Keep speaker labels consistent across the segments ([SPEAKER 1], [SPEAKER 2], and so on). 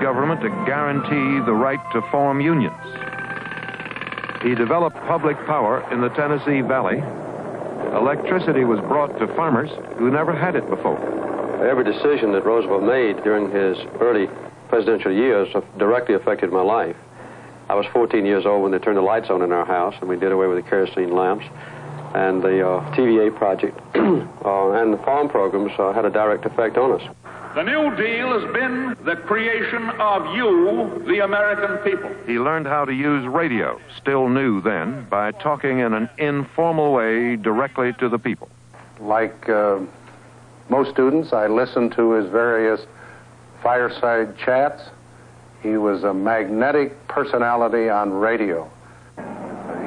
[SPEAKER 1] government to guarantee the right to form unions. He developed public power in the Tennessee Valley. Electricity was brought to farmers who never had it before.
[SPEAKER 2] Every decision that Roosevelt made during his early presidential years directly affected my life. I was 14 years old when they turned the lights on in our house, and we did away with the kerosene lamps. And the TVA project and the farm programs had a direct effect on us.
[SPEAKER 3] The New Deal has been the creation of you, the American people.
[SPEAKER 1] He learned how to use radio, still new then, by talking in an informal way directly to the people.
[SPEAKER 4] Like most students, I listened to his various fireside chats. He was a magnetic personality on radio.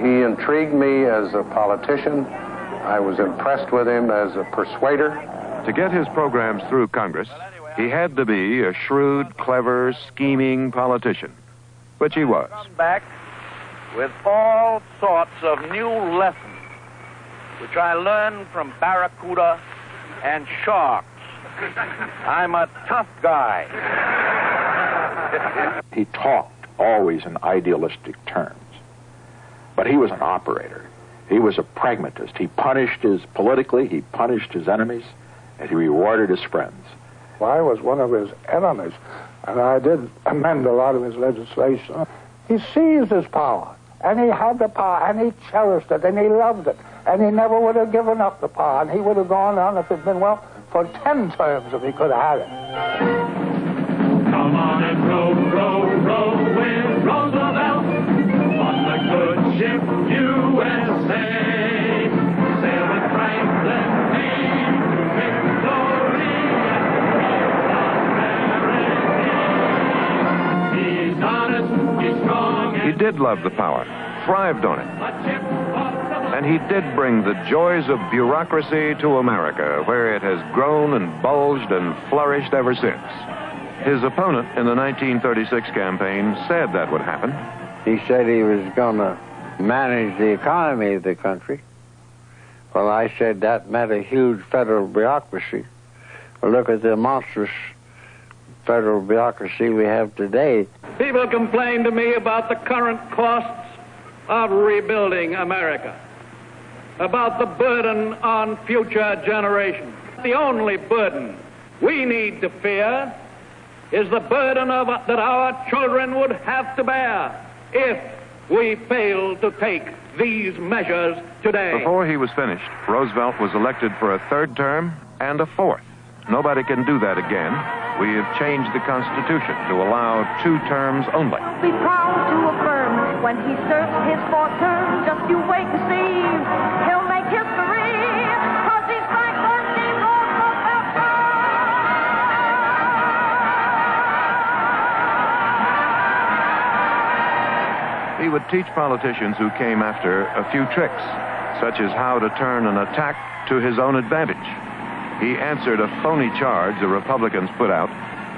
[SPEAKER 4] He intrigued me as a politician. I was impressed with him as a persuader.
[SPEAKER 1] To get his programs through Congress, he had to be a shrewd, clever, scheming politician, which he was.
[SPEAKER 5] Come back with all sorts of new lessons, which I learned from barracuda and sharks. I'm a tough guy.
[SPEAKER 6] He talked always in idealistic terms, but he was an operator. He was a pragmatist. He punished politically, he punished his enemies, and he rewarded his friends.
[SPEAKER 7] Well, I was one of his enemies, and I did amend a lot of his legislation. He seized his power, and he had the power, and he cherished it, and he loved it, and he never would have given up the power, and he would have gone on, if it had been, well, for 10 terms if he could have had it.
[SPEAKER 8] Come on and row, row, row with Roosevelt on the good ship USA. Sail with Franklin to victory and he's honest, he's strong.
[SPEAKER 1] He did love the power, thrived on it. And he did bring the joys of bureaucracy to America, where it has grown and bulged and flourished ever since. His opponent in the 1936 campaign said that would happen.
[SPEAKER 9] He said he was going to manage the economy of the country. Well, I said that meant a huge federal bureaucracy. Well, look at the monstrous federal bureaucracy we have today.
[SPEAKER 5] People complain to me about the current costs of rebuilding America, about the burden on future generations. The only burden we need to fear is the burden that our children would have to bear if we fail to take these measures today.
[SPEAKER 1] Before he was finished, Roosevelt was elected for a third term and a fourth. Nobody can do that again. We have changed the Constitution to allow 2 terms only.
[SPEAKER 10] Be proud to affirm when he serves his 4th term, just you wait and see. He'll make history, 'cause he's Franklin Delano Roosevelt.
[SPEAKER 1] He would teach politicians who came after a few tricks, such as how to turn an attack to his own advantage. He answered a phony charge the Republicans put out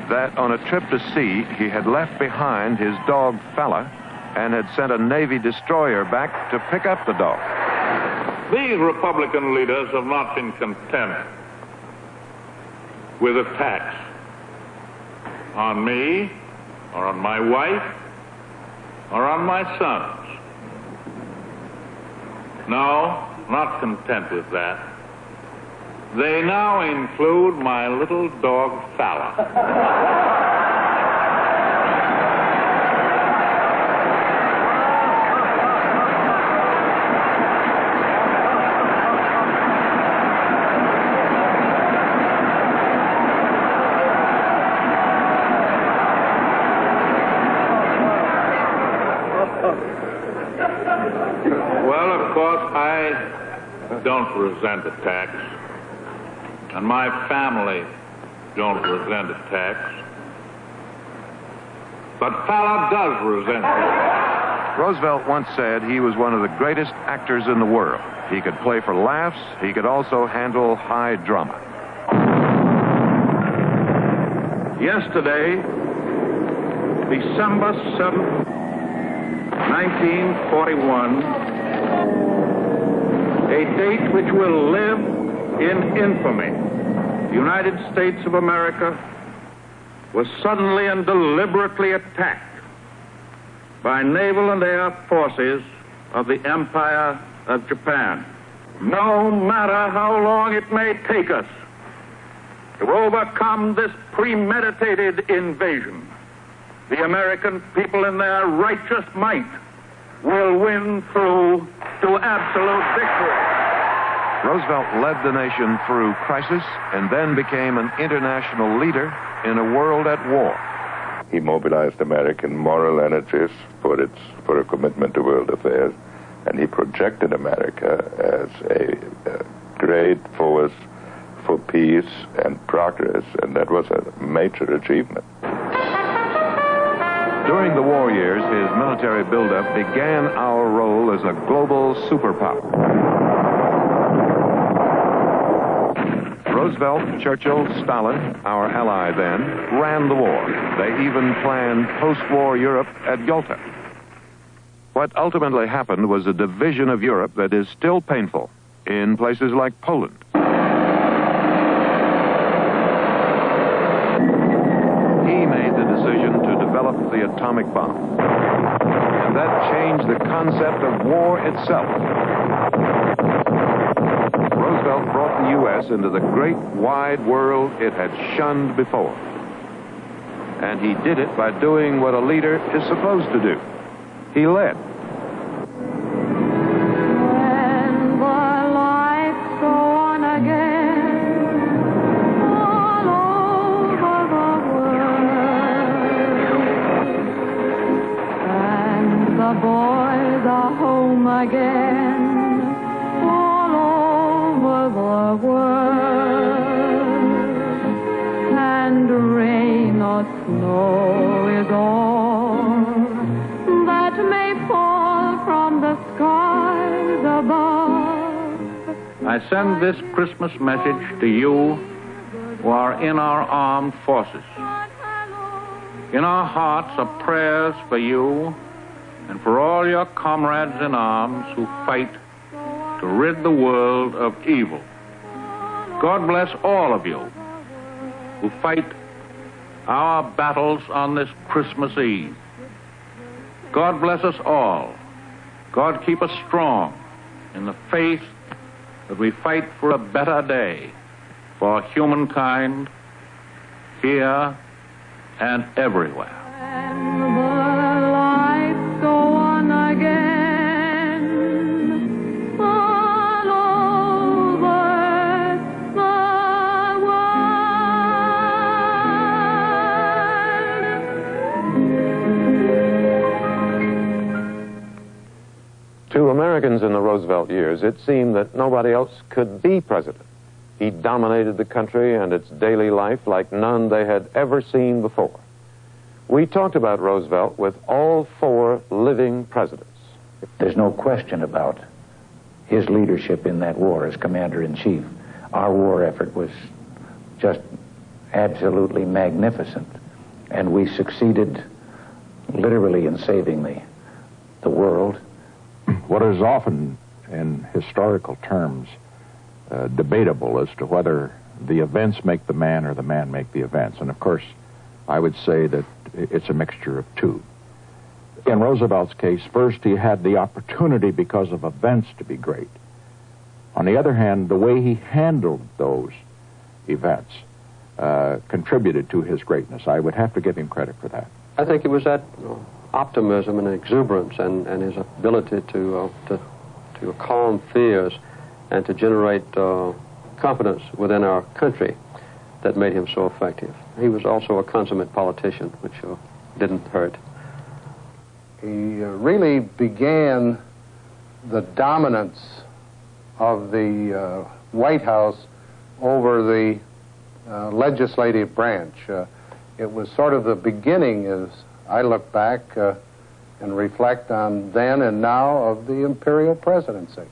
[SPEAKER 1] that on a trip to sea, he had left behind his dog Fella and had sent a Navy destroyer back to pick up the dog.
[SPEAKER 3] These Republican leaders have not been content with attacks on me, or on my wife, or on my sons. No, not content with that. They now include my little dog, Falla. Well, of course, I don't resent attacks. And my family don't resent attacks. But Falla does resent it.
[SPEAKER 1] Roosevelt once said he was one of the greatest actors in the world. He could play for laughs. He could also handle high drama.
[SPEAKER 3] Yesterday, December 7th, 1941, a date which will live in infamy. The United States of America was suddenly and deliberately attacked by naval and air forces of the Empire of Japan. No matter how long it may take us to overcome this premeditated invasion, the American people in their righteous might will win through to absolute victory.
[SPEAKER 1] Roosevelt led the nation through crisis and then became an international leader in a world at war.
[SPEAKER 11] He mobilized American moral energies for a commitment to world affairs, and he projected America as a great force for peace and progress, and that was a major achievement.
[SPEAKER 1] During the war years, his military buildup began our role as a global superpower. Roosevelt, Churchill, Stalin, our ally then, ran the war. They even planned post-war Europe at Yalta. What ultimately happened was a division of Europe that is still painful in places like Poland. He made the decision to develop the atomic bomb. And that changed the concept of war itself. Roosevelt brought the U.S. into the great wide world it had shunned before. And he did it by doing what a leader is supposed to do. He led.
[SPEAKER 10] When the lights go on again, all over the world, and the boys are home again, all over the world, and rain or snow is all that may fall from the skies above.
[SPEAKER 3] I send this Christmas message to you who are in our armed forces. In our hearts are prayers for you and for all your comrades in arms who fight to rid the world of evil. God bless all of you who fight our battles on this Christmas Eve. God bless us all. God keep us strong in the faith that we fight for a better day for humankind here and everywhere.
[SPEAKER 10] And the lights go on again, all over the world.
[SPEAKER 1] To Americans in the Roosevelt years, it seemed that nobody else could be president. He dominated the country and its daily life like none they had ever seen before. We talked about Roosevelt with all four living presidents.
[SPEAKER 12] There's no question about his leadership in that war as commander-in-chief. Our war effort was just absolutely magnificent, and we succeeded literally in saving the world.
[SPEAKER 6] What is often, in historical terms, debatable as to whether the events make the man or the man make the events. And of course, I would say that it's a mixture of two. In Roosevelt's case, first, he had the opportunity because of events to be great. On the other hand, the way he handled those events contributed to his greatness. I would have to give him credit for that.
[SPEAKER 2] I think it was that optimism and exuberance and his ability to calm fears and to generate confidence within our country that made him so effective. He was also a consummate politician, which didn't hurt.
[SPEAKER 4] He really began the dominance of the White House over the legislative branch. It was sort of the beginning, as I look back and reflect on then and now, of the imperial presidency.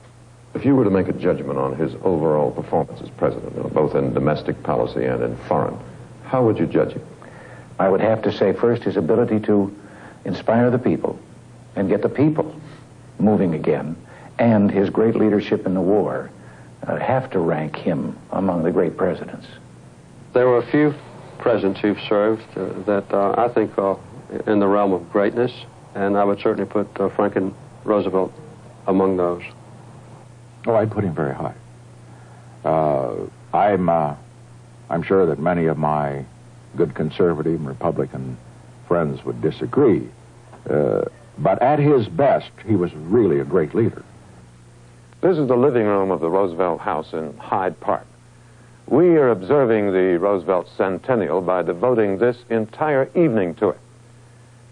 [SPEAKER 1] If you were to make a judgment on his overall performance as president, both in domestic policy and in foreign, how would you judge him?
[SPEAKER 12] I would have to say first his ability to inspire the people and get the people moving again, and his great leadership in the war have to rank him among the great presidents.
[SPEAKER 2] There were a few presidents who've served that I think are in the realm of greatness, and I would certainly put Franklin Roosevelt among those.
[SPEAKER 6] Oh, I'd put him very high. I'm sure that many of my good conservative and Republican friends would disagree, but at his best, he was really a great leader.
[SPEAKER 1] This is the living room of the Roosevelt House in Hyde Park. We are observing the Roosevelt centennial by devoting this entire evening to it.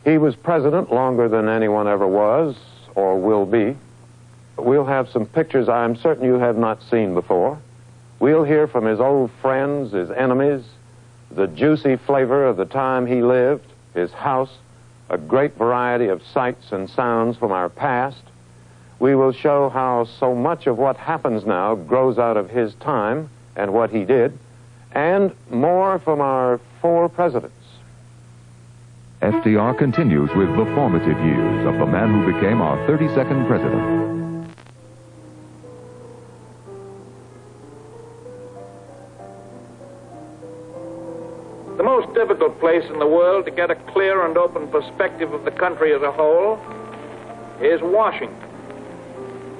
[SPEAKER 1] He was president longer than anyone ever was or will be. We'll have some pictures I'm certain you have not seen before. We'll hear from his old friends, his enemies, the juicy flavor of the time he lived, his house, a great variety of sights and sounds from our past. We will show how so much of what happens now grows out of his time and what he did, and more from our 4 presidents.
[SPEAKER 13] FDR continues with the formative years of the man who became our 32nd president.
[SPEAKER 3] The most difficult place in the world to get a clear and open perspective of the country as a whole is Washington.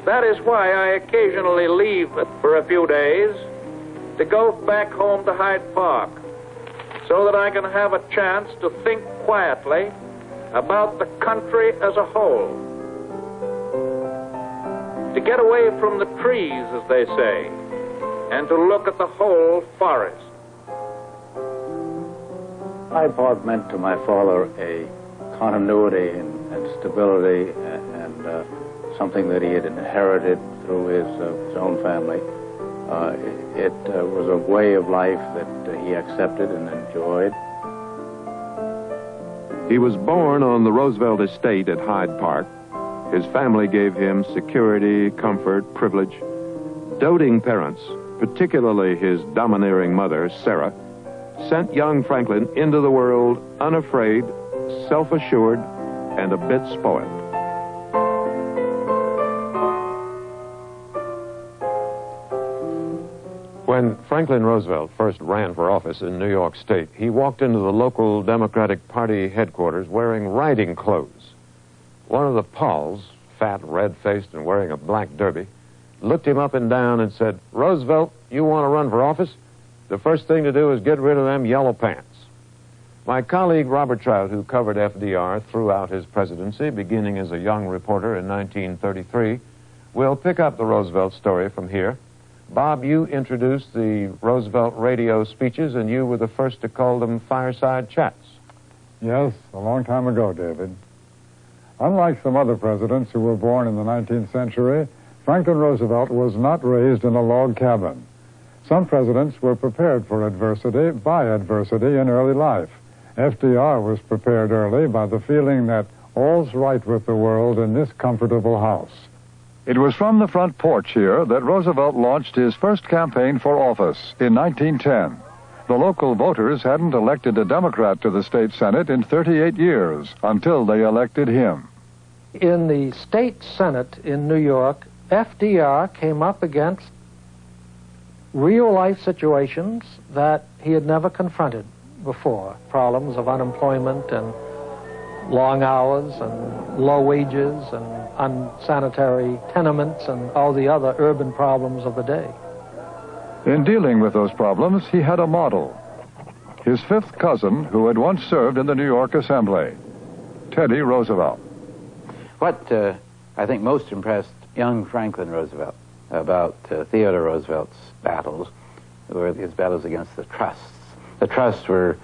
[SPEAKER 3] That is why I occasionally leave for a few days to go back home to Hyde Park, so that I can have a chance to think quietly about the country as a whole. To get away from the trees, as they say, and to look at the whole forest.
[SPEAKER 14] Hyde Park meant to my father a continuity and stability and something that he had inherited through his own family. It was a way of life that he accepted and enjoyed.
[SPEAKER 1] He was born on the Roosevelt estate at Hyde Park. His family gave him security, comfort, privilege. Doting parents, particularly his domineering mother, Sarah, sent young Franklin into the world unafraid, self-assured, and a bit spoiled. When Franklin Roosevelt first ran for office in New York State, he walked into the local Democratic Party headquarters wearing riding clothes. One of the Pauls, fat, red-faced, and wearing a black derby, looked him up and down and said, "Roosevelt, you want to run for office? The first thing to do is get rid of them yellow pants." My colleague Robert Trout, who covered FDR throughout his presidency, beginning as a young reporter in 1933, will pick up the Roosevelt story from here. Bob, you introduced the Roosevelt radio speeches, and you were the first to call them fireside chats.
[SPEAKER 15] Yes, a long time ago, David. Unlike some other presidents who were born in the 19th century, Franklin Roosevelt was not raised in a log cabin. Some presidents were prepared for adversity by adversity in early life. FDR was prepared early by the feeling that all's right with the world in this comfortable house.
[SPEAKER 16] It was from the front porch here that Roosevelt launched his first campaign for office in 1910. The local voters hadn't elected a Democrat to the state Senate in 38 years until they elected him.
[SPEAKER 17] In the state Senate in New York, FDR came up against real-life situations that he had never confronted before. Problems of unemployment and long hours and low wages and unsanitary tenements and all the other urban problems of the day.
[SPEAKER 16] In dealing with those problems, he had a model. His fifth cousin, who had once served in the New York Assembly, Teddy Roosevelt.
[SPEAKER 12] What I think most impressed young Franklin Roosevelt about Theodore Roosevelt's battles were his battles against the trusts. The trusts were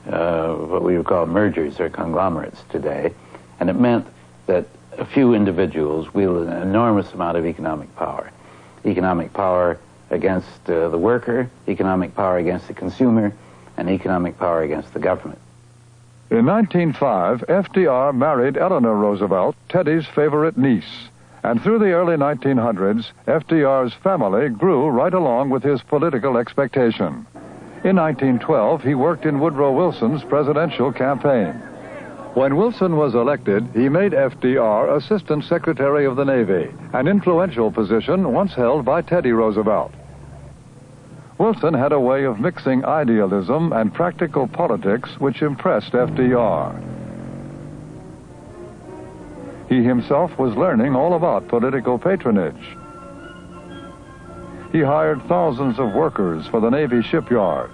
[SPEAKER 12] what we would call mergers or conglomerates today, and it meant that a few individuals wielded an enormous amount of economic power. Economic power against the worker, economic power against the consumer, and economic power against the government.
[SPEAKER 16] In 1905, FDR married Eleanor Roosevelt, Teddy's favorite niece. And through the early 1900s, FDR's family grew right along with his political expectation. In 1912, he worked in Woodrow Wilson's presidential campaign. When Wilson was elected, he made FDR Assistant Secretary of the Navy, an influential position once held by Teddy Roosevelt. Wilson had a way of mixing idealism and practical politics which impressed FDR. He himself was learning all about political patronage. He hired thousands of workers for the Navy shipyards.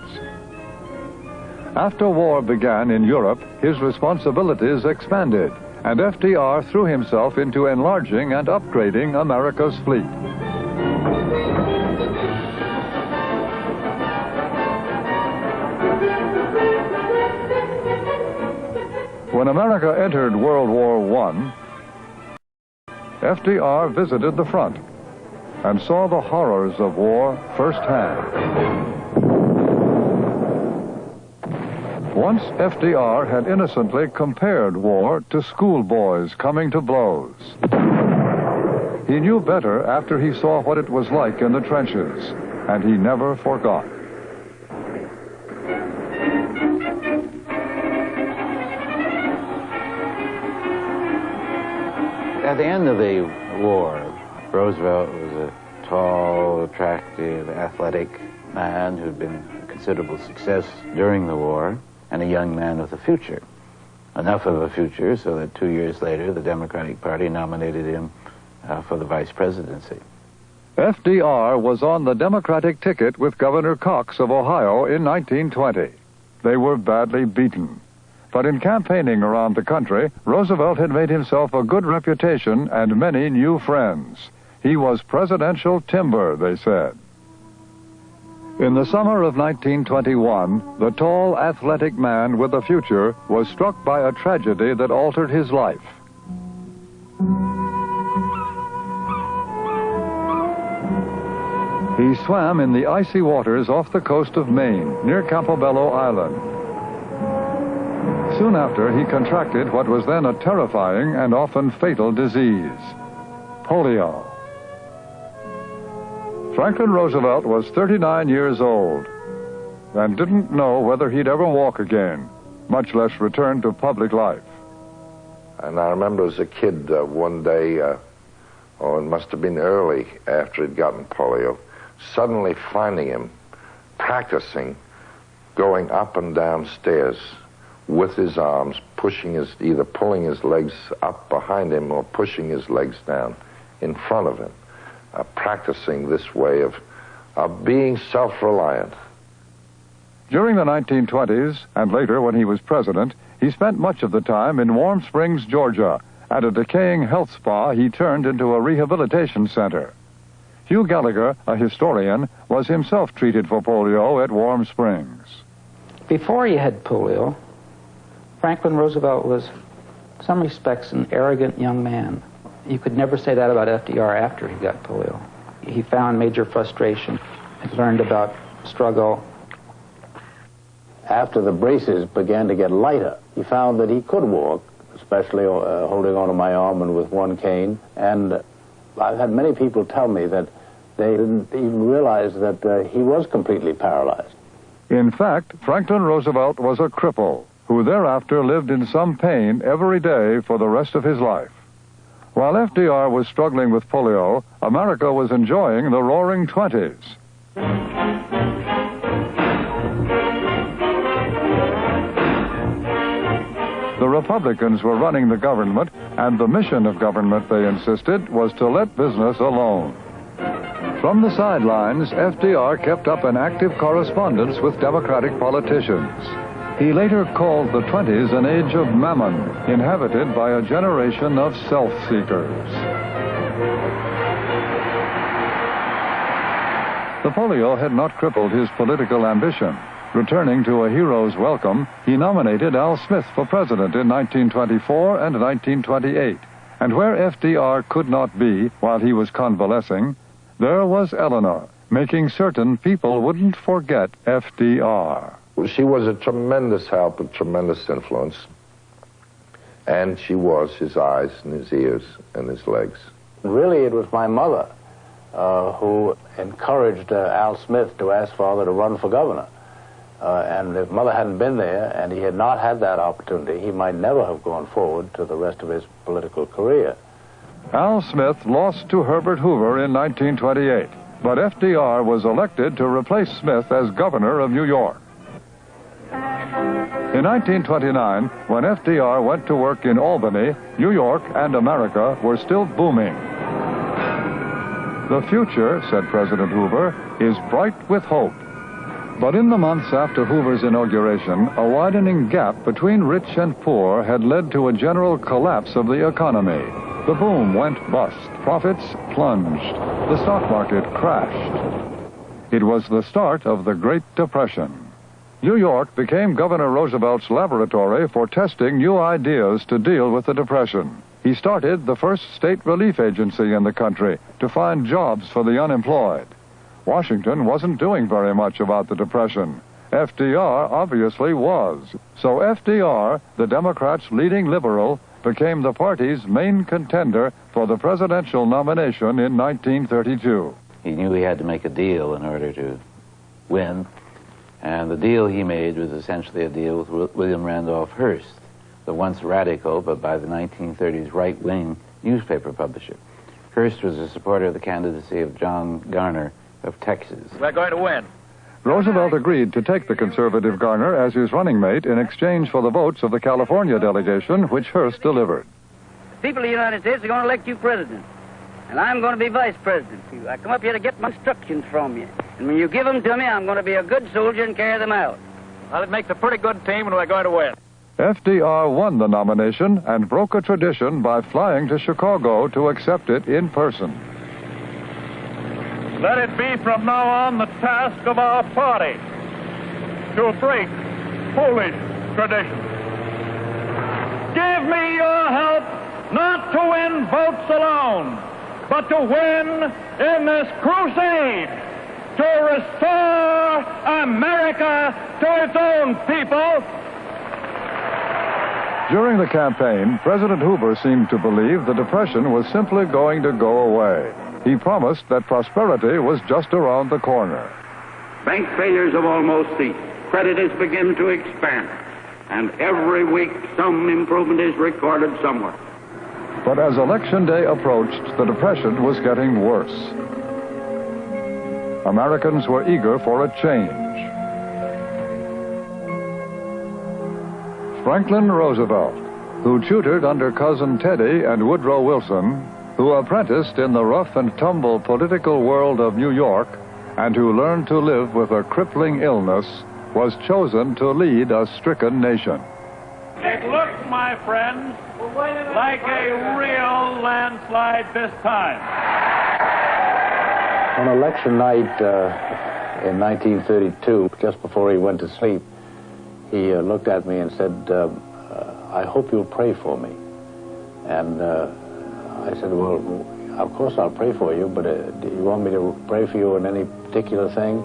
[SPEAKER 16] After war began in Europe, his responsibilities expanded, and FDR threw himself into enlarging and upgrading America's fleet. When America entered World War I, FDR visited the front and saw the horrors of war firsthand. Once FDR had innocently compared war to schoolboys coming to blows. He knew better after he saw what it was like in the trenches, and he never forgot.
[SPEAKER 18] At the end of the war, Roosevelt was a tall, attractive, athletic man who'd been a considerable success during the war, and a young man with a future. Enough of a future so that 2 years later, the Democratic Party nominated him for the vice presidency.
[SPEAKER 16] FDR was on the Democratic ticket with Governor Cox of Ohio in 1920. They were badly beaten. But in campaigning around the country, Roosevelt had made himself a good reputation and many new friends. He was presidential timber, they said. In the summer of 1921, the tall, athletic man with a future was struck by a tragedy that altered his life. He swam in the icy waters off the coast of Maine, near Campobello Island. Soon after, he contracted what was then a terrifying and often fatal disease, polio. Franklin Roosevelt was 39 years old and didn't know whether he'd ever walk again, much less return to public life.
[SPEAKER 11] And I remember as a kid, one day, it must have been early after he'd gotten polio, suddenly finding him practicing going up and down stairs with his arms, either pulling his legs up behind him or pushing his legs down in front of him, practicing this way of being self-reliant.
[SPEAKER 16] During the 1920s, and later when he was president, he spent much of the time in Warm Springs, Georgia. At a decaying health spa, he turned into a rehabilitation center. Hugh Gallagher, a historian, was himself treated for polio at Warm Springs.
[SPEAKER 19] Before he had polio, Franklin Roosevelt was, in some respects, an arrogant young man. You could never say that about FDR after he got polio. He found major frustration and learned about struggle.
[SPEAKER 14] After the braces began to get lighter, he found that he could walk, especially holding onto my arm and with one cane. And I've had many people tell me that they didn't even realize that he was completely paralyzed.
[SPEAKER 16] In fact, Franklin Roosevelt was a cripple who thereafter lived in some pain every day for the rest of his life. While FDR was struggling with polio, America was enjoying the Roaring '20s. The Republicans were running the government, and the mission of government, they insisted, was to let business alone. From the sidelines, FDR kept up an active correspondence with Democratic politicians. He later called the '20s an age of mammon, inhabited by a generation of self-seekers. The polio had not crippled his political ambition. Returning to a hero's welcome, he nominated Al Smith for president in 1924 and 1928. And where FDR could not be while he was convalescing, there was Eleanor, making certain people wouldn't forget FDR.
[SPEAKER 11] She was a tremendous help, a tremendous influence. And she was his eyes and his ears and his legs.
[SPEAKER 14] Really, it was my mother who encouraged Al Smith to ask Father to run for governor. And if Mother hadn't been there and he had not had that opportunity, he might never have gone forward to the rest of his political career.
[SPEAKER 16] Al Smith lost to Herbert Hoover in 1928, but FDR was elected to replace Smith as governor of New York. In 1929, when FDR went to work in Albany, New York and America were still booming. The future, said President Hoover, is bright with hope. But in the months after Hoover's inauguration, a widening gap between rich and poor had led to a general collapse of the economy. The boom went bust. Profits plunged. The stock market crashed. It was the start of the Great Depression. New York became Governor Roosevelt's laboratory for testing new ideas to deal with the Depression. He started the first state relief agency in the country to find jobs for the unemployed. Washington wasn't doing very much about the Depression. FDR obviously was. So FDR, the Democrats' leading liberal, became the party's main contender for the presidential nomination in 1932.
[SPEAKER 18] He knew he had to make a deal in order to win, and the deal he made was essentially a deal with William Randolph Hearst, the once radical but by the 1930s right-wing newspaper publisher. Hearst was a supporter of the candidacy of John Garner of Texas.
[SPEAKER 3] We're going to win.
[SPEAKER 16] Roosevelt agreed to take the conservative Garner as his running mate in exchange for the votes of the California delegation, which Hearst delivered.
[SPEAKER 20] The people of the United States are going to elect you president, and I'm going to be vice president. I come up here to get my instructions from you, and when you give them to me, I'm going to be a good soldier and carry them out.
[SPEAKER 3] Well, it makes a pretty good team, and we're going to win.
[SPEAKER 16] FDR won the nomination and broke a tradition by flying to Chicago to accept it in person.
[SPEAKER 5] Let it be from now on the task of our party to break foolish traditions. Give me your help not to win votes alone, but to win in this crusade to restore America to its own people.
[SPEAKER 16] During the campaign, President Hoover seemed to believe the Depression was simply going to go away. He promised that prosperity was just around the corner.
[SPEAKER 5] Bank failures have almost ceased. Credit has begun to expand. And every week some improvement is recorded somewhere.
[SPEAKER 16] But as Election Day approached, the Depression was getting worse. Americans were eager for a change. Franklin Roosevelt, who tutored under Cousin Teddy and Woodrow Wilson, who apprenticed in the rough and tumble political world of New York, and who learned to live with a crippling illness, was chosen to lead a stricken nation.
[SPEAKER 5] It looks, my friends, like a real landslide this time.
[SPEAKER 14] On election night in 1932, just before he went to sleep, he looked at me and said, I hope you'll pray for me. And I said, well, of course I'll pray for you, but do you want me to pray for you in any particular thing?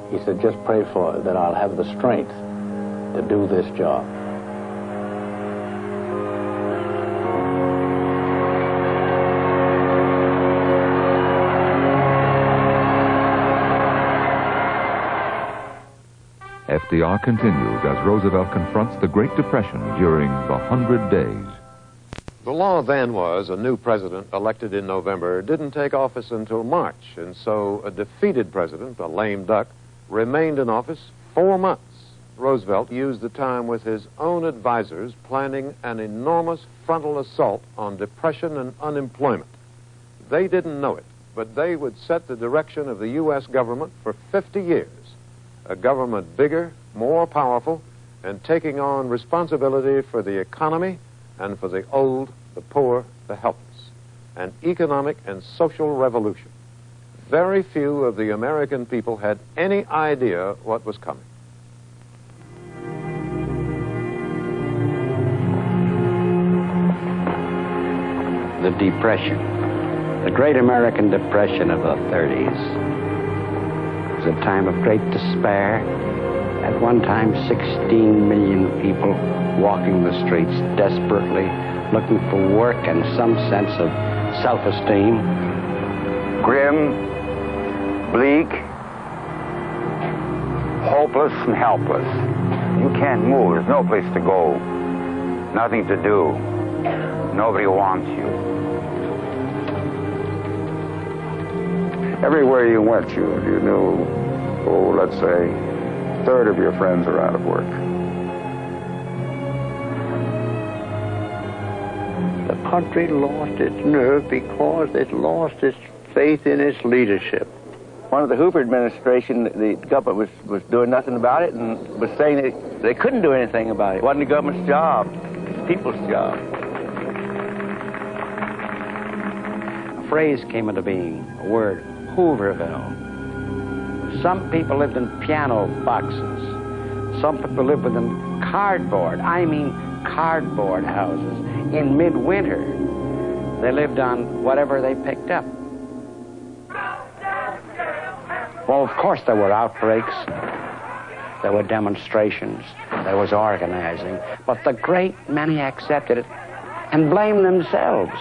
[SPEAKER 14] He said, just pray for that I'll have the strength to do this job.
[SPEAKER 13] FDR continues as Roosevelt confronts the Great Depression during the 100 Days.
[SPEAKER 1] The law then was a new president elected in November didn't take office until March, and so a defeated president, a lame duck, remained in office 4 months. Roosevelt used the time with his own advisors planning an enormous frontal assault on depression and unemployment. They didn't know it, but they would set the direction of the U.S. government for 50 years. A government bigger, more powerful, and taking on responsibility for the economy and for the old, the poor, the helpless. An economic and social revolution. Very few of the American people had any idea what was coming.
[SPEAKER 21] The Depression, the Great American Depression of the 30s, was a time of great despair. At one time, 16 million people walking the streets desperately, looking for work and some sense of self-esteem.
[SPEAKER 22] Grim, bleak, hopeless and helpless. You can't move. There's no place to go. Nothing to do. Nobody wants you. Everywhere you went, you knew, oh, let's say, a third of your friends are out of work.
[SPEAKER 9] The country lost its nerve because it lost its faith in its leadership.
[SPEAKER 7] One of the Hoover administration, the government was doing nothing about it and was saying that they couldn't do anything about it. It wasn't the government's job, it's people's job.
[SPEAKER 21] A phrase came into being, a word, Hooverville. Some people lived in piano boxes. Some people lived within cardboard, I mean cardboard houses. In midwinter, they lived on whatever they picked up. Well, of course, there were outbreaks, there were demonstrations, there was organizing, but the great many accepted it and blamed themselves.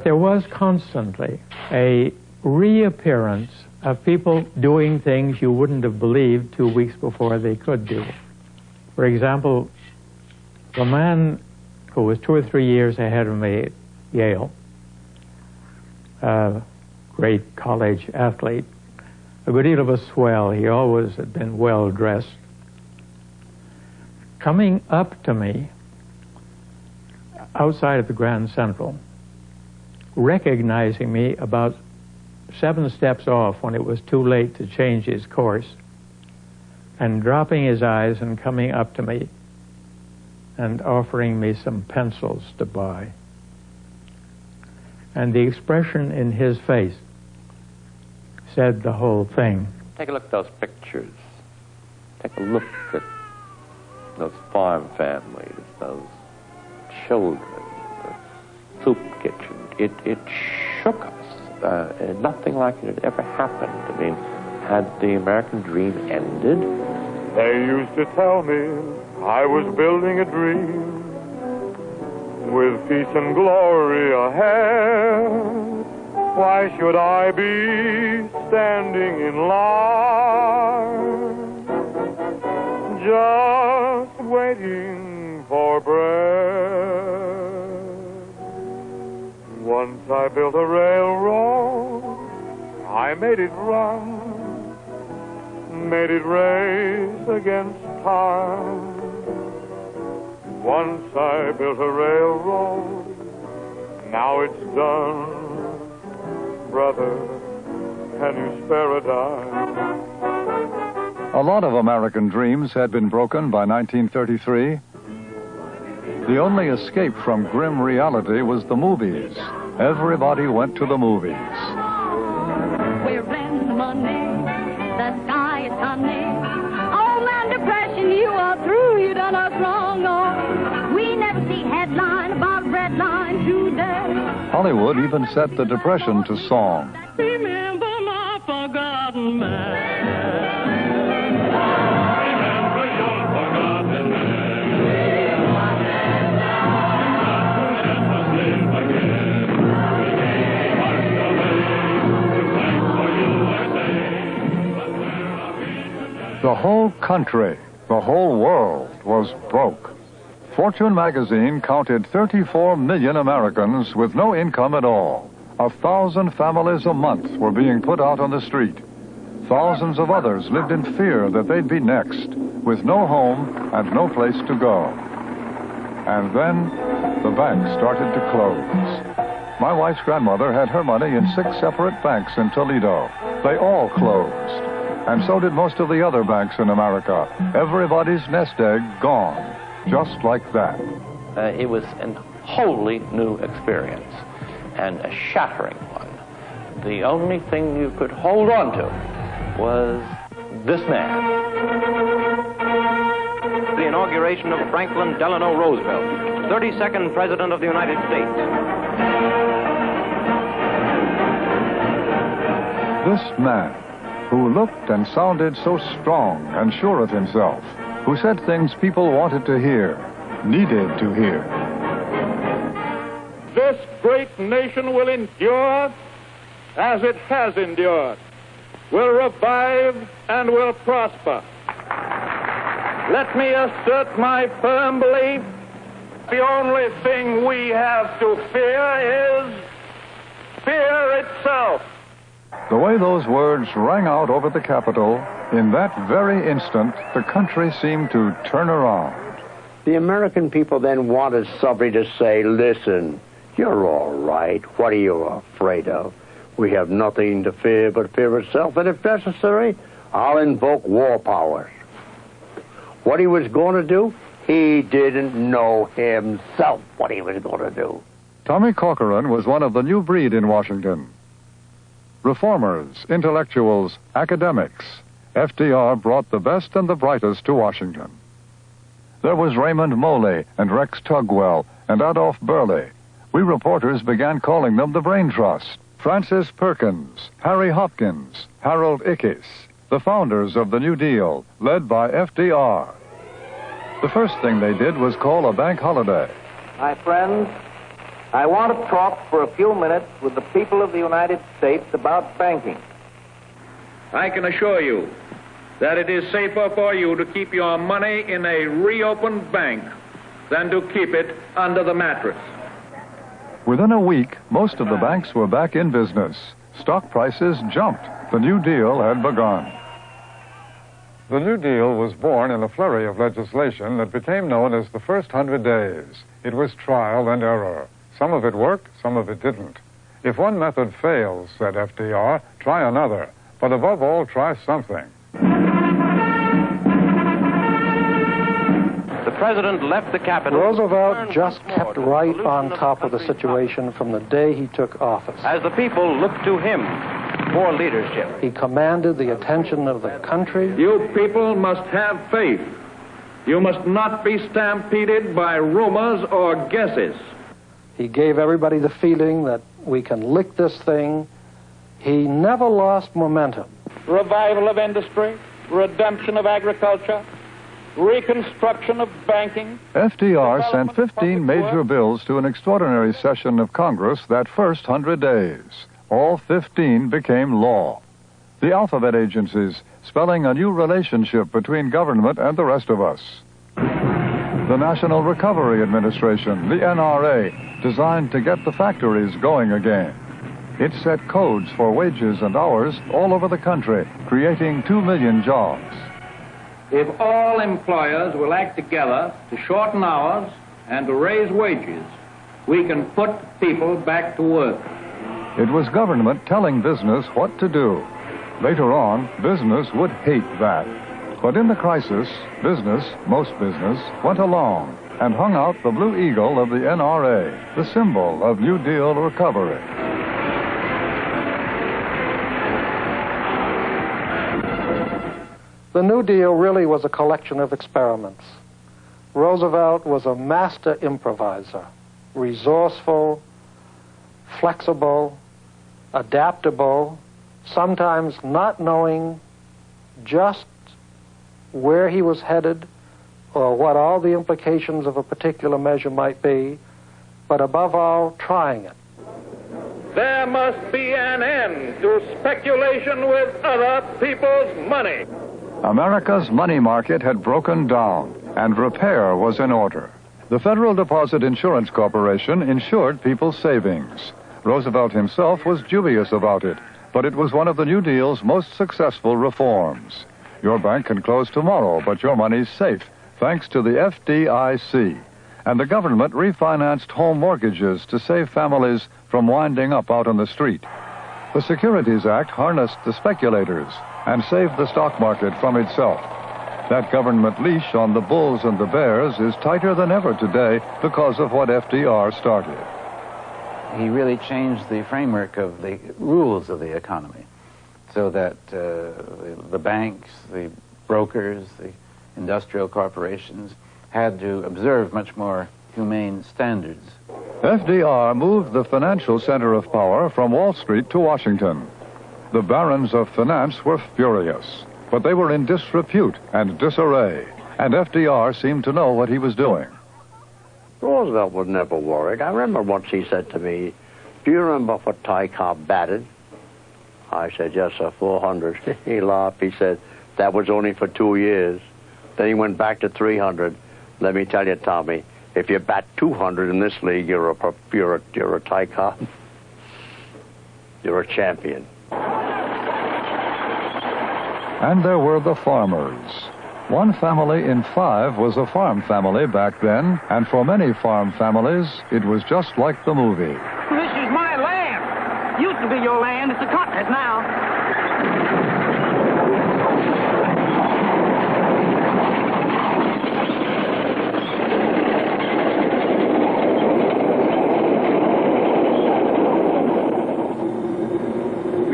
[SPEAKER 8] There was constantly a reappearance of people doing things you wouldn't have believed 2 weeks before they could do. For example, the man who was 2 or 3 years ahead of me at Yale, a great college athlete, a good deal of a swell. He always had been well dressed. Coming up to me outside of the Grand Central, recognizing me about 7 steps off when it was too late to change his course, and dropping his eyes and coming up to me and offering me some pencils to buy. And the expression in his face said the whole thing.
[SPEAKER 23] Take a look at those pictures. Take a look at those farm families, those children, the soup kitchen. It shook us. Nothing like it had ever happened. I mean, had the American dream ended?
[SPEAKER 24] They used to tell me I was building a dream with peace and glory ahead. Why should I be standing in line, just waiting for bread? Once I built a railroad, I made it run, made it race against time. Once I built a railroad, now it's done. Brother, can you spare a dime?
[SPEAKER 16] A lot of American dreams had been broken by 1933. The only escape from grim reality was the movies. Everybody went to the movies.
[SPEAKER 10] We're in the money, the sky is sunny. Oh man, depression, you are through, you done us wrong. Oh, we never see headline about red line today.
[SPEAKER 16] Hollywood even set the Depression to song.
[SPEAKER 10] Remember my forgotten man. Remember your forgotten
[SPEAKER 16] The whole country, the whole world was broke. Fortune magazine counted 34 million Americans with no income at all. 1,000 families a month were being put out on the street. Thousands of others lived in fear that they'd be next, with no home and no place to go. And then the banks started to close. My wife's grandmother had her money in 6 separate banks in Toledo. They all closed. And so did most of the other banks in America. Everybody's nest egg gone. Just like that.
[SPEAKER 23] It was a wholly new experience, and a shattering one. The only thing you could hold on to was this man.
[SPEAKER 25] The inauguration of Franklin Delano Roosevelt, 32nd President of the United States.
[SPEAKER 16] This man, who looked and sounded so strong and sure of himself, who said things people wanted to hear, needed to hear.
[SPEAKER 5] This great nation will endure as it has endured, will revive and will prosper. Let me assert my firm belief, the only thing we have to fear is fear itself.
[SPEAKER 16] The way those words rang out over the Capitol, in that very instant, the country seemed to turn around.
[SPEAKER 9] The American people then wanted somebody to say, listen, you're all right. What are you afraid of? We have nothing to fear but fear itself, and if necessary, I'll invoke war powers. What he was going to do, he didn't know himself what he was going to do.
[SPEAKER 16] Tommy Corcoran was one of the new breed in Washington. Reformers, intellectuals, academics, FDR brought the best and the brightest to Washington. There was Raymond Moley and Rex Tugwell and Adolph Burley. We reporters began calling them the Brain Trust. Francis Perkins, Harry Hopkins, Harold Ickes, the founders of the New Deal, led by FDR. The first thing they did was call a bank holiday.
[SPEAKER 25] My friends, I want to talk for a few minutes with the people of the United States about banking.
[SPEAKER 5] I can assure you that it is safer for you to keep your money in a reopened bank than to keep it under the mattress.
[SPEAKER 16] Within a week, most of the banks were back in business. Stock prices jumped. The New Deal had begun. The New Deal was born in a flurry of legislation that became known as the first 100 days. It was trial and error. Some of it worked, some of it didn't. If one method fails, said FDR, try another. But above all, try something.
[SPEAKER 25] The president left the Capitol.
[SPEAKER 2] Roosevelt just kept right on top of the situation from the day he took office.
[SPEAKER 25] As the people looked to him for leadership.
[SPEAKER 2] He commanded the attention of the country.
[SPEAKER 5] You people must have faith. You must not be stampeded by rumors or guesses.
[SPEAKER 2] He gave everybody the feeling that we can lick this thing. He never lost momentum.
[SPEAKER 5] Revival of industry, redemption of agriculture, reconstruction of banking.
[SPEAKER 16] FDR sent 15 major bills to an extraordinary session of Congress that first 100 days. All 15 became law. The alphabet agencies, spelling a new relationship between government and the rest of us. The National Recovery Administration, the NRA, designed to get the factories going again. It set codes for wages and hours all over the country, creating 2 million jobs.
[SPEAKER 5] If all employers will act together to shorten hours and to raise wages, we can put people back to work.
[SPEAKER 16] It was government telling business what to do. Later on, business would hate that. But in the crisis, business, most business, went along and hung out the blue eagle of the NRA, the symbol of New Deal recovery.
[SPEAKER 2] The New Deal really was a collection of experiments. Roosevelt was a master improviser, resourceful, flexible, adaptable, sometimes not knowing just where he was headed or what all the implications of a particular measure might be, but above all, trying it.
[SPEAKER 5] There must be an end to speculation with other people's money.
[SPEAKER 16] America's money market had broken down, and repair was in order. The Federal Deposit Insurance Corporation insured people's savings. Roosevelt himself was dubious about it, but it was one of the New Deal's most successful reforms. Your bank can close tomorrow, but your money's safe, thanks to the FDIC. And the government refinanced home mortgages to save families from winding up out on the street. The Securities Act harnessed the speculators and saved the stock market from itself. That government leash on the bulls and the bears is tighter than ever today because of what FDR started.
[SPEAKER 18] He really changed the framework of the rules of the economy so that the banks, the brokers, the industrial corporations had to observe much more humane standards.
[SPEAKER 16] FDR moved the financial center of power from Wall Street to Washington. The barons of finance were furious, but they were in disrepute and disarray, and FDR seemed to know what he was doing.
[SPEAKER 9] Roosevelt was never worried. I remember once he said to me, "Do you remember what Ty Cobb batted?" I said, "Yes, sir, 400. He laughed. He said, "That was only for 2 years." Then he went back to 300. Let me tell you, Tommy, if you bat 200 in this league, you're a Ty Cobb. You're a champion.
[SPEAKER 16] And there were the farmers. One family in 5 was a farm family back then, and for many farm families, it was just like the movie.
[SPEAKER 4] This is my land. Used to be your land. It's the continent now.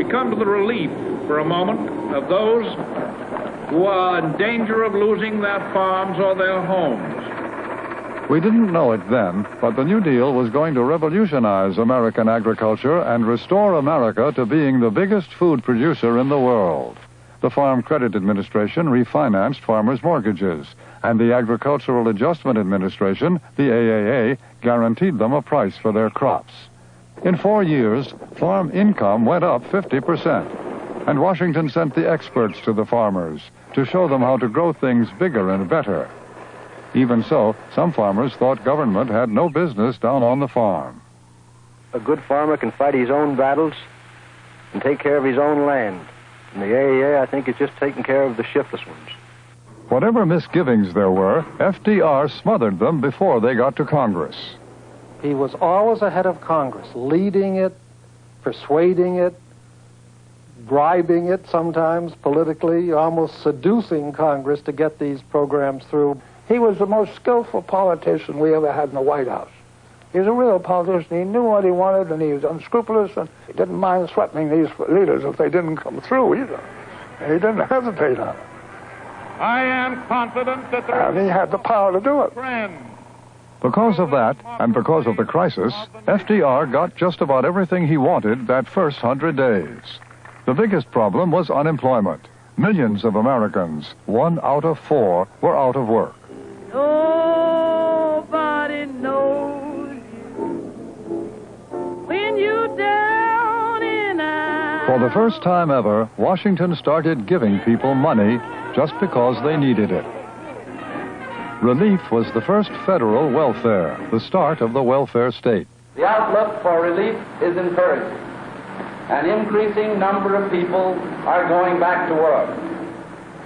[SPEAKER 3] Come to the relief for a moment of those who are in danger of losing their farms or their homes.
[SPEAKER 16] We didn't know it then, but the New Deal was going to revolutionize American agriculture and restore America to being the biggest food producer in the world. The Farm Credit Administration refinanced farmers' mortgages, and the Agricultural Adjustment Administration, the AAA, guaranteed them a price for their crops. In 4 years, farm income went up 50%, and Washington sent the experts to the farmers to show them how to grow things bigger and better. Even so, some farmers thought government had no business down on the farm.
[SPEAKER 6] A good farmer can fight his own battles and take care of his own land. And the AAA, I think, is just taking care of the shiftless ones.
[SPEAKER 16] Whatever misgivings there were, FDR smothered them before they got to Congress.
[SPEAKER 2] He was always ahead of Congress, leading it, persuading it, bribing it sometimes politically, almost seducing Congress to get these programs through.
[SPEAKER 9] He was the most skillful politician we ever had in the White House. He was a real politician. He knew what he wanted, and he was unscrupulous, and he didn't mind threatening these leaders if they didn't come through either. He didn't hesitate on it.
[SPEAKER 3] I am confident that
[SPEAKER 9] and he had the power to do it.
[SPEAKER 16] Because of that, and because of the crisis, FDR got just about everything he wanted that first 100 days. The biggest problem was unemployment. Millions of Americans, 1 out of 4, were out of work.
[SPEAKER 4] Nobody knows you when you're down and out.
[SPEAKER 16] For the first time ever, Washington started giving people money just because they needed it. Relief was the first federal welfare, the start of the welfare state.
[SPEAKER 12] The outlook for relief is encouraging. An increasing number of people are going back to work.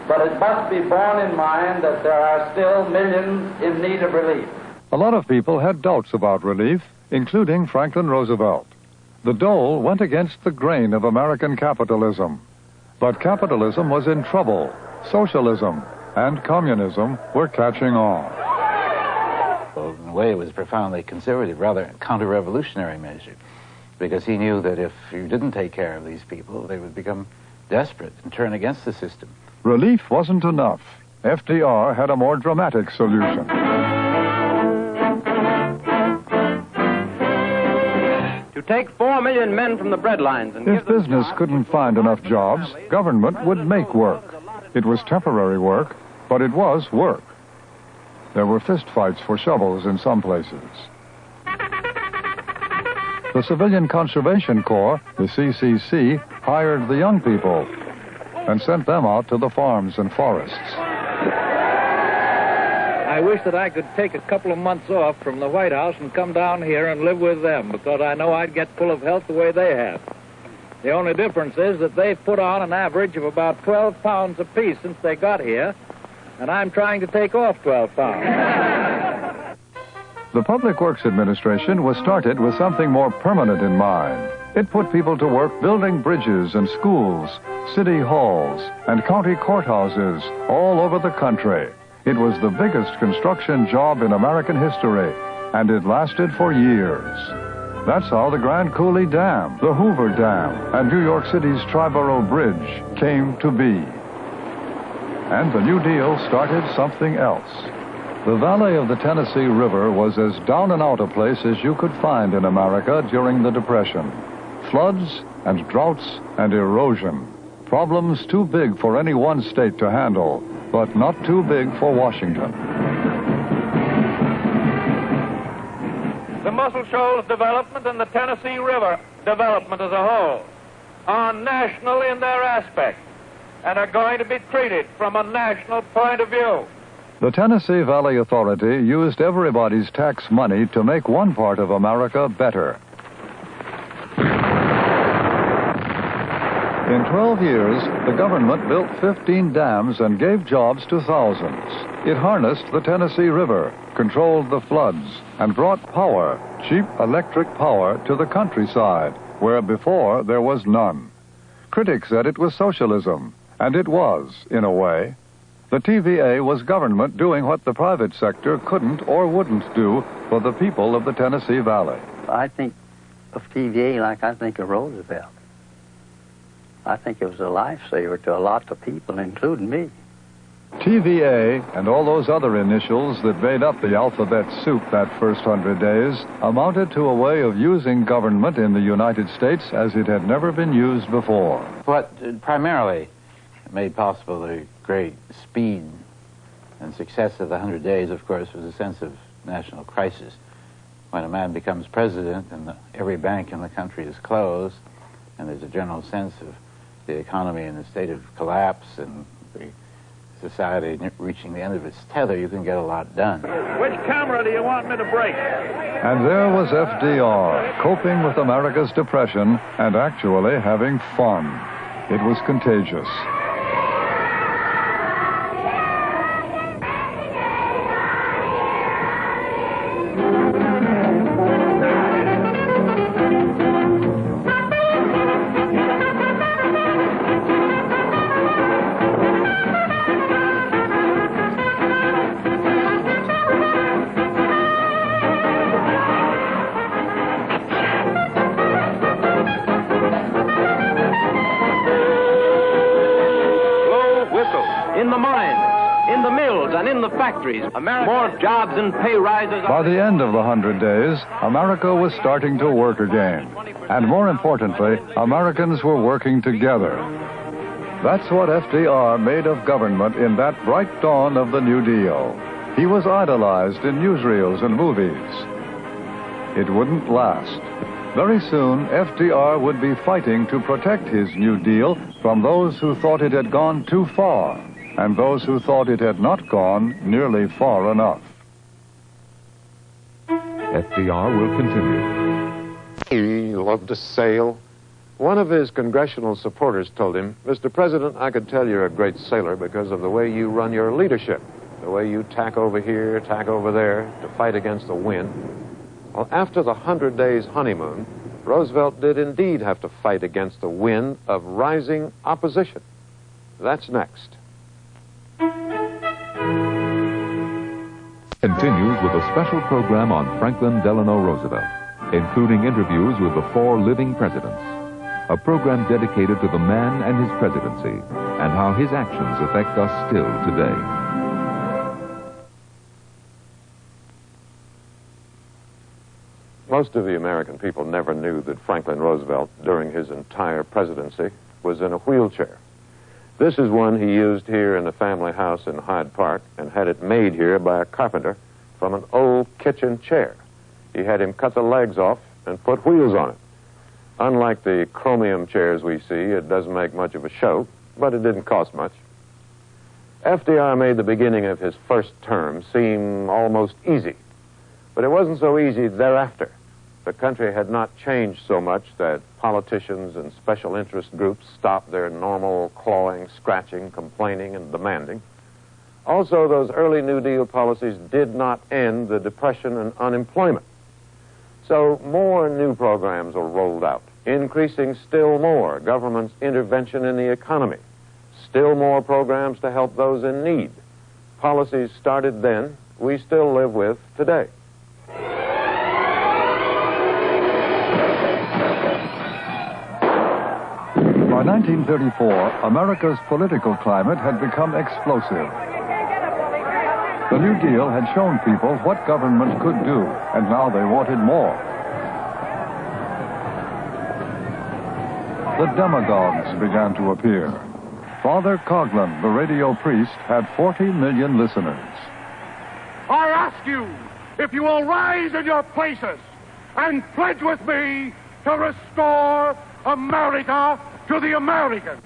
[SPEAKER 12] But it must be borne in mind that there are still millions in need of relief.
[SPEAKER 16] A lot of people had doubts about relief, including Franklin Roosevelt. The dole went against the grain of American capitalism. But capitalism was in trouble. Socialism and communism were catching on.
[SPEAKER 18] Well, in a way, it was a profoundly conservative, rather counter-revolutionary measure, because he knew that if you didn't take care of these people, they would become desperate and turn against the system.
[SPEAKER 16] Relief wasn't enough. FDR had a more dramatic solution.
[SPEAKER 15] To take 4 million men from the breadlines and
[SPEAKER 16] if business couldn't find enough jobs, government would make work. It was temporary work, but it was work. There were fistfights for shovels in some places. The Civilian Conservation Corps, the CCC, hired the young people and sent them out to the farms and forests.
[SPEAKER 5] I wish that I could take a couple of months off from the White House and come down here and live with them, because I know I'd get full of health the way they have. The only difference is that they've put on an average of about 12 pounds apiece since they got here, and I'm trying to take off 12 pounds.
[SPEAKER 16] The Public Works Administration was started with something more permanent in mind. It put people to work building bridges and schools, city halls, and county courthouses all over the country. It was the biggest construction job in American history, and it lasted for years. That's how the Grand Coulee Dam, the Hoover Dam, and New York City's Triborough Bridge came to be. And the New Deal started something else. The valley of the Tennessee River was as down and out a place as you could find in America during the Depression. Floods and droughts and erosion. Problems too big for any one state to handle, but not too big for Washington.
[SPEAKER 5] The Muscle Shoals development and the Tennessee River development as a whole are national in their aspect and are going to be treated from a national point of view.
[SPEAKER 16] The Tennessee Valley Authority used everybody's tax money to make one part of America better. In 12 years, the government built 15 dams and gave jobs to thousands. It harnessed the Tennessee River, controlled the floods, and brought power, cheap electric power, to the countryside, where before there was none. Critics said it was socialism, and it was, in a way. The TVA was government doing what the private sector couldn't or wouldn't do for the people of the Tennessee Valley.
[SPEAKER 9] I think of TVA like I think of Roosevelt. I think it was a lifesaver to a lot of people, including me.
[SPEAKER 16] TVA and all those other initials that made up the alphabet soup that first 100 days amounted to a way of using government in the United States as it had never been used before.
[SPEAKER 18] What primarily made possible the great speed and success of the 100 days, of course, was a sense of national crisis. When a man becomes president and every bank in the country is closed, and there's a general sense of the economy in a state of collapse and the society reaching the end of its tether, you can get a lot done.
[SPEAKER 5] Which camera do you want me to break?
[SPEAKER 16] And there was FDR, coping with America's depression and actually having fun. It was contagious.
[SPEAKER 15] In the mines, in the mills, and in the factories. More jobs and pay rises.
[SPEAKER 16] By the end of the 100 days, America was starting to work again. And more importantly, Americans were working together. That's what FDR made of government in that bright dawn of the New Deal. He was idolized in newsreels and movies. It wouldn't last. Very soon, FDR would be fighting to protect his New Deal from those who thought it had gone too far, and those who thought it had not gone nearly far enough.
[SPEAKER 13] FDR will continue.
[SPEAKER 1] He loved to sail. One of his congressional supporters told him, "Mr. President, I could tell you're a great sailor because of the way you run your leadership, the way you tack over here, tack over there to fight against the wind." Well, after the 100 days honeymoon, Roosevelt did indeed have to fight against the wind of rising opposition. That's next.
[SPEAKER 13] Continues with a special program on Franklin Delano Roosevelt, including interviews with the 4 living presidents. A program dedicated to the man and his presidency and how his actions affect us still today.
[SPEAKER 1] Most of the American people never knew that Franklin Roosevelt, during his entire presidency, was in a wheelchair. This is one he used here in the family house in Hyde Park and had it made here by a carpenter from an old kitchen chair. He had him cut the legs off and put wheels on it. Unlike the chromium chairs we see, it doesn't make much of a show, but it didn't cost much. FDR made the beginning of his first term seem almost easy, but it wasn't so easy thereafter. The country had not changed so much that politicians and special interest groups stopped their normal clawing, scratching, complaining, and demanding. Also, those early New Deal policies did not end the depression and unemployment. So more new programs were rolled out, increasing still more government's intervention in the economy, still more programs to help those in need. Policies started then, we still live with today.
[SPEAKER 16] By 1934, America's political climate had become explosive. The New Deal had shown people what government could do, and now they wanted more. The demagogues began to appear. Father Coughlin, the radio priest, had 40 million listeners.
[SPEAKER 24] I ask you if you will rise in your places and pledge with me to restore America to the Americans.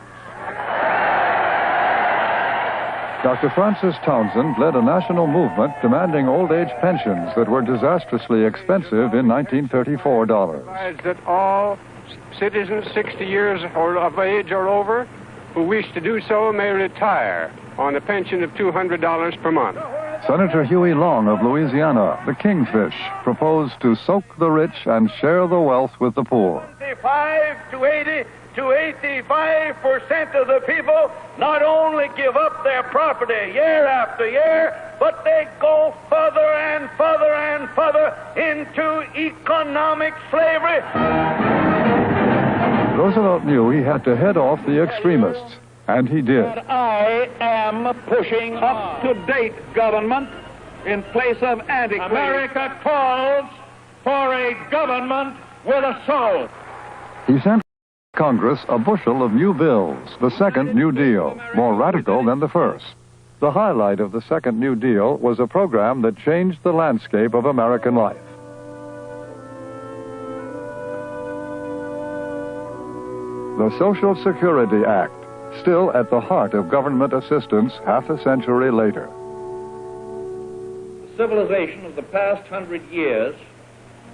[SPEAKER 16] Dr. Francis Townsend led a national movement demanding old age pensions that were disastrously expensive in 1934 dollars.
[SPEAKER 24] That all
[SPEAKER 11] Citizens 60 years of age or over who wish to do so may retire on a pension of $200 per month.
[SPEAKER 16] Senator Huey Long of Louisiana, the Kingfish, proposed to soak the rich and share the wealth with the poor.
[SPEAKER 5] 75 to 80 to 85% of the people not only give up their property year after year, but they go further and further and further into economic slavery.
[SPEAKER 16] Roosevelt knew he had to head off the extremists, and he did.
[SPEAKER 5] I am pushing up-to-date government in place of antiquated. America calls for a government with a soul.
[SPEAKER 16] He sent Congress a bushel of new bills, the second New Deal, more radical than the first. The highlight of the second New Deal was a program that changed the landscape of American life. The Social Security Act, still at the heart of government assistance half a century later.
[SPEAKER 5] The civilization of the past 100 years,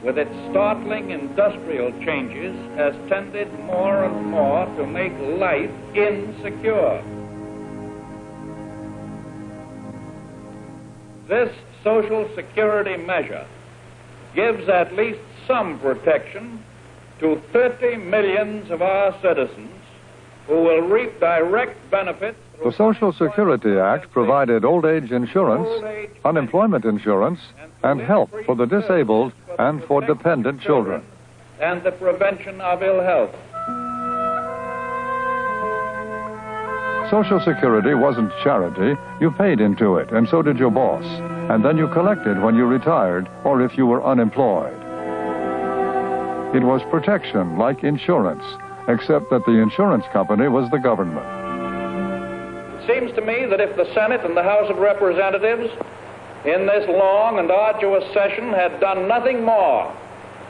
[SPEAKER 5] with its startling industrial changes, has tended more and more to make life insecure. This Social Security measure gives at least some protection to 30 million of our citizens who will reap direct benefits.
[SPEAKER 16] The Social Security Act provided old age insurance, unemployment insurance, and help for the disabled and for dependent children.
[SPEAKER 5] And the prevention of ill health.
[SPEAKER 16] Social Security wasn't charity. You paid into it, and so did your boss. And then you collected when you retired or if you were unemployed. It was protection, like insurance, except that the insurance company was the government.
[SPEAKER 5] It seems to me that if the Senate and the House of Representatives in this long and arduous session had done nothing more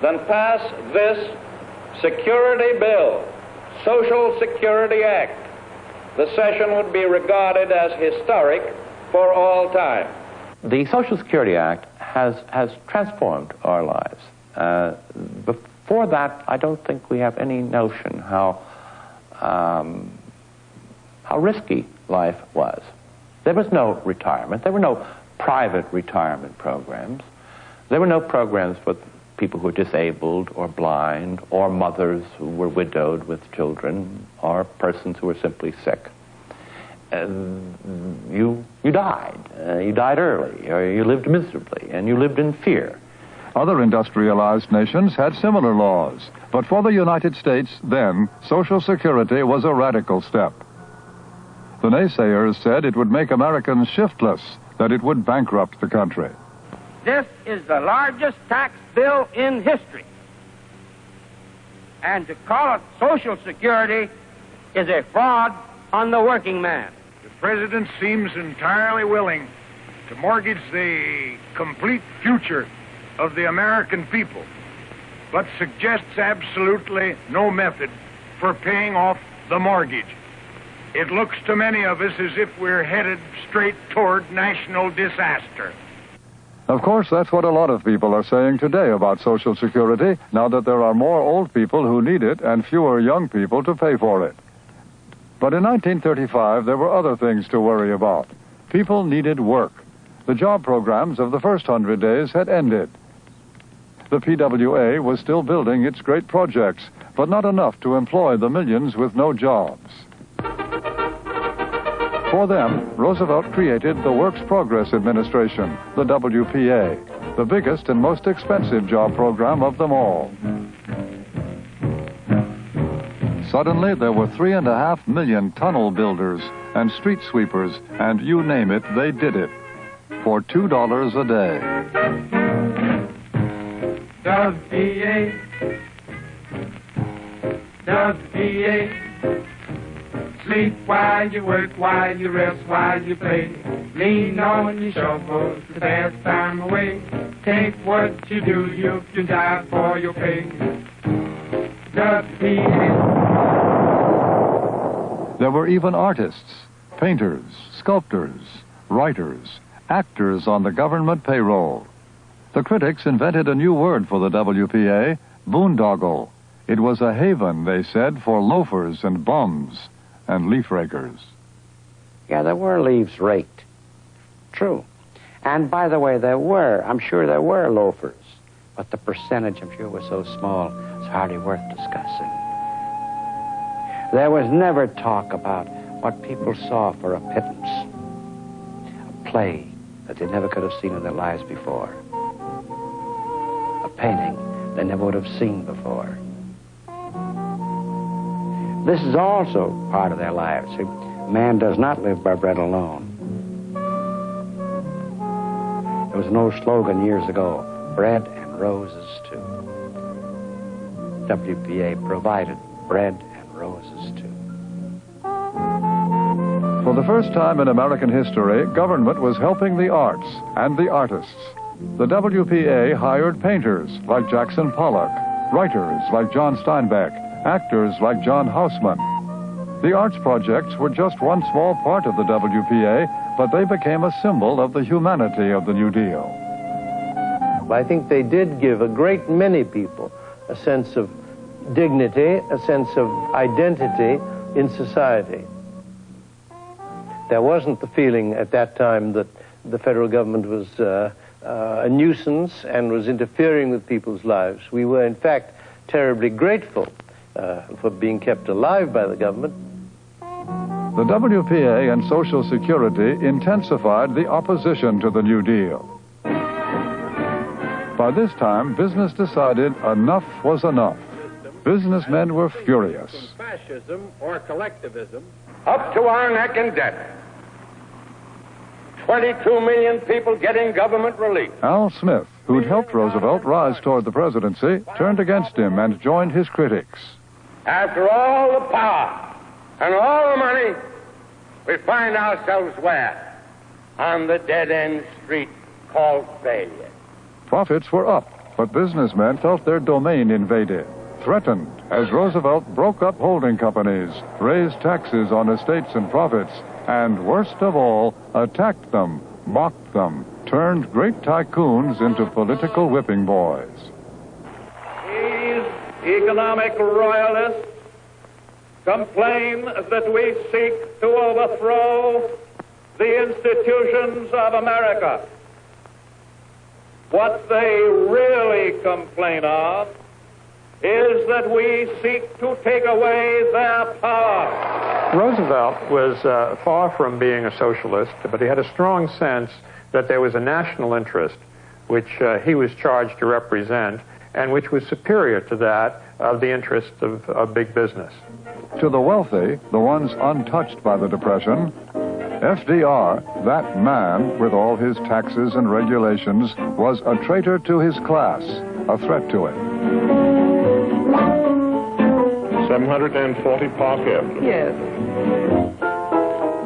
[SPEAKER 5] than pass this security bill, Social Security Act, the session would be regarded as historic for all time.
[SPEAKER 23] The Social Security Act has transformed our lives. Before that, I don't think we have any notion how risky life was. There was no retirement. There were no private retirement programs. There were no programs for people who were disabled or blind or mothers who were widowed with children or persons who were simply sick. You died. You died early, or you lived miserably, and you lived in fear.
[SPEAKER 16] Other industrialized nations had similar laws, but for the United States then, Social Security was a radical step. The naysayers said it would make Americans shiftless, that it would bankrupt the country.
[SPEAKER 4] This is the largest tax bill in history. And to call it Social Security is a fraud on the working man.
[SPEAKER 24] The president seems entirely willing to mortgage the complete future of the American people, but suggests absolutely no method for paying off the mortgage. It looks to many of us as if we're headed straight toward national disaster.
[SPEAKER 16] Of course, that's what a lot of people are saying today about Social Security, now that there are more old people who need it and fewer young people to pay for it. But in 1935, there were other things to worry about. People needed work. The job programs of the first 100 days had ended. The PWA was still building its great projects, but not enough to employ the millions with no jobs. For them, Roosevelt created the Works Progress Administration, the WPA, the biggest and most expensive job program of them all. Suddenly, there were 3.5 million tunnel builders and street sweepers, and you name it, they did it, for $2 a day.
[SPEAKER 14] WPA, WPA. Sleep while you work, while you rest, while you play. Lean on your shovel to pass time away. Take what you do, you can die for your pay.
[SPEAKER 16] There were even artists, painters, sculptors, writers, actors on the government payroll. The critics invented a new word for the WPA, boondoggle. It was a haven, they said, for loafers and bums and leaf rakers.
[SPEAKER 21] Yeah, there were leaves raked. True. And by the way, I'm sure there were loafers. But the percentage, I'm sure, was so small, it's hardly worth discussing. There was never talk about what people saw for a pittance. A play that they never could have seen in their lives before. A painting they never would have seen before. This is also part of their lives. See, man does not live by bread alone. There was an old slogan years ago, bread and roses too. WPA provided bread and roses too.
[SPEAKER 16] For the first time in American history, government was helping the arts and the artists. The WPA hired painters like Jackson Pollock, writers like John Steinbeck, actors like John Houseman. The arts projects were just one small part of the WPA, but they became a symbol of the humanity of the New Deal.
[SPEAKER 7] I think they did give a great many people a sense of dignity, a sense of identity in society. There wasn't the feeling at that time that the federal government was a nuisance and was interfering with people's lives. We were, in fact, terribly grateful for being kept alive by the government.
[SPEAKER 16] The WPA and Social Security intensified the opposition to the New Deal. By this time, business decided enough was enough. Businessmen were furious.
[SPEAKER 17] Fascism or collectivism, up to our neck in debt. 22 million people getting government relief.
[SPEAKER 16] Al Smith, who'd helped Roosevelt rise toward the presidency, turned against him and joined his critics.
[SPEAKER 17] After all the power and all the money, we find ourselves where? On the dead-end street called failure.
[SPEAKER 16] Profits were up, but businessmen felt their domain invaded, threatened as Roosevelt broke up holding companies, raised taxes on estates and profits, and worst of all, attacked them, mocked them, turned great tycoons into political whipping boys.
[SPEAKER 5] These economic royalists complain that we seek to overthrow the institutions of America. What they really complain of is that we seek to take away their power.
[SPEAKER 8] Roosevelt was far from being a socialist, but he had a strong sense that there was a national interest which he was charged to represent and which was superior to that of the interest of big business.
[SPEAKER 16] To the wealthy, the ones untouched by the Depression, FDR, that man with all his taxes and regulations, was a traitor to his class, a threat to it.
[SPEAKER 19] 740 Park Avenue.
[SPEAKER 20] Yes.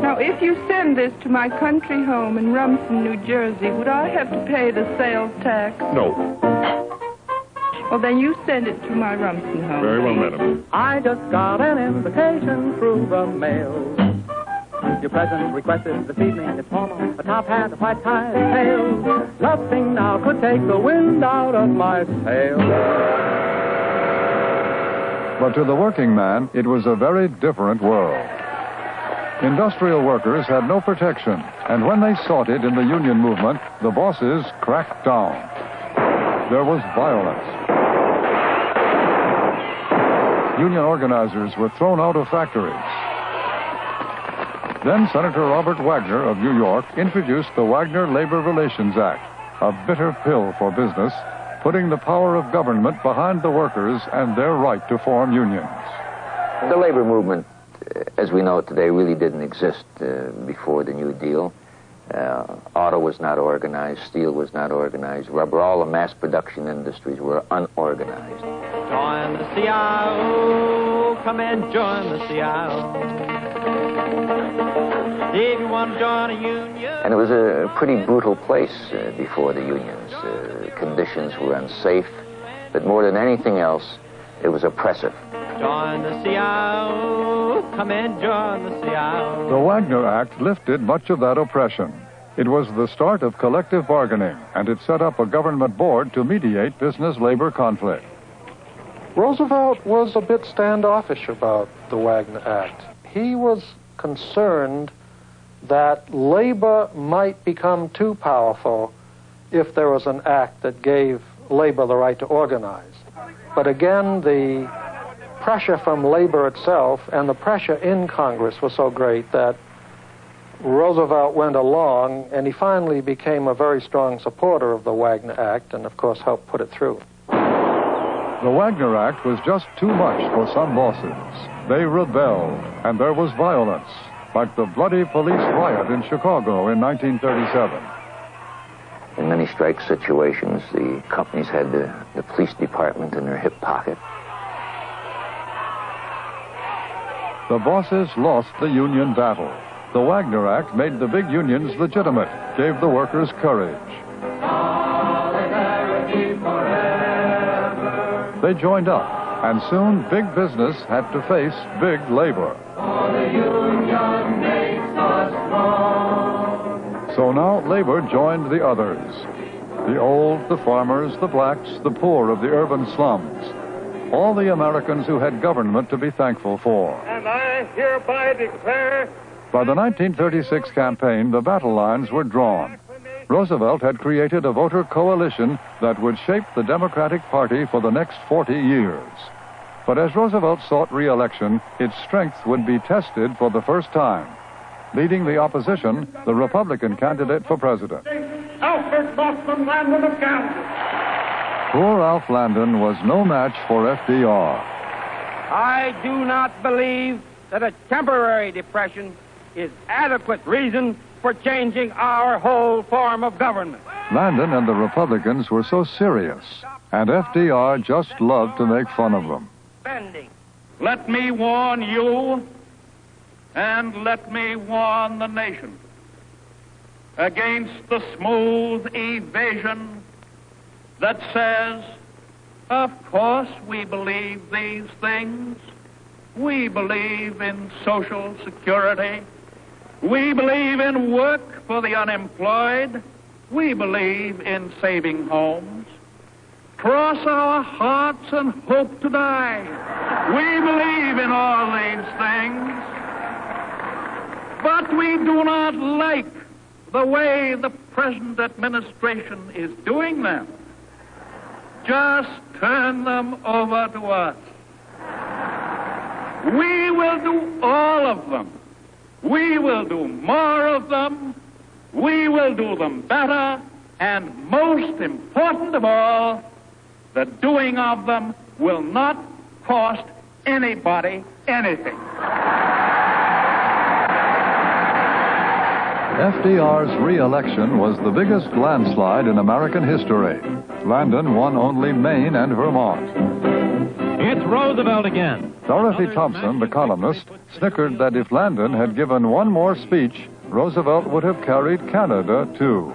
[SPEAKER 20] Now, if you send this to my country home in Rumson, New Jersey, would I have to pay the sales tax?
[SPEAKER 19] No.
[SPEAKER 20] Well, then you send it to my Rumson home.
[SPEAKER 19] Very well, madam.
[SPEAKER 22] I just got an invitation through the mail. Your present requested this evening is formal, a top hat, a white tie, tail. Nothing now could take the wind out of my sails.
[SPEAKER 16] But to the working man, it was a very different world. Industrial workers had no protection, and when they sought it in the union movement, the bosses cracked down. There was violence. Union organizers were thrown out of factories. Then Senator Robert Wagner of New York introduced the Wagner Labor Relations Act, a bitter pill for business, putting the power of government behind the workers and their right to form unions.
[SPEAKER 26] The labor movement, as we know it today, really didn't exist before the New Deal. Auto was not organized, steel was not organized, rubber, all the mass production industries were unorganized.
[SPEAKER 22] Join the CIO, come and join the CIO. If you want to join a union.
[SPEAKER 26] And it was a pretty brutal place before the unions. Conditions were unsafe, but more than anything else, it was oppressive.
[SPEAKER 22] Join the CIO, come and join the CIO.
[SPEAKER 16] The Wagner Act lifted much of that oppression. It was the start of collective bargaining, and it set up a government board to mediate business-labor conflict.
[SPEAKER 2] Roosevelt was a bit standoffish about the Wagner Act. He was concerned that labor might become too powerful if there was an act that gave labor the right to organize. But again, the pressure from labor itself and the pressure in Congress was so great that Roosevelt went along, and he finally became a very strong supporter of the Wagner Act and, of course, helped put it through.
[SPEAKER 16] The Wagner Act was just too much for some bosses. They rebelled, and there was violence, like the bloody police riot in Chicago in 1937.
[SPEAKER 26] In many strike situations, the companies had the police department in their hip pocket.
[SPEAKER 16] The bosses lost the union battle. The Wagner Act made the big unions legitimate, gave the workers courage. They joined up, and soon big business had to face big labor. So now labor joined the others. The old, the farmers, the blacks, the poor of the urban slums. All the Americans who had government to be thankful for.
[SPEAKER 5] And I hereby declare...
[SPEAKER 16] By the 1936 campaign, the battle lines were drawn. Roosevelt had created a voter coalition that would shape the Democratic Party for the next 40 years. But as Roosevelt sought re-election, its strength would be tested for the first time. Leading the opposition, the Republican candidate for president.
[SPEAKER 5] Alfred Boston Landon of Kansas.
[SPEAKER 16] Poor Alf Landon was no match for FDR.
[SPEAKER 4] I do not believe that a temporary depression is adequate reason for changing our whole form of government.
[SPEAKER 16] Landon and the Republicans were so serious, and FDR just loved to make fun of them.
[SPEAKER 5] Let me warn you, and let me warn the nation, against the smooth evasion that says, of course we believe these things. We believe in Social Security. We believe in work for the unemployed. We believe in saving homes. Cross our hearts and hope to die. We believe in all these things. But we do not like the way the present administration is doing them. Just turn them over to us. We will do all of them. We will do more of them. We will do them better. And most important of all, the doing of them will not cost anybody anything.
[SPEAKER 16] FDR's re-election was the biggest landslide in American history. Landon won only Maine and Vermont.
[SPEAKER 3] It's Roosevelt again.
[SPEAKER 16] Dorothy Thompson, the columnist, snickered that if Landon had given one more speech, Roosevelt would have carried Canada, too.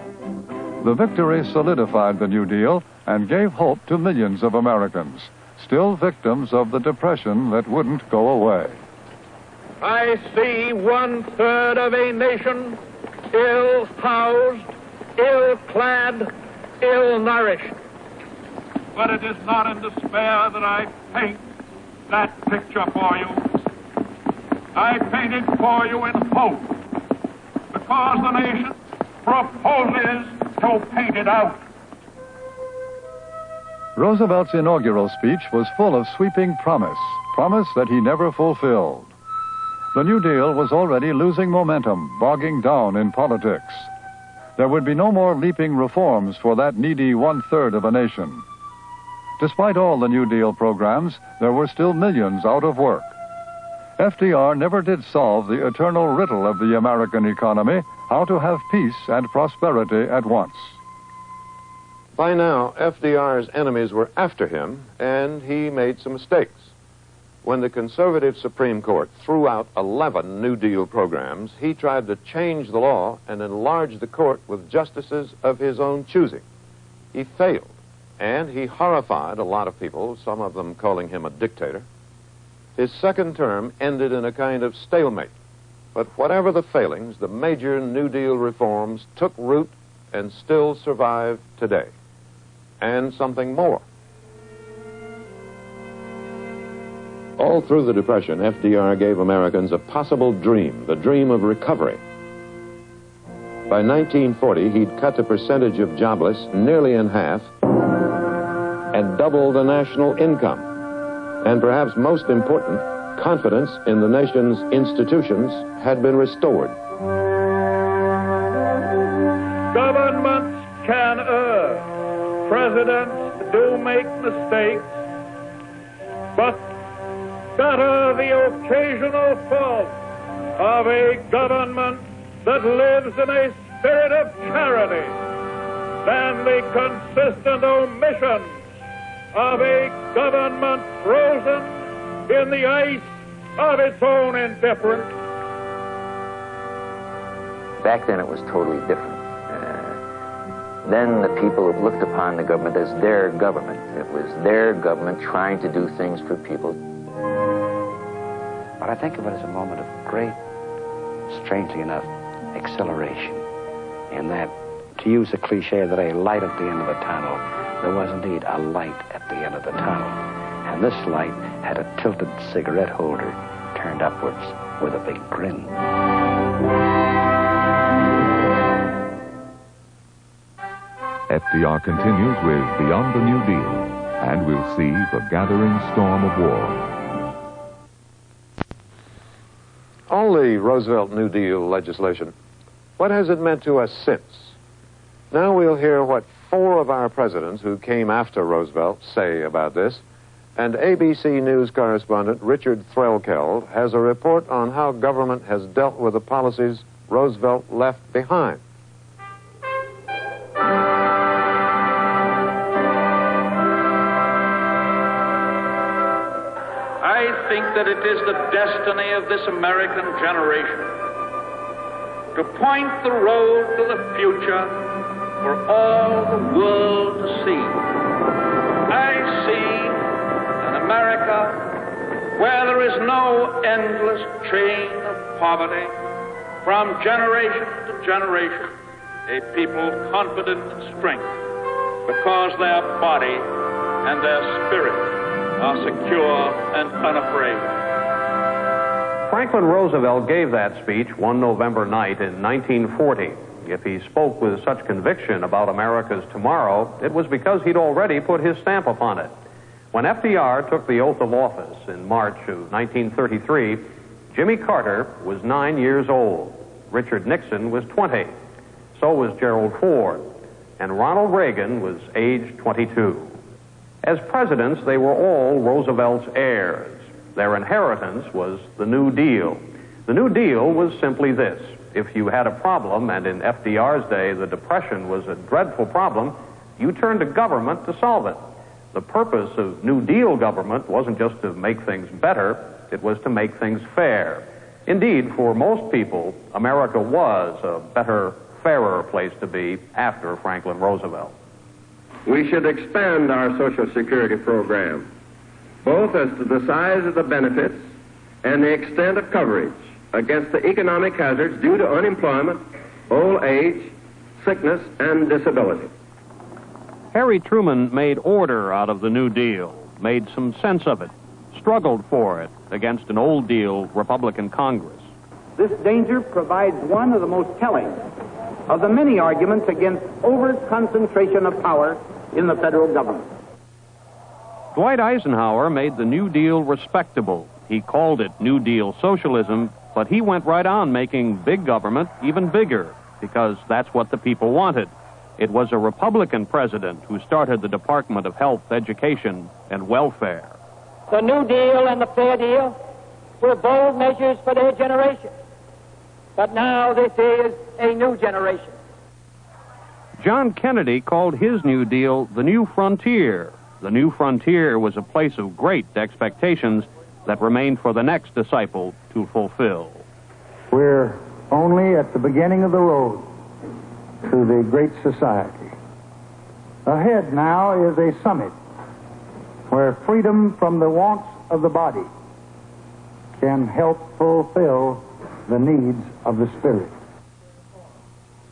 [SPEAKER 16] The victory solidified the New Deal and gave hope to millions of Americans, still victims of the Depression that wouldn't go away.
[SPEAKER 5] I see 1/3 of a nation ill-housed, ill-clad, ill-nourished. But it is not in despair that I paint that picture for you. I paint it for you in hope, because the nation proposes to paint it out.
[SPEAKER 16] Roosevelt's inaugural speech was full of sweeping promise that he never fulfilled. The New Deal was already losing momentum, bogging down in politics. There would be no more leaping reforms for that needy 1/3 of a nation. Despite all the New Deal programs, there were still millions out of work. FDR never did solve the eternal riddle of the American economy, how to have peace and prosperity at once.
[SPEAKER 1] By now, FDR's enemies were after him, and he made some mistakes. When the conservative Supreme Court threw out 11 New Deal programs, he tried to change the law and enlarge the court with justices of his own choosing. He failed, and he horrified a lot of people, some of them calling him a dictator. His second term ended in a kind of stalemate. But whatever the failings, the major New Deal reforms took root and still survive today. And something more.
[SPEAKER 6] All through the Depression, FDR gave Americans a possible dream, the dream of recovery. By 1940, he'd cut the percentage of jobless nearly in half and doubled the national income. And perhaps most important, confidence in the nation's institutions had been restored.
[SPEAKER 5] Governments can err. Presidents do make mistakes. But better the occasional fault of a government that lives in a spirit of charity than the consistent omissions of a government frozen in the ice of its own indifference.
[SPEAKER 26] Back then it was totally different. Then the people looked upon the government as their government. It was their government trying to do things for people.
[SPEAKER 21] But I think of it as a moment of great, strangely enough, exhilaration. In that, to use the cliche that a light at the end of the tunnel, there was indeed a light at the end of the tunnel. And this light had a tilted cigarette holder turned upwards with a big grin.
[SPEAKER 13] FDR continues with Beyond the New Deal, and we'll see the gathering storm of war.
[SPEAKER 1] All the Roosevelt New Deal legislation, what has it meant to us since? Now we'll hear what 4 of our presidents who came after Roosevelt say about this, and ABC News correspondent Richard Threlkeld has a report on how government has dealt with the policies Roosevelt left behind.
[SPEAKER 5] I think that it is the destiny of this American generation to point the road to the future for all the world to see. I see an America where there is no endless chain of poverty, from generation to generation, a people confident in strength because their body and their spirit are secure and unafraid.
[SPEAKER 9] Franklin Roosevelt gave that speech one November night in 1940. If he spoke with such conviction about America's tomorrow, it was because he'd already put his stamp upon it. When FDR took the oath of office in March of 1933, Jimmy Carter was 9 years old. Richard Nixon was 20. So was Gerald Ford. And Ronald Reagan was age 22. As presidents, they were all Roosevelt's heirs. Their inheritance was the New Deal. The New Deal was simply this. If you had a problem, and in FDR's day the Depression was a dreadful problem, you turned to government to solve it. The purpose of New Deal government wasn't just to make things better, it was to make things fair. Indeed, for most people, America was a better, fairer place to be after Franklin Roosevelt.
[SPEAKER 10] We should expand our Social Security program, both as to the size of the benefits and the extent of coverage against the economic hazards due to unemployment, old age, sickness, and disability.
[SPEAKER 9] Harry Truman made order out of the New Deal, made some sense of it, struggled for it against an old deal Republican Congress.
[SPEAKER 12] This danger provides one of the most telling of the many arguments against over-concentration of power in the federal government.
[SPEAKER 9] Dwight Eisenhower made the New Deal respectable. He called it New Deal socialism, but he went right on making big government even bigger, because that's what the people wanted. It was a Republican president who started the Department of Health, Education, and Welfare.
[SPEAKER 18] The New Deal and the Fair Deal were bold measures for their generation. But now this is a new generation.
[SPEAKER 9] John Kennedy called his New Deal the New Frontier. The New Frontier was a place of great expectations that remained for the next disciple to fulfill.
[SPEAKER 25] We're only at the beginning of the road to the great society. Ahead now is a summit where freedom from the wants of the body can help fulfill the needs of the spirit.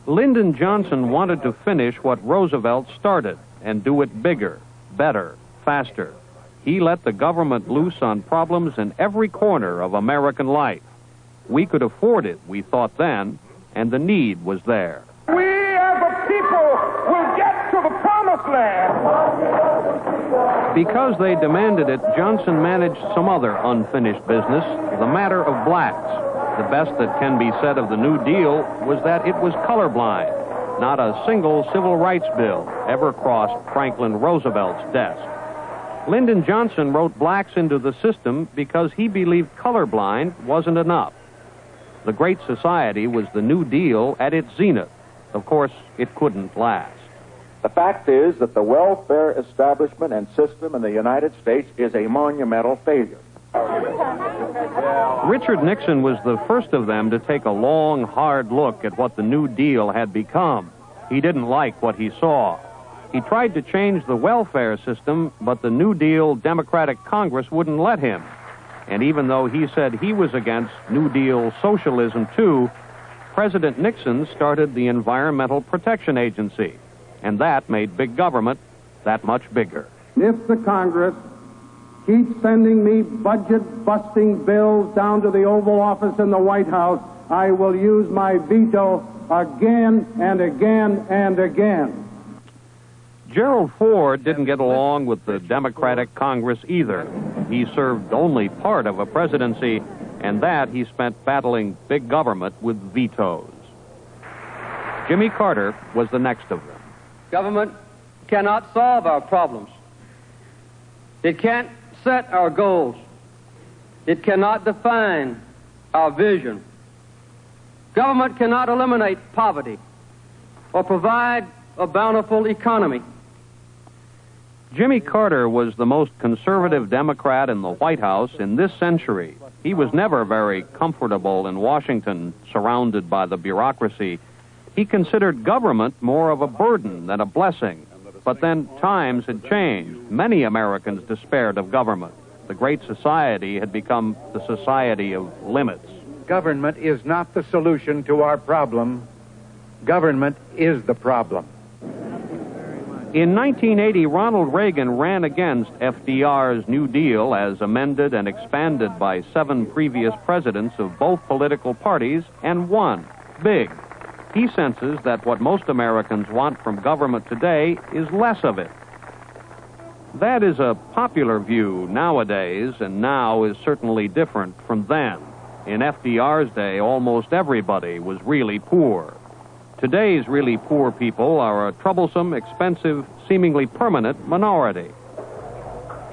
[SPEAKER 9] Lyndon Johnson wanted to finish what Roosevelt started and do it bigger, better, faster. He let the government loose on problems in every corner of American life. We could afford it, we thought then, and the need was there.
[SPEAKER 17] We as a people will get to the promised land.
[SPEAKER 9] Because they demanded it, Johnson managed some other unfinished business, the matter of blacks. The best that can be said of the New Deal was that it was colorblind. Not a single civil rights bill ever crossed Franklin Roosevelt's desk. Lyndon Johnson wrote blacks into the system because he believed colorblind wasn't enough. The Great Society was the New Deal at its zenith. Of course, it couldn't last.
[SPEAKER 7] The fact is that the welfare establishment and system in the United States is a monumental failure.
[SPEAKER 9] Richard Nixon was the first of them to take a long, hard look at what the New Deal had become. He didn't like what he saw. He tried to change the welfare system, but the New Deal Democratic Congress wouldn't let him. And even though he said he was against New Deal socialism too, President Nixon started the Environmental Protection Agency, and that made big government that much bigger.
[SPEAKER 11] If the Congress keeps sending me budget-busting bills down to the Oval Office in the White House, I will use my veto again and again and again.
[SPEAKER 9] Gerald Ford didn't get along with the Democratic Congress either. He served only part of a presidency, and that he spent battling big government with vetoes. Jimmy Carter was the next of them.
[SPEAKER 14] Government cannot solve our problems. It can't set our goals. It cannot define our vision. Government cannot eliminate poverty or provide a bountiful economy.
[SPEAKER 9] Jimmy Carter was the most conservative Democrat in the White House in this century. He was never very comfortable in Washington, surrounded by the bureaucracy. He considered government more of a burden than a blessing. But then times had changed. Many Americans despaired of government. The Great Society had become the society of limits.
[SPEAKER 15] Government is not the solution to our problem. Government is the problem.
[SPEAKER 9] In 1980, Ronald Reagan ran against FDR's New Deal as amended and expanded by 7 previous presidents of both political parties and won big. He senses that what most Americans want from government today is less of it. That is a popular view nowadays, and now is certainly different from then. In FDR's day, almost everybody was really poor. Today's really poor people are a troublesome, expensive, seemingly permanent minority.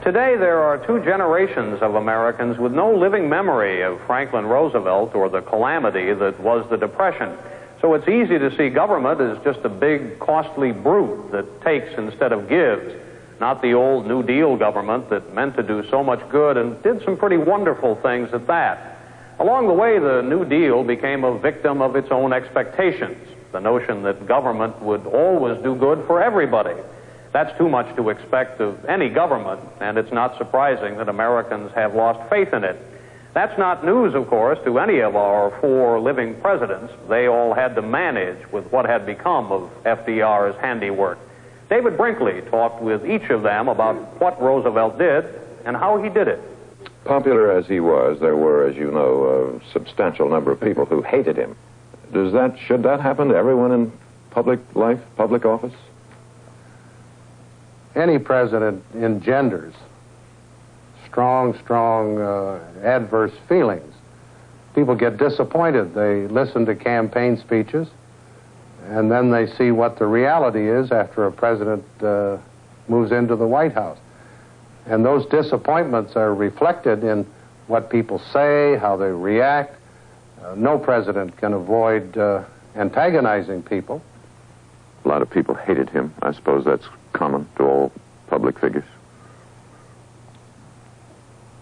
[SPEAKER 9] Today, there are 2 generations of Americans with no living memory of Franklin Roosevelt or the calamity that was the Depression. So it's easy to see government as just a big, costly brute that takes instead of gives, not the old New Deal government that meant to do so much good and did some pretty wonderful things at that. Along the way, the New Deal became a victim of its own expectations, the notion that government would always do good for everybody. That's too much to expect of any government, and it's not surprising that Americans have lost faith in it. That's not news, of course, to any of our 4 living presidents. They all had to manage with what had become of FDR's handiwork. David Brinkley talked with each of them about what Roosevelt did and how he did it.
[SPEAKER 6] Popular as he was, there were, as you know, a substantial number of people who hated him. Should that happen to everyone in public life, public office?
[SPEAKER 25] Any president engenders strong adverse feelings. People get disappointed. They listen to campaign speeches, and then they see what the reality is after a president moves into the White House. And those disappointments are reflected in what people say, how they react. No president can avoid antagonizing people.
[SPEAKER 6] A lot of people hated him. I suppose that's common to all public figures.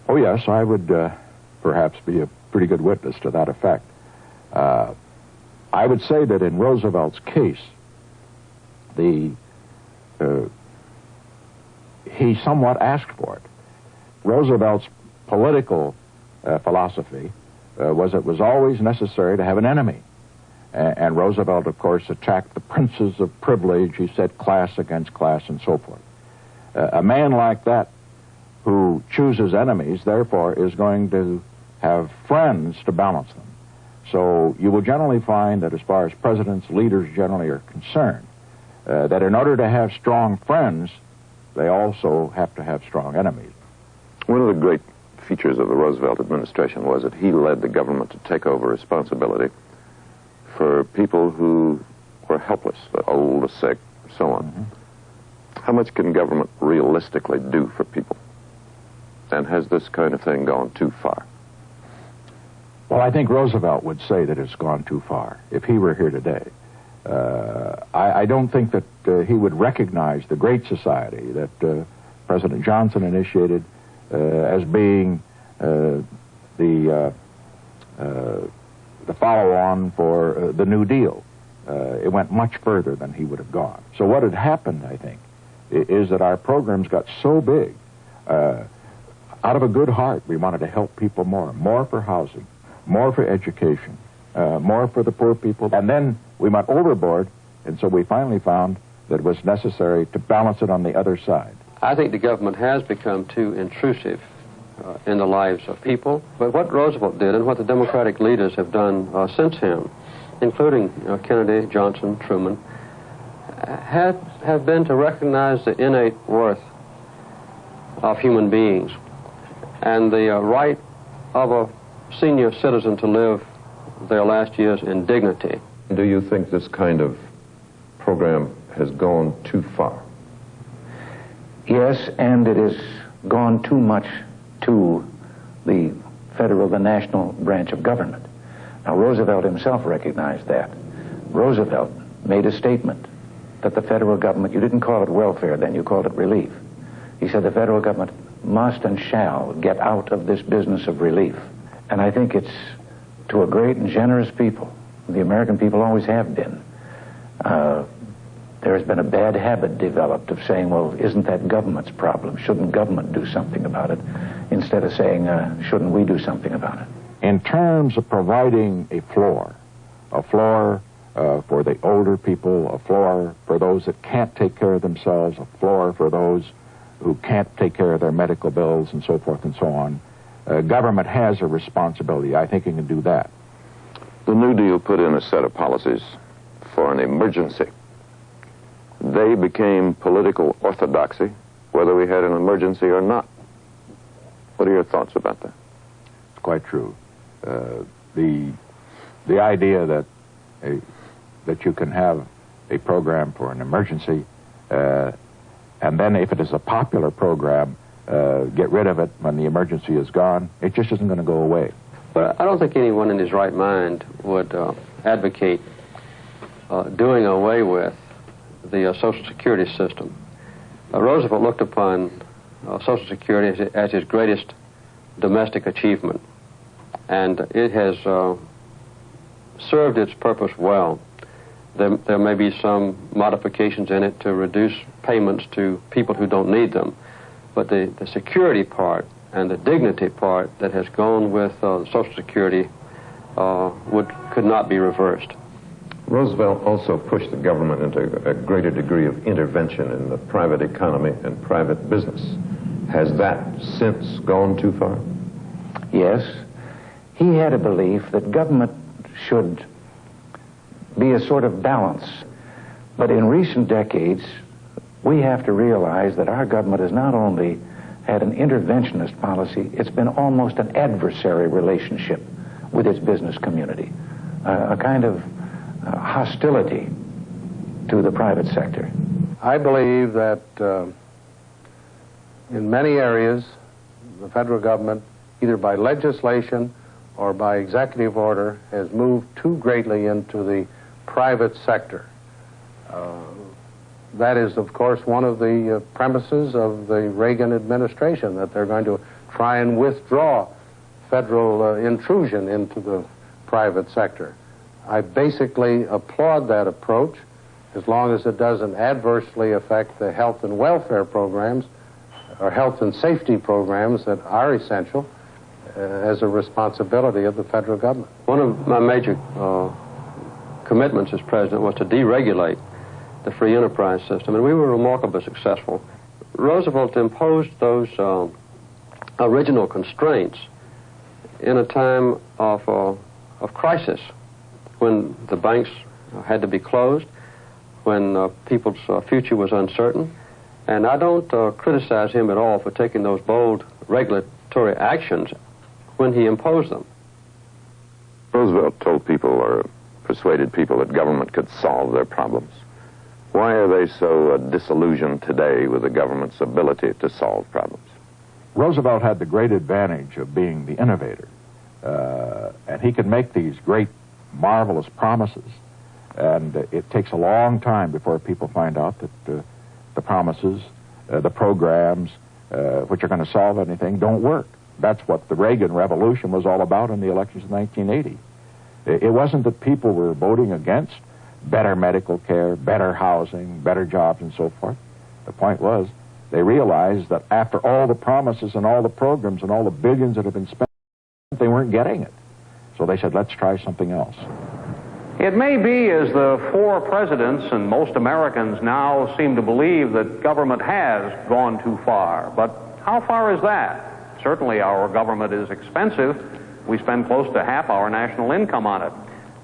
[SPEAKER 23] Oh, yes, I would perhaps be a pretty good witness to that effect. I would say that in Roosevelt's case, he somewhat asked for it. Roosevelt's political philosophy was it was always necessary to have an enemy. And Roosevelt, of course, attacked the princes of privilege. He said class against class and so forth. A man like that, who chooses enemies, therefore, is going to have friends to balance them. So you will generally find that as far as presidents, leaders generally are concerned, that in order to have strong friends, they also have to have strong enemies.
[SPEAKER 6] One of the great features of the Roosevelt administration was that he led the government to take over responsibility for people who were helpless, the old, the sick, so on. Mm-hmm. How much can government realistically do for people? And has this kind of thing gone too far?
[SPEAKER 23] Well, I think Roosevelt would say that it's gone too far if he were here today. I don't think that he would recognize the Great Society that President Johnson initiated as being the follow-on for the New Deal. It went much further than he would have gone. So what had happened, I think, is that our programs got so big. Out of a good heart, we wanted to help people more for housing, more for education, more for the poor people. And then we went overboard, and so we finally found that it was necessary to balance it on the other side.
[SPEAKER 14] I think the government has become too intrusive in the lives of people. But what Roosevelt did and what the Democratic leaders have done since him, including Kennedy, Johnson, Truman, have been to recognize the innate worth of human beings and the right of a senior citizen to live their last years in dignity.
[SPEAKER 6] Do you think this kind of program has gone too far?
[SPEAKER 25] Yes, and it has gone too much to the national branch of government. Now, Roosevelt himself recognized that. Roosevelt made a statement that the federal government, you didn't call it welfare then, you called it relief. He said the federal government must and shall get out of this business of relief. And I think it's to a great and generous people. The American people always have been. There has been a bad habit developed of saying, well, isn't that government's problem? Shouldn't government do something about it? Instead of saying, shouldn't we do something about it?
[SPEAKER 23] In terms of providing a floor for the older people, a floor for those that can't take care of themselves, a floor for those who can't take care of their medical bills and so forth and so on, government has a responsibility. I think it can do that.
[SPEAKER 6] The New Deal put in a set of policies for an emergency. They became political orthodoxy, whether we had an emergency or not. What are your thoughts about that?
[SPEAKER 23] It's quite true. The idea that you can have a program for an emergency, and then if it is a popular program, get rid of it when the emergency is gone, it just isn't going to go away.
[SPEAKER 14] But I don't think anyone in his right mind would advocate doing away with the Social Security system. Roosevelt looked upon Social Security as his greatest domestic achievement, and it has served its purpose well. There may be some modifications in it to reduce payments to people who don't need them, but the security part and the dignity part that has gone with Social Security could not be reversed.
[SPEAKER 6] Roosevelt also pushed the government into a greater degree of intervention in the private economy and private business. Has that since gone too far?
[SPEAKER 25] Yes. He had a belief that government should be a sort of balance. But in recent decades, we have to realize that our government has not only had an interventionist policy, it's been almost an adversary relationship with its business community, a kind of hostility to the private sector.
[SPEAKER 15] I believe that in many areas, the federal government, either by legislation or by executive order, has moved too greatly into the private sector. That is, of course, one of the premises of the Reagan administration, that they're going to try and withdraw federal intrusion into the private sector. I basically applaud that approach, as long as it doesn't adversely affect the health and welfare programs or health and safety programs that are essential as a responsibility of the federal government.
[SPEAKER 14] One of my major commitments as president was to deregulate the free enterprise system, and we were remarkably successful. Roosevelt imposed those original constraints in a time of crisis, when the banks had to be closed, when people's future was uncertain. And I don't criticize him at all for taking those bold regulatory actions when he imposed them.
[SPEAKER 6] Roosevelt told people, or persuaded people, that government could solve their problems. Why are they so disillusioned today with the government's ability to solve problems?
[SPEAKER 23] Roosevelt had the great advantage of being the innovator, and he could make these great, marvelous promises, and it takes a long time before people find out that the promises, the programs, which are going to solve anything, don't work. That's what the Reagan Revolution was all about in the elections of 1980. It wasn't that people were voting against better medical care, better housing, better jobs, and so forth. The point was, they realized that after all the promises and all the programs and all the billions that had been spent, they weren't getting it. So they said, let's try something else.
[SPEAKER 9] It may be, as the four presidents and most Americans now seem to believe, that government has gone too far. But how far is that? Certainly our government is expensive. We spend close to half our national income on it.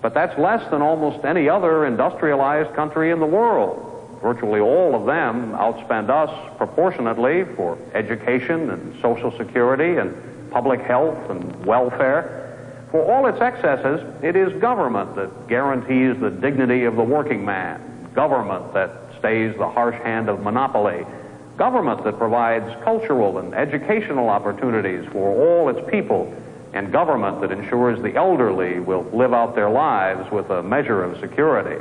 [SPEAKER 9] But that's less than almost any other industrialized country in the world. Virtually all of them outspend us proportionately for education and Social Security and public health and welfare. For all its excesses, it is government that guarantees the dignity of the working man, government that stays the harsh hand of monopoly, government that provides cultural and educational opportunities for all its people, and government that ensures the elderly will live out their lives with a measure of security.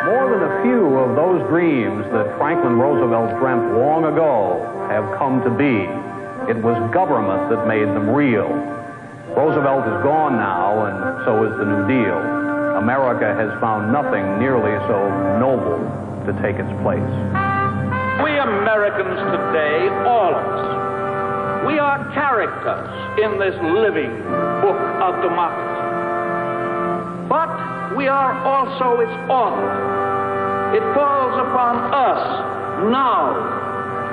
[SPEAKER 9] More than a few of those dreams that Franklin Roosevelt dreamt long ago have come to be. It was government that made them real. Roosevelt is gone now, and so is the New Deal. America has found nothing nearly so noble to take its place.
[SPEAKER 5] We Americans today, all of us, we are characters in this living book of democracy. But we are also its author. It falls upon us now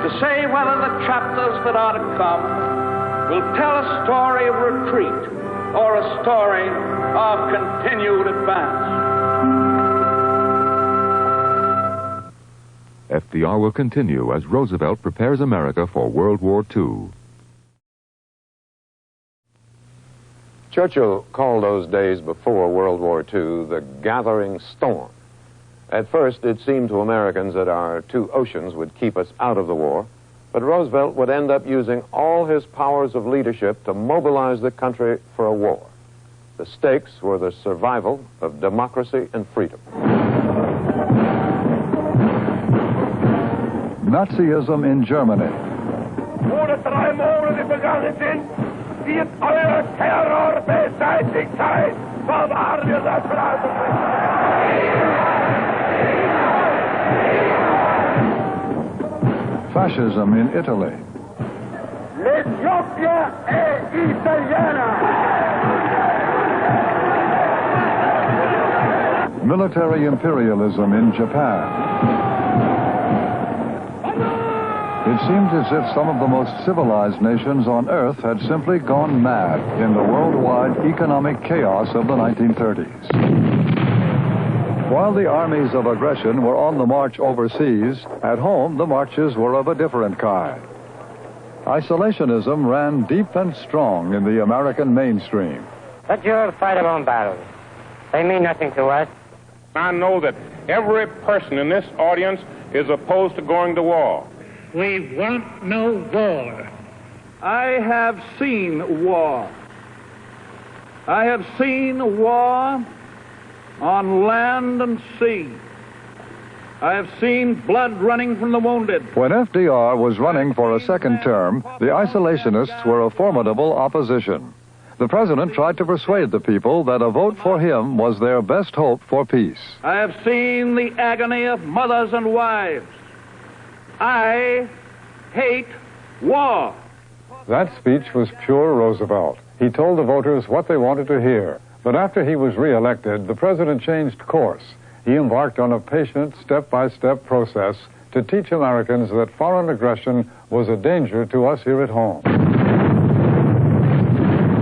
[SPEAKER 5] to say whether the chapters that are to come will tell a story of retreat or a story of continued advance.
[SPEAKER 13] FDR will continue as Roosevelt prepares America for World War II.
[SPEAKER 6] Churchill called those days before World War II the gathering storm. At first, it seemed to Americans that our two oceans would keep us out of the war, but Roosevelt would end up using all his powers of leadership to mobilize the country for a war. The stakes were the survival of democracy and freedom.
[SPEAKER 16] Nazism in Germany.
[SPEAKER 17] Ohne 3 Monate begangen sind, wird euer Terror beseitigt sein. Verwahren wir das
[SPEAKER 16] Fascism in Italy.
[SPEAKER 17] L'Etiopia è italiana.
[SPEAKER 16] Military imperialism in Japan. It seemed as if some of the most civilized nations on Earth had simply gone mad in the worldwide economic chaos of the 1930s. While the armies of aggression were on the march overseas, at home the marches were of a different kind. Isolationism ran deep and strong in the American mainstream.
[SPEAKER 2] Let Europe fight their own battles. They mean nothing to us.
[SPEAKER 8] I know that every person in this audience is opposed to going to war.
[SPEAKER 5] We want no war. I have seen war. I have seen war on land and sea. I have seen blood running from the wounded.
[SPEAKER 16] When FDR was running for a second term, the isolationists were a formidable opposition. The president tried to persuade the people that a vote for him was their best hope for peace.
[SPEAKER 5] I have seen the agony of mothers and wives. I hate war.
[SPEAKER 11] That speech was pure Roosevelt. He told the voters what they wanted to hear. But after he was re-elected, the president changed course. He embarked on a patient, step-by-step process
[SPEAKER 16] to teach Americans that foreign aggression was a danger to us here at home.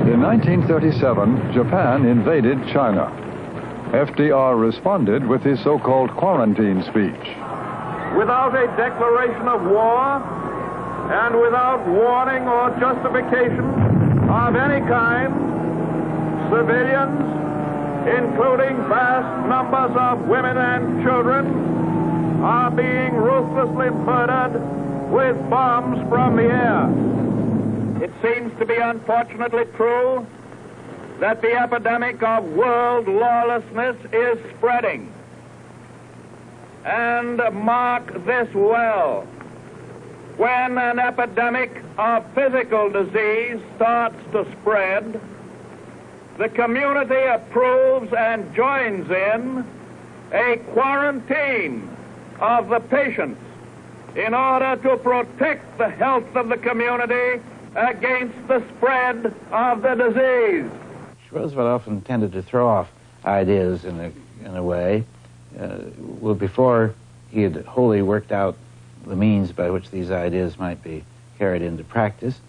[SPEAKER 16] In 1937, Japan invaded China. FDR responded with his so-called quarantine speech.
[SPEAKER 5] Without a declaration of war and without warning or justification of any kind, civilians, including vast numbers of women and children, are being ruthlessly murdered with bombs from the air. It seems to be unfortunately true that the epidemic of world lawlessness is spreading. And mark this well, when an epidemic of physical disease starts to spread, the community approves and joins in a quarantine of the patients in order to protect the health of the community against the spread of the disease.
[SPEAKER 3] Roosevelt often tended to throw off ideas in a way. Well, before he had wholly worked out the means by which these ideas might be carried into practice,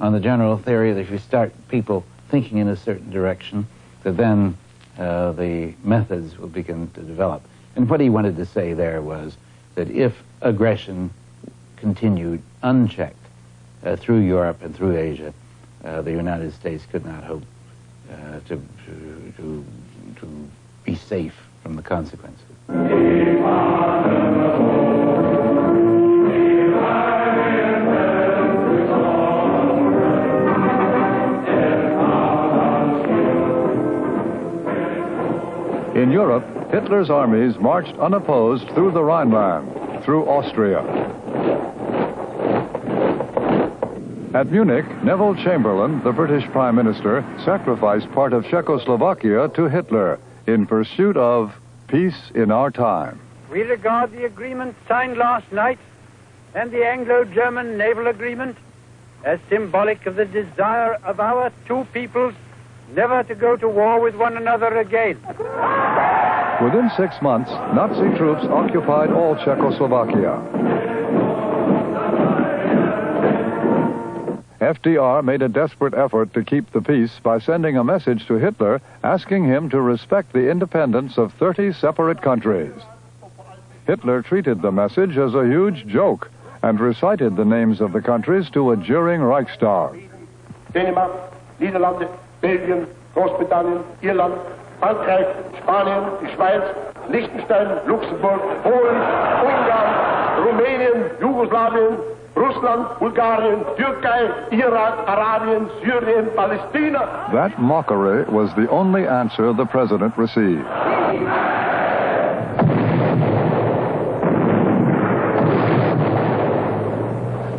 [SPEAKER 3] on the general theory that if you start people thinking in a certain direction, that then the methods will begin to develop. And what he wanted to say there was that if aggression continued unchecked through Europe and through Asia, the United States could not hope to be safe from the consequences.
[SPEAKER 16] In Europe, Hitler's armies marched unopposed through the Rhineland, through Austria. At Munich, Neville Chamberlain, the British Prime Minister, sacrificed part of Czechoslovakia to Hitler in pursuit of peace in our time.
[SPEAKER 18] We regard the agreement signed last night and the Anglo-German naval agreement as symbolic of the desire of our two peoples never to go to war with one another again.
[SPEAKER 16] Within 6 months, Nazi troops occupied all Czechoslovakia. FDR made a desperate effort to keep the peace by sending a message to Hitler asking him to respect the independence of 30 separate countries. Hitler treated the message as a huge joke and recited the names of the countries to a jeering Reichstag.
[SPEAKER 4] Denmark, Niederlande, Belgien, Großbritannien, Irland, Frankreich, Spanien, die Schweiz, Liechtenstein, Luxemburg, Polen, Ungarn, Rumänien, Jugoslawien, Russland, Bulgarien, Türkei, Iraq, Arabien, Syrien, Palestina.
[SPEAKER 16] That mockery was the only answer the president received.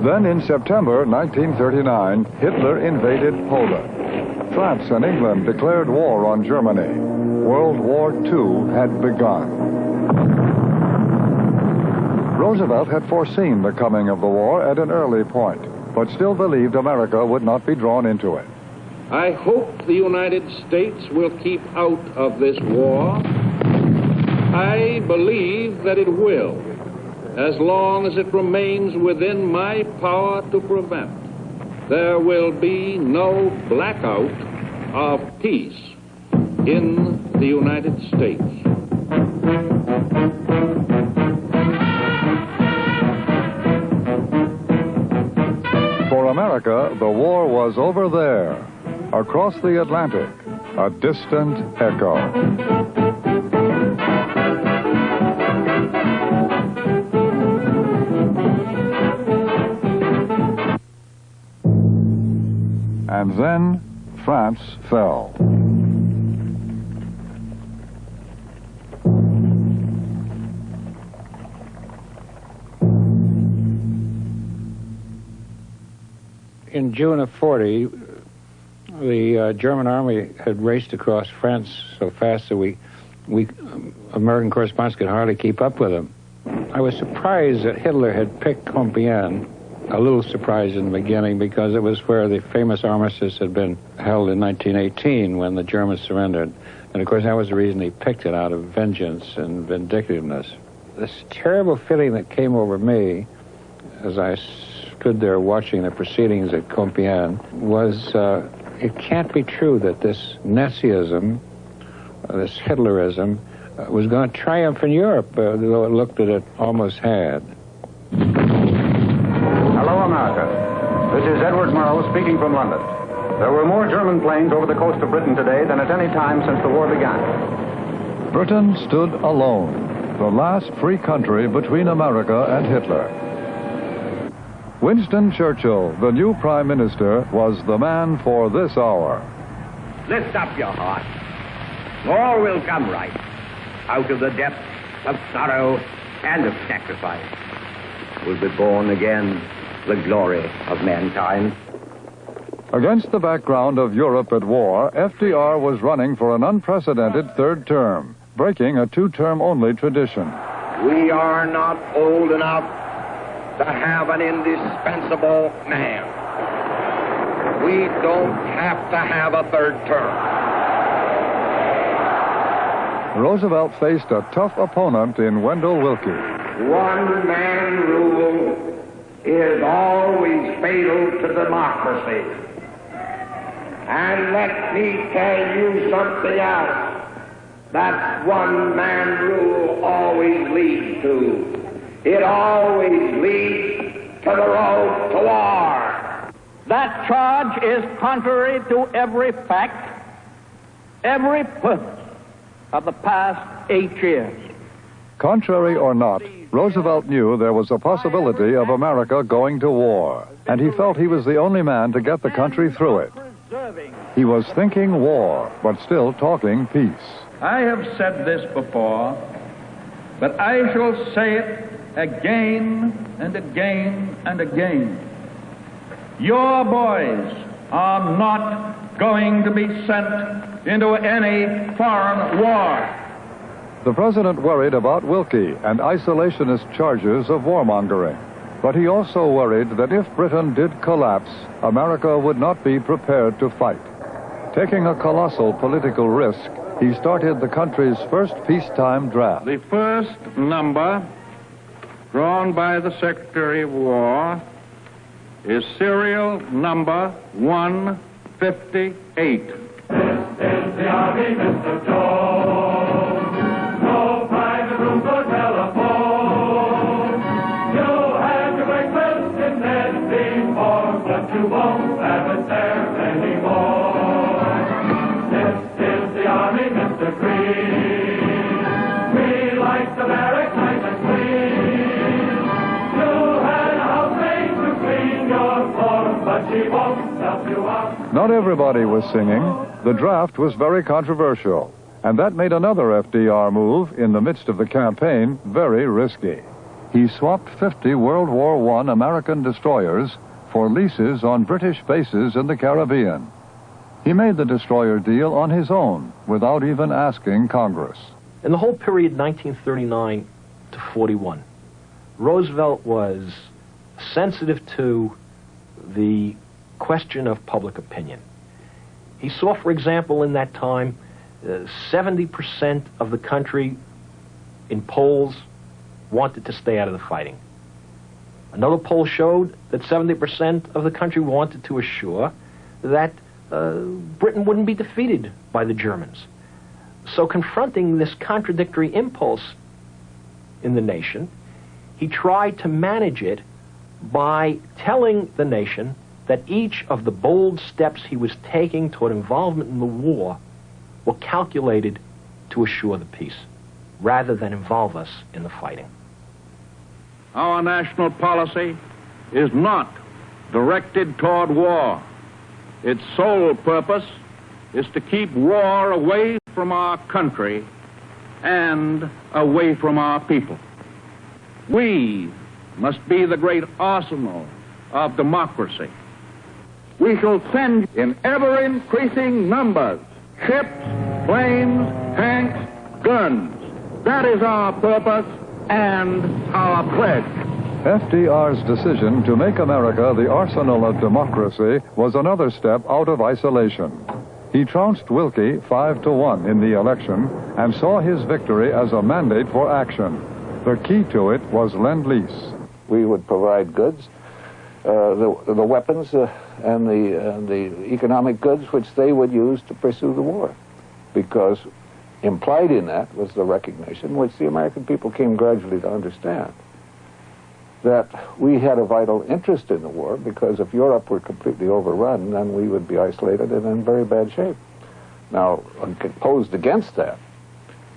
[SPEAKER 16] Then in September 1939, Hitler invaded Poland. France and England declared war on Germany. World War II had begun. Roosevelt had foreseen the coming of the war at an early point, but still believed America would not be drawn into it.
[SPEAKER 5] I hope the United States will keep out of this war. I believe that it will, as long as it remains within my power to prevent. There will be no blackout of peace in the United States.
[SPEAKER 16] For America, the war was over there, across the Atlantic, a distant echo. And then France fell.
[SPEAKER 15] In June of 40, the German army had raced across France so fast that we American correspondents could hardly keep up with them. I was surprised that Hitler had picked Compiègne, a little surprised in the beginning because it was where the famous armistice had been held in 1918 when the Germans surrendered. And of course that was the reason he picked it, out of vengeance and vindictiveness.
[SPEAKER 19] this terrible feeling that came over me as I stood there watching the proceedings at Compiègne was, it can't be true that this Nazism, this Hitlerism, was going to triumph in Europe, though it looked that it almost had.
[SPEAKER 20] Hello, America. This is Edward Murrow speaking from London. There were more German planes over the coast of Britain today than at any time since the war began.
[SPEAKER 16] Britain stood alone, the last free country between America and Hitler. Winston Churchill, the new Prime Minister, was the man for this hour.
[SPEAKER 21] Lift up your heart. All will come right out of the depths of sorrow and of sacrifice. Will be born again the glory of mankind.
[SPEAKER 16] Against the background of Europe at war, FDR was running for an unprecedented third term, breaking a two-term only tradition.
[SPEAKER 21] We are not old enough to have an indispensable man. We don't have to have a third term.
[SPEAKER 16] Roosevelt faced a tough opponent in Wendell Willkie.
[SPEAKER 21] One-man rule is always fatal to democracy. And let me tell you something else that one-man rule always leads to. It always leads to the road to war.
[SPEAKER 5] That charge is contrary to every fact, every purpose of the past 8 years.
[SPEAKER 16] Contrary or not, Roosevelt knew there was a possibility of America going to war, and he felt he was the only man to get the country through it. He was thinking war, but still talking peace.
[SPEAKER 5] I have said this before, but I shall say it again and again and again. Your boys are not going to be sent into any foreign war.
[SPEAKER 16] The president worried about Willkie and isolationist charges of warmongering. But he also worried that if Britain did collapse, America would not be prepared to fight. Taking a colossal political risk, he started the country's first peacetime draft.
[SPEAKER 5] The first number drawn by the Secretary of War is serial number 158.
[SPEAKER 22] This is the Army, Mr. Jones. No private room for telephone. You have your breakfast in Ned's form, but you won't have it there anymore. This is the Army, Mr. Green. We like the barracks nice and clean. You had a housemaid to clean your floor, but she won't help you out.
[SPEAKER 16] Not everybody was singing. The draft was very controversial, and that made another FDR move in the midst of the campaign very risky. He swapped 50 World War I American destroyers for leases on British bases in the Caribbean. He made the destroyer deal on his own, without even asking Congress.
[SPEAKER 24] In the whole period 1939 to 41, Roosevelt was sensitive to the question of public opinion. He saw, for example, in that time, 70% of the country in polls wanted to stay out of the fighting. Another poll showed that 70% of the country wanted to assure that Britain wouldn't be defeated by the Germans. So confronting this contradictory impulse in the nation, he tried to manage it by telling the nation that each of the bold steps he was taking toward involvement in the war were calculated to assure the peace, rather than involve us in the fighting.
[SPEAKER 5] Our national policy is not directed toward war. Its sole purpose is to keep war away from our country and away from our people. We must be the great arsenal of democracy. We shall send in ever-increasing numbers ships, planes, tanks, guns. That is our purpose and our pledge.
[SPEAKER 16] FDR's decision to make America the arsenal of democracy was another step out of isolation. He trounced Willkie 5-1 in the election and saw his victory as a mandate for action. The key to it was Lend-Lease.
[SPEAKER 23] We would provide goods, the weapons and the economic goods which they would use to pursue the war. Because implied in that was the recognition, which the American people came gradually to understand, that we had a vital interest in the war, because if Europe were completely overrun, then we would be isolated and in very bad shape. Now, opposed against that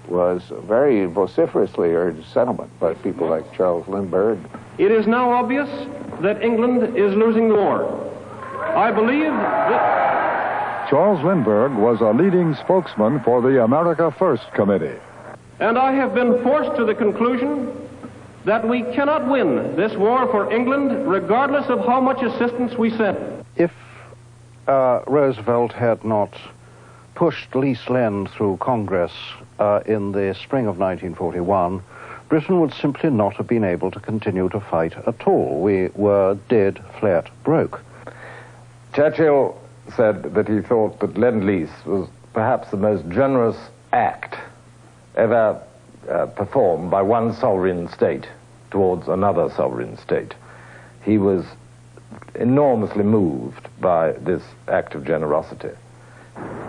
[SPEAKER 23] was a very vociferously urged sentiment by people like Charles Lindbergh.
[SPEAKER 1] It is now obvious that England is losing the war. I believe that...
[SPEAKER 16] Charles Lindbergh was a leading spokesman for the America First Committee.
[SPEAKER 1] And I have been forced to the conclusion that we cannot win this war for England, regardless of how much assistance we send.
[SPEAKER 15] If Roosevelt had not pushed lease-lend through Congress in the spring of 1941, Britain would simply not have been able to continue to fight at all. We were dead flat broke.
[SPEAKER 7] Churchill said that he thought that Lend-Lease was perhaps the most generous act ever performed by one sovereign state towards another sovereign state. He was enormously moved by this act of generosity.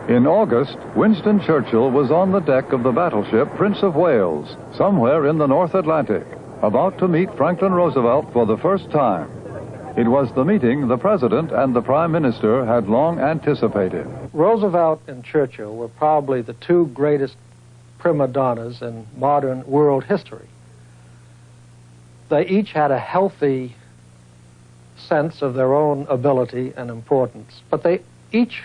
[SPEAKER 16] In August, Winston Churchill was on the deck of the battleship Prince of Wales, somewhere in the North Atlantic, about to meet Franklin Roosevelt for the first time. It was the meeting the President and the Prime Minister had long anticipated.
[SPEAKER 10] Roosevelt and Churchill were probably the two greatest prima donnas in modern world history. They each had a healthy sense of their own ability and importance, but they each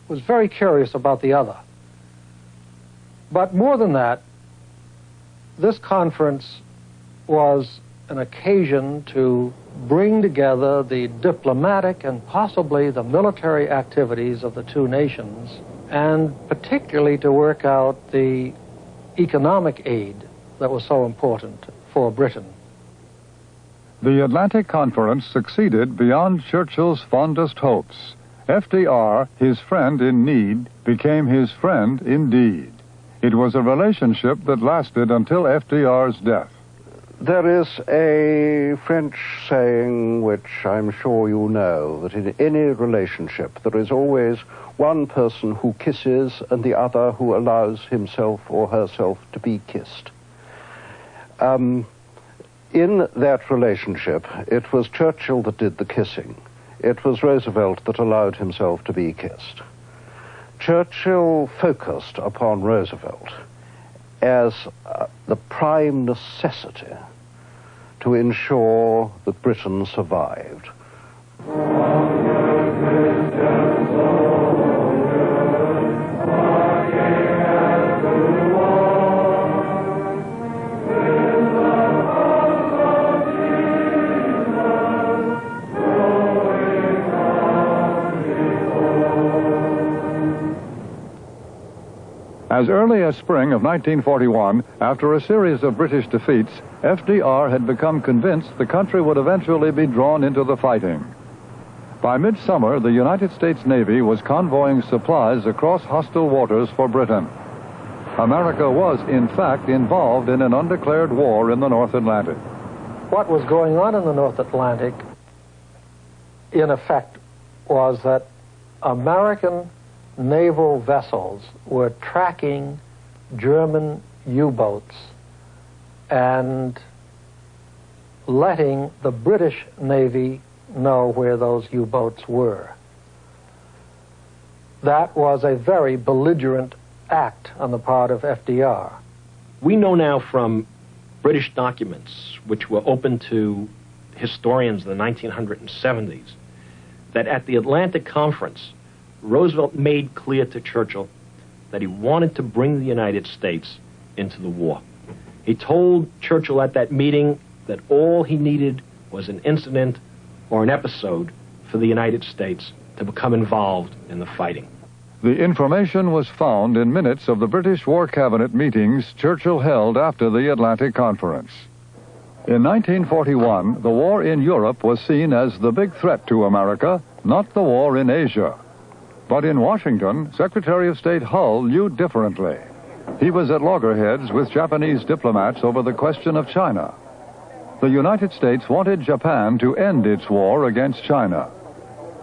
[SPEAKER 10] was very curious about the other. But more than that, this conference was an occasion to bring together the diplomatic and possibly the military activities of the two nations, and particularly to work out the economic aid that was so important for Britain.
[SPEAKER 16] The Atlantic Conference succeeded beyond Churchill's fondest hopes. FDR, his friend in need, became his friend indeed. It was a relationship that lasted until FDR's death.
[SPEAKER 15] There is a French saying, which I'm sure you know, that in any relationship there is always one person who kisses and the other who allows himself or herself to be kissed. In that relationship, it was Churchill that did the kissing. It was Roosevelt that allowed himself to be kissed. Churchill focused upon Roosevelt as the prime necessity to ensure that Britain survived.
[SPEAKER 16] As early as spring of 1941, after a series of British defeats, FDR had become convinced the country would eventually be drawn into the fighting. By midsummer, the United States Navy was convoying supplies across hostile waters for Britain. America was, in fact, involved in an undeclared war in the North Atlantic.
[SPEAKER 10] What was going on in the North Atlantic, in effect, was that American naval vessels were tracking German U-boats and letting the British Navy know where those U-boats were. That was a very belligerent act on the part of FDR.
[SPEAKER 24] We know now from British documents, which were open to historians in the 1970s, that at the Atlantic Conference, Roosevelt made clear to Churchill that he wanted to bring the United States into the war. He told Churchill at that meeting that all he needed was an incident or an episode for the United States to become involved in the fighting.
[SPEAKER 16] The information was found in minutes of the British War Cabinet meetings Churchill held after the Atlantic Conference. In 1941, the war in Europe was seen as the big threat to America, not the war in Asia. But in Washington, Secretary of State Hull knew differently. He was at loggerheads with Japanese diplomats over the question of China. The United States wanted Japan to end its war against China.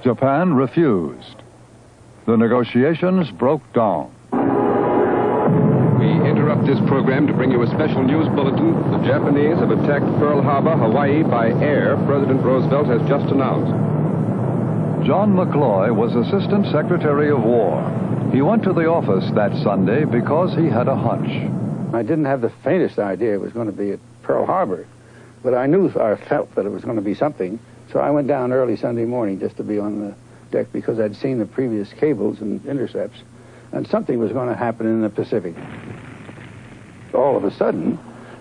[SPEAKER 16] Japan refused. The negotiations broke down.
[SPEAKER 9] We interrupt this program to bring you a special news bulletin. The Japanese have attacked Pearl Harbor, Hawaii by air, President Roosevelt has just announced.
[SPEAKER 16] John McCloy was Assistant Secretary of War. He went to the office that Sunday because he had a hunch.
[SPEAKER 12] I didn't have the faintest idea it was going to be at Pearl Harbor, but I felt that it was going to be something. So I went down early Sunday morning just to be on the deck because I'd seen the previous cables and intercepts, and something was going to happen in the Pacific. All of a sudden,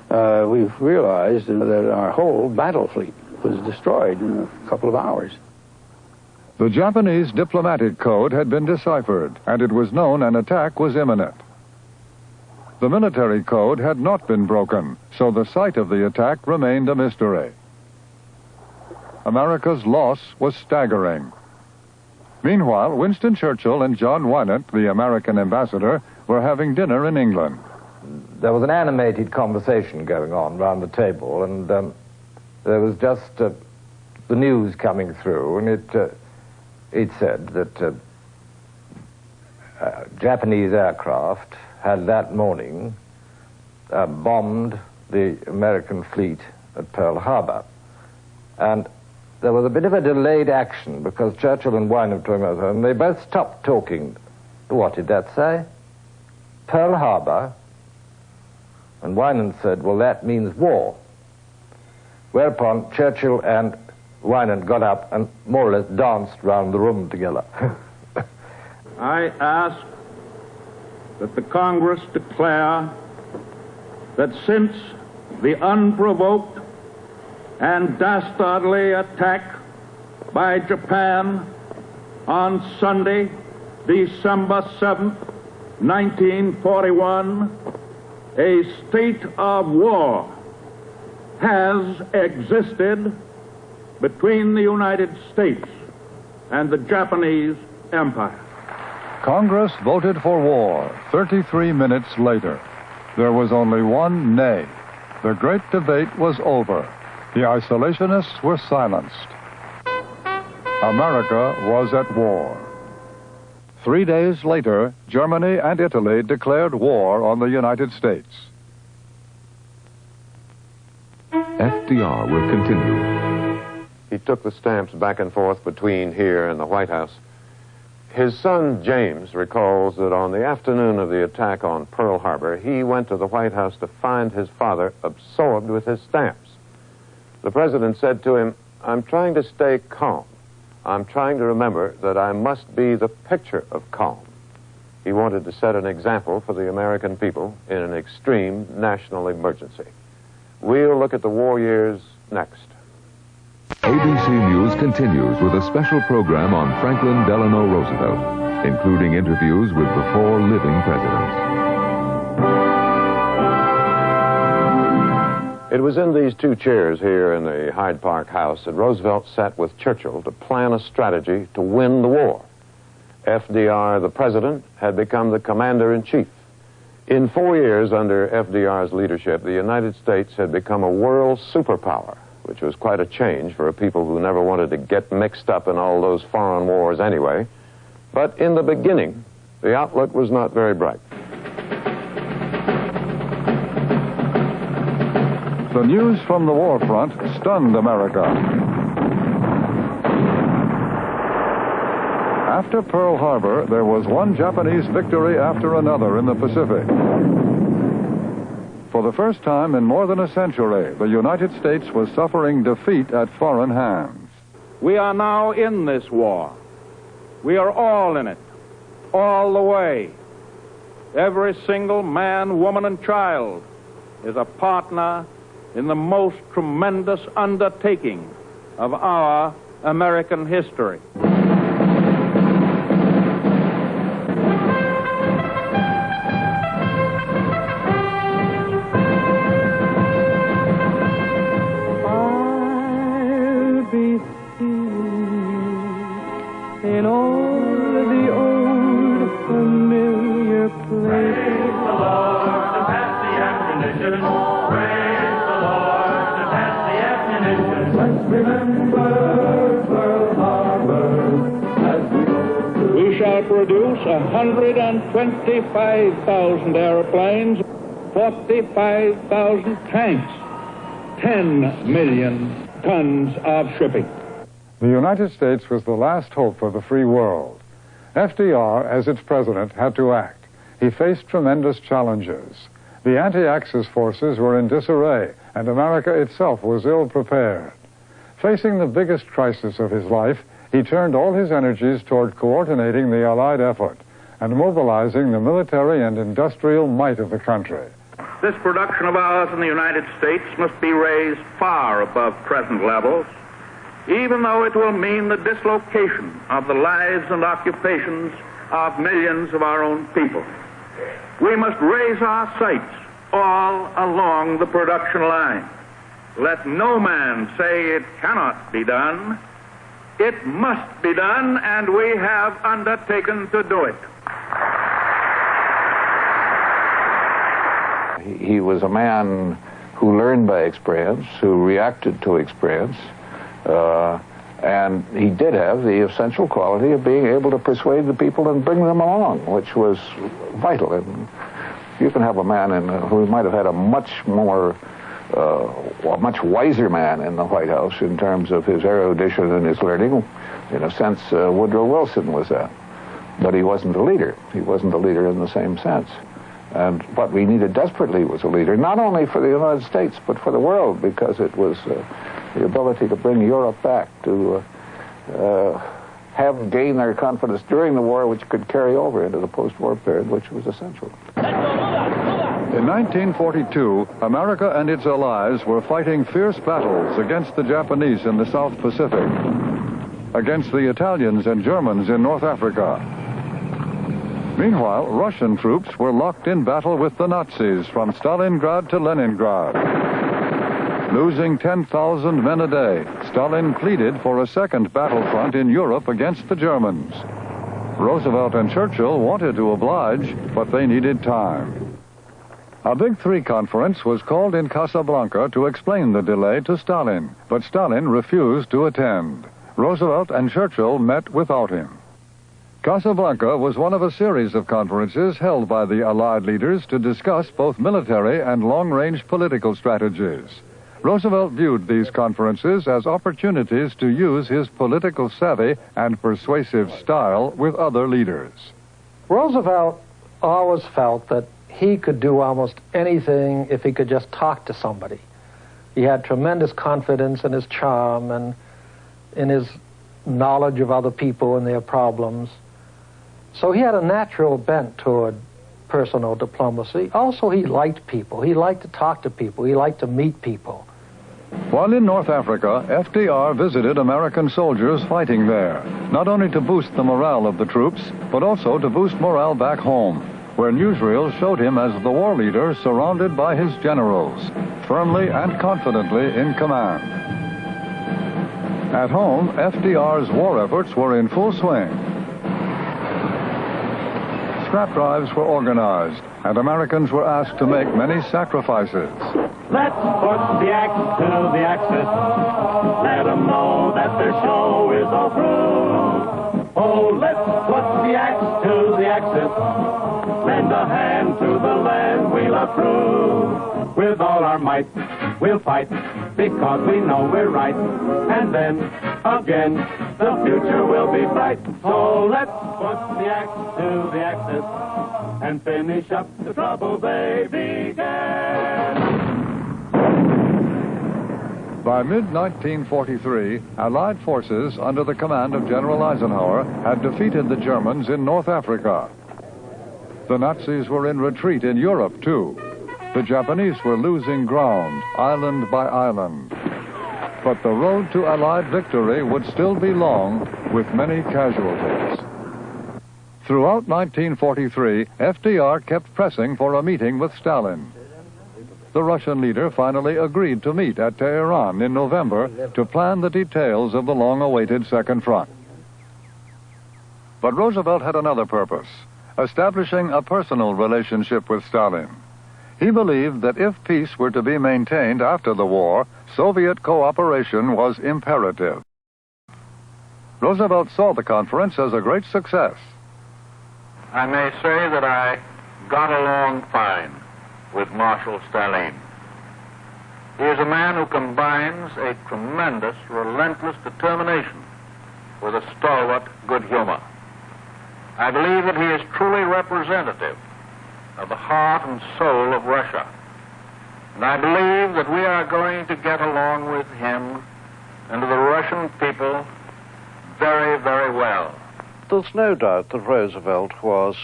[SPEAKER 12] we realized that our whole battle fleet was destroyed in a couple of hours.
[SPEAKER 16] The Japanese diplomatic code had been deciphered, and it was known an attack was imminent. The military code had not been broken, so the site of the attack remained a mystery. America's loss was staggering. Meanwhile, Winston Churchill and John Wynant, the American ambassador, were having dinner in England.
[SPEAKER 7] There was an animated conversation going on round the table, and there was just the news coming through, and it said that Japanese aircraft had that morning bombed the American fleet at Pearl Harbor. And there was a bit of a delayed action because Churchill and Wynant were talking about it, and they both stopped talking. What did that say? Pearl Harbor. And Wynant said, well, that means war. Whereupon Churchill and Wynant got up and more or less danced round the room together.
[SPEAKER 5] I ask that the Congress declare that since the unprovoked and dastardly attack by Japan on Sunday, December 7th, 1941, a state of war has existed between the United States and the Japanese Empire.
[SPEAKER 16] Congress voted for war 33 minutes later. There was only one nay. The great debate was over. The isolationists were silenced. America was at war. 3 days later, Germany and Italy declared war on the United States.
[SPEAKER 6] FDR will continue. He took the stamps back and forth between here and the White House. His son, James, recalls that on the afternoon of the attack on Pearl Harbor, he went to the White House to find his father absorbed with his stamps. The president said to him, "I'm trying to stay calm. I'm trying to remember that I must be the picture of calm." He wanted to set an example for the American people in an extreme national emergency. We'll look at the war years next.
[SPEAKER 13] ABC News continues with a special program on Franklin Delano Roosevelt, including interviews with the 4 living presidents.
[SPEAKER 6] It was in these 2 chairs here in the Hyde Park house that Roosevelt sat with Churchill to plan a strategy to win the war. FDR, the president, had become the commander-in-chief. In 4 years under FDR's leadership, the United States had become a world superpower, which was quite a change for a people who never wanted to get mixed up in all those foreign wars anyway. But in the beginning, the outlook was not very bright.
[SPEAKER 16] The news from the war front stunned America. After Pearl Harbor, there was one Japanese victory after another in the Pacific. For the first time in more than a century, the United States was suffering defeat at foreign hands.
[SPEAKER 5] We are now in this war. We are all in it, all the way. Every single man, woman, and child is a partner in the most tremendous undertaking of our American history.
[SPEAKER 22] In all the old familiar places. remember Pearl Harbor as we go through.
[SPEAKER 5] We shall produce 125,000 airplanes, 45,000 tanks, 10 million tons of shipping.
[SPEAKER 16] The United States was the last hope for the free world. FDR, as its president, had to act. He faced tremendous challenges. The anti-Axis forces were in disarray, and America itself was ill-prepared. Facing the biggest crisis of his life, he turned all his energies toward coordinating the Allied effort and mobilizing the military and industrial might of the country.
[SPEAKER 5] This production of ours in the United States must be raised far above present levels, even though it will mean the dislocation of the lives and occupations of millions of our own people. We must raise our sights all along the production line. Let no man say it cannot be done. It must be done, and we have undertaken to do it.
[SPEAKER 19] He was a man who learned by experience, who reacted to experience, and he did have the essential quality of being able to persuade the people and bring them along, which was vital. And you can have a man who might have had a much wiser man in the White House in terms of his erudition and his learning. In a sense, Woodrow Wilson was that. But he wasn't a leader. He wasn't a leader in the same sense. And what we needed desperately was a leader, not only for the United States, but for the world, because it was the ability to bring Europe back, to gain their confidence during the war, which could carry over into the post-war period, which was essential.
[SPEAKER 16] In 1942, America and its allies were fighting fierce battles against the Japanese in the South Pacific, against the Italians and Germans in North Africa. Meanwhile, Russian troops were locked in battle with the Nazis from Stalingrad to Leningrad. Losing 10,000 men a day, Stalin pleaded for a second battlefront in Europe against the Germans. Roosevelt and Churchill wanted to oblige, but they needed time. A Big Three conference was called in Casablanca to explain the delay to Stalin, but Stalin refused to attend. Roosevelt and Churchill met without him. Casablanca was one of a series of conferences held by the Allied leaders to discuss both military and long-range political strategies. Roosevelt viewed these conferences as opportunities to use his political savvy and persuasive style with other leaders.
[SPEAKER 10] Roosevelt always felt that he could do almost anything if he could just talk to somebody. He had tremendous confidence in his charm and in his knowledge of other people and their problems. So he had a natural bent toward personal diplomacy. Also, he liked people. He liked to talk to people. He liked to meet people.
[SPEAKER 16] While in North Africa, FDR visited American soldiers fighting there, not only to boost the morale of the troops, but also to boost morale back home, where newsreels showed him as the war leader surrounded by his generals, firmly and confidently in command. At home, FDR's war efforts were in full swing. Scrap drives were organized, and Americans were asked to make many sacrifices.
[SPEAKER 22] Let's put the axe to the axis. Let them know that their show is all through. Oh, let's put the axe to the axis. Lend a hand to the land we'll approve. With all our might, we'll fight, because we know we're right. And then, again, the future will be bright. So let's put the axe to the axis and finish up the trouble they began.
[SPEAKER 16] By mid-1943, Allied forces under the command of General Eisenhower had defeated the Germans in North Africa. The Nazis were in retreat in Europe, too. The Japanese were losing ground, island by island. But the road to Allied victory would still be long, with many casualties. Throughout 1943, FDR kept pressing for a meeting with Stalin. The Russian leader finally agreed to meet at Tehran in November to plan the details of the long-awaited Second Front. But Roosevelt had another purpose, establishing a personal relationship with Stalin. He believed that if peace were to be maintained after the war, Soviet cooperation was imperative. Roosevelt saw the conference as a great success.
[SPEAKER 2] I may say that I got along fine with Marshal Stalin. He is a man who combines a tremendous, relentless determination with a stalwart good humor. I believe that he is truly representative of the heart and soul of Russia. And I believe that we are going to get along with him and the Russian people very, very well.
[SPEAKER 8] There's no doubt that Roosevelt was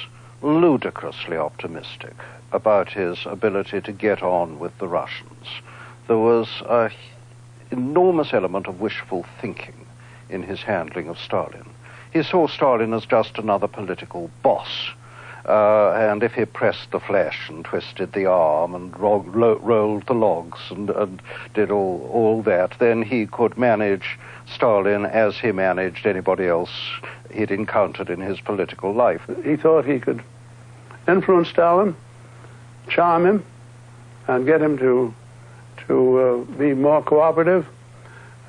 [SPEAKER 8] ludicrously optimistic about his ability to get on with the Russians. There was an enormous element of wishful thinking in his handling of Stalin. He saw Stalin as just another political boss. And if he pressed the flesh and twisted the arm and rolled the logs and did all that, then he could manage Stalin as he managed anybody else he'd encountered in his political life.
[SPEAKER 14] He thought he could influence Stalin, charm him, and get him to be more cooperative,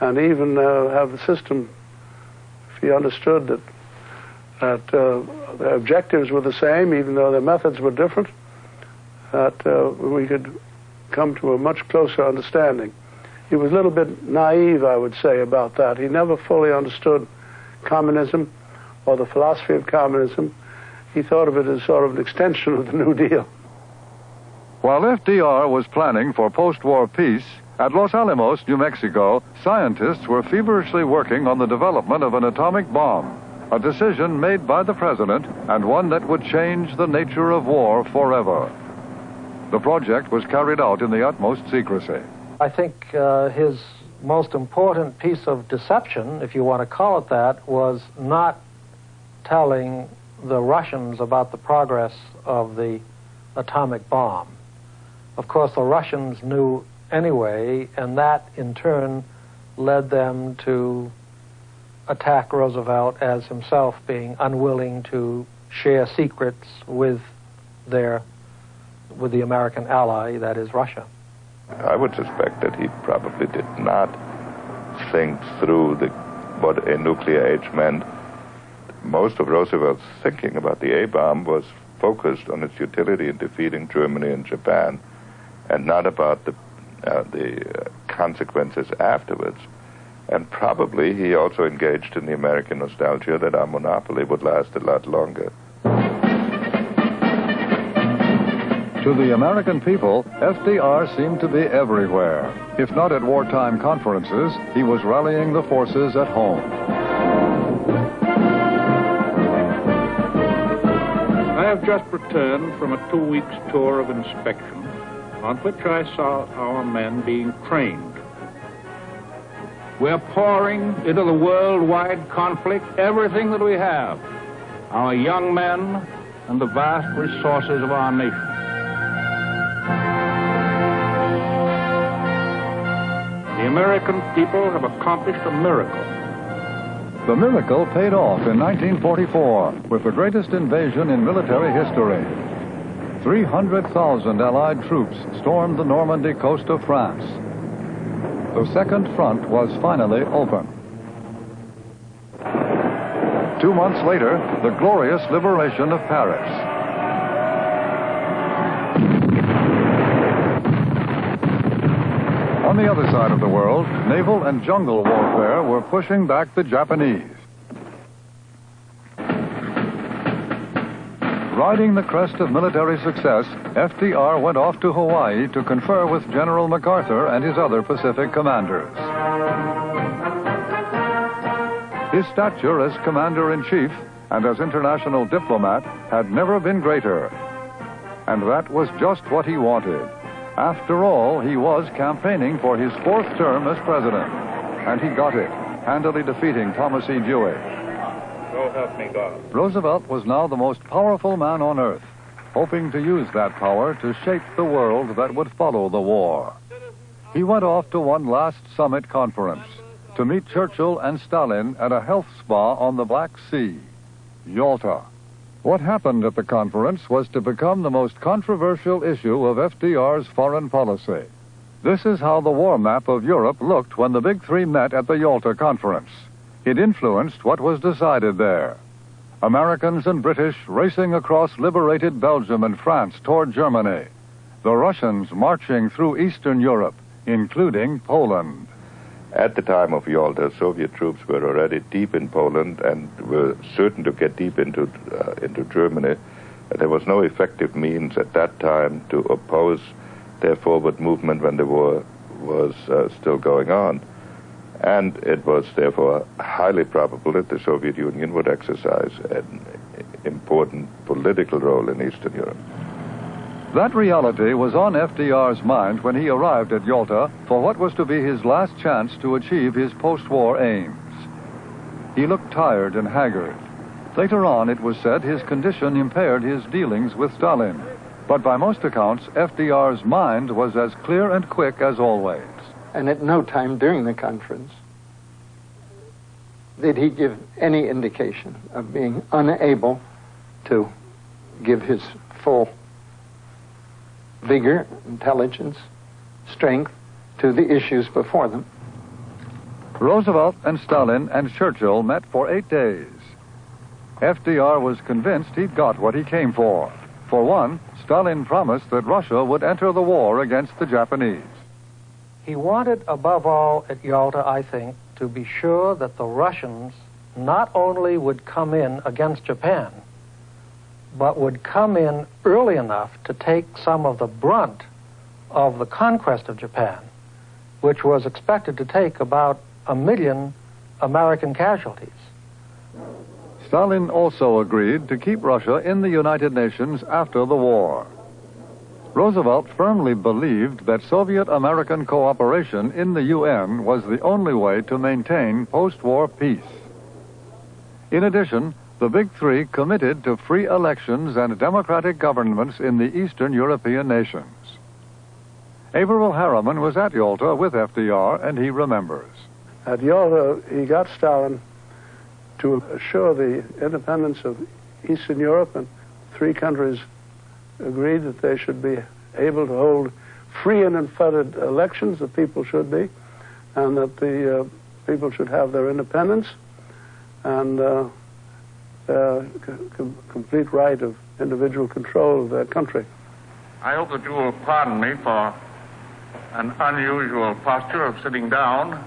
[SPEAKER 14] and even have the system, if he understood that their objectives were the same, even though their methods were different, that we could come to a much closer understanding. He was a little bit naive, I would say, about that. He never fully understood communism or the philosophy of communism. He thought of it as sort of an extension of the New Deal.
[SPEAKER 16] While FDR was planning for post-war peace, at Los Alamos, New Mexico, scientists were feverishly working on the development of an atomic bomb, a decision made by the president and one that would change the nature of war forever. The project was carried out in the utmost secrecy.
[SPEAKER 10] I think his most important piece of deception, if you want to call it that, was not telling the Russians about the progress of the atomic bomb. Of course, the Russians knew anyway, and that in turn led them to attack Roosevelt as himself being unwilling to share secrets with the American ally, that is Russia.
[SPEAKER 17] I would suspect that he probably did not think through what a nuclear age meant. Most of Roosevelt's thinking about the A-bomb was focused on its utility in defeating Germany and Japan, and not about the consequences afterwards. And probably he also engaged in the American nostalgia that our monopoly would last a lot longer.
[SPEAKER 16] To the American people, FDR seemed to be everywhere. If not at wartime conferences, he was rallying the forces at home.
[SPEAKER 5] I have just returned from a 2-week tour of inspection, on which I saw our men being trained. We're pouring into the worldwide conflict everything that we have, our young men and the vast resources of our nation. The American people have accomplished a miracle.
[SPEAKER 16] The miracle paid off in 1944 with the greatest invasion in military history. 300,000 Allied troops stormed the Normandy coast of France. The second front was finally open. 2 months later, the glorious liberation of Paris. On the other side of the world, naval and jungle warfare were pushing back the Japanese. Riding the crest of military success, FDR went off to Hawaii to confer with General MacArthur and his other Pacific commanders. His stature as commander-in-chief and as international diplomat had never been greater. And that was just what he wanted. After all, he was campaigning for his 4th term as president. And he got it, handily defeating Thomas E. Dewey.
[SPEAKER 5] So help me God.
[SPEAKER 16] Roosevelt was now the most powerful man on earth, hoping to use that power to shape the world that would follow the war. He went off to one last summit conference to meet Churchill and Stalin at a health spa on the Black Sea, Yalta. What happened at the conference was to become the most controversial issue of FDR's foreign policy. This is how the war map of Europe looked when the Big Three met at the Yalta Conference. It influenced what was decided there. Americans and British racing across liberated Belgium and France toward Germany. The Russians marching through Eastern Europe, including Poland.
[SPEAKER 17] At the time of Yalta, Soviet troops were already deep in Poland and were certain to get deep into Germany. There was no effective means at that time to oppose their forward movement when the war was still going on. And it was therefore highly probable that the Soviet Union would exercise an important political role in Eastern Europe.
[SPEAKER 16] That reality was on FDR's mind when he arrived at Yalta for what was to be his last chance to achieve his post-war aims. He looked tired and haggard. Later on, it was said his condition impaired his dealings with Stalin. But by most accounts, FDR's mind was as clear and quick as always.
[SPEAKER 3] And at no time during the conference did he give any indication of being unable to give his full vigor, intelligence, strength to the issues before them.
[SPEAKER 16] Roosevelt and Stalin and Churchill met for 8 days. FDR was convinced he'd got what he came for. For one, Stalin promised that Russia would enter the war against the Japanese.
[SPEAKER 10] He wanted, above all, at Yalta, I think, to be sure that the Russians not only would come in against Japan, but would come in early enough to take some of the brunt of the conquest of Japan, which was expected to take about 1 million American casualties.
[SPEAKER 16] Stalin also agreed to keep Russia in the United Nations after the war. Roosevelt firmly believed that Soviet-American cooperation in the UN was the only way to maintain post-war peace. In addition, the Big Three committed to free elections and democratic governments in the Eastern European nations. Averell Harriman was at Yalta with FDR, and he remembers.
[SPEAKER 14] At Yalta, he got Stalin to assure the independence of Eastern Europe, and 3 countries agreed that they should be able to hold free and unfettered elections, the people should be, and that the people should have their independence and complete right of individual control of their country.
[SPEAKER 2] I hope that you will pardon me for an unusual posture of sitting down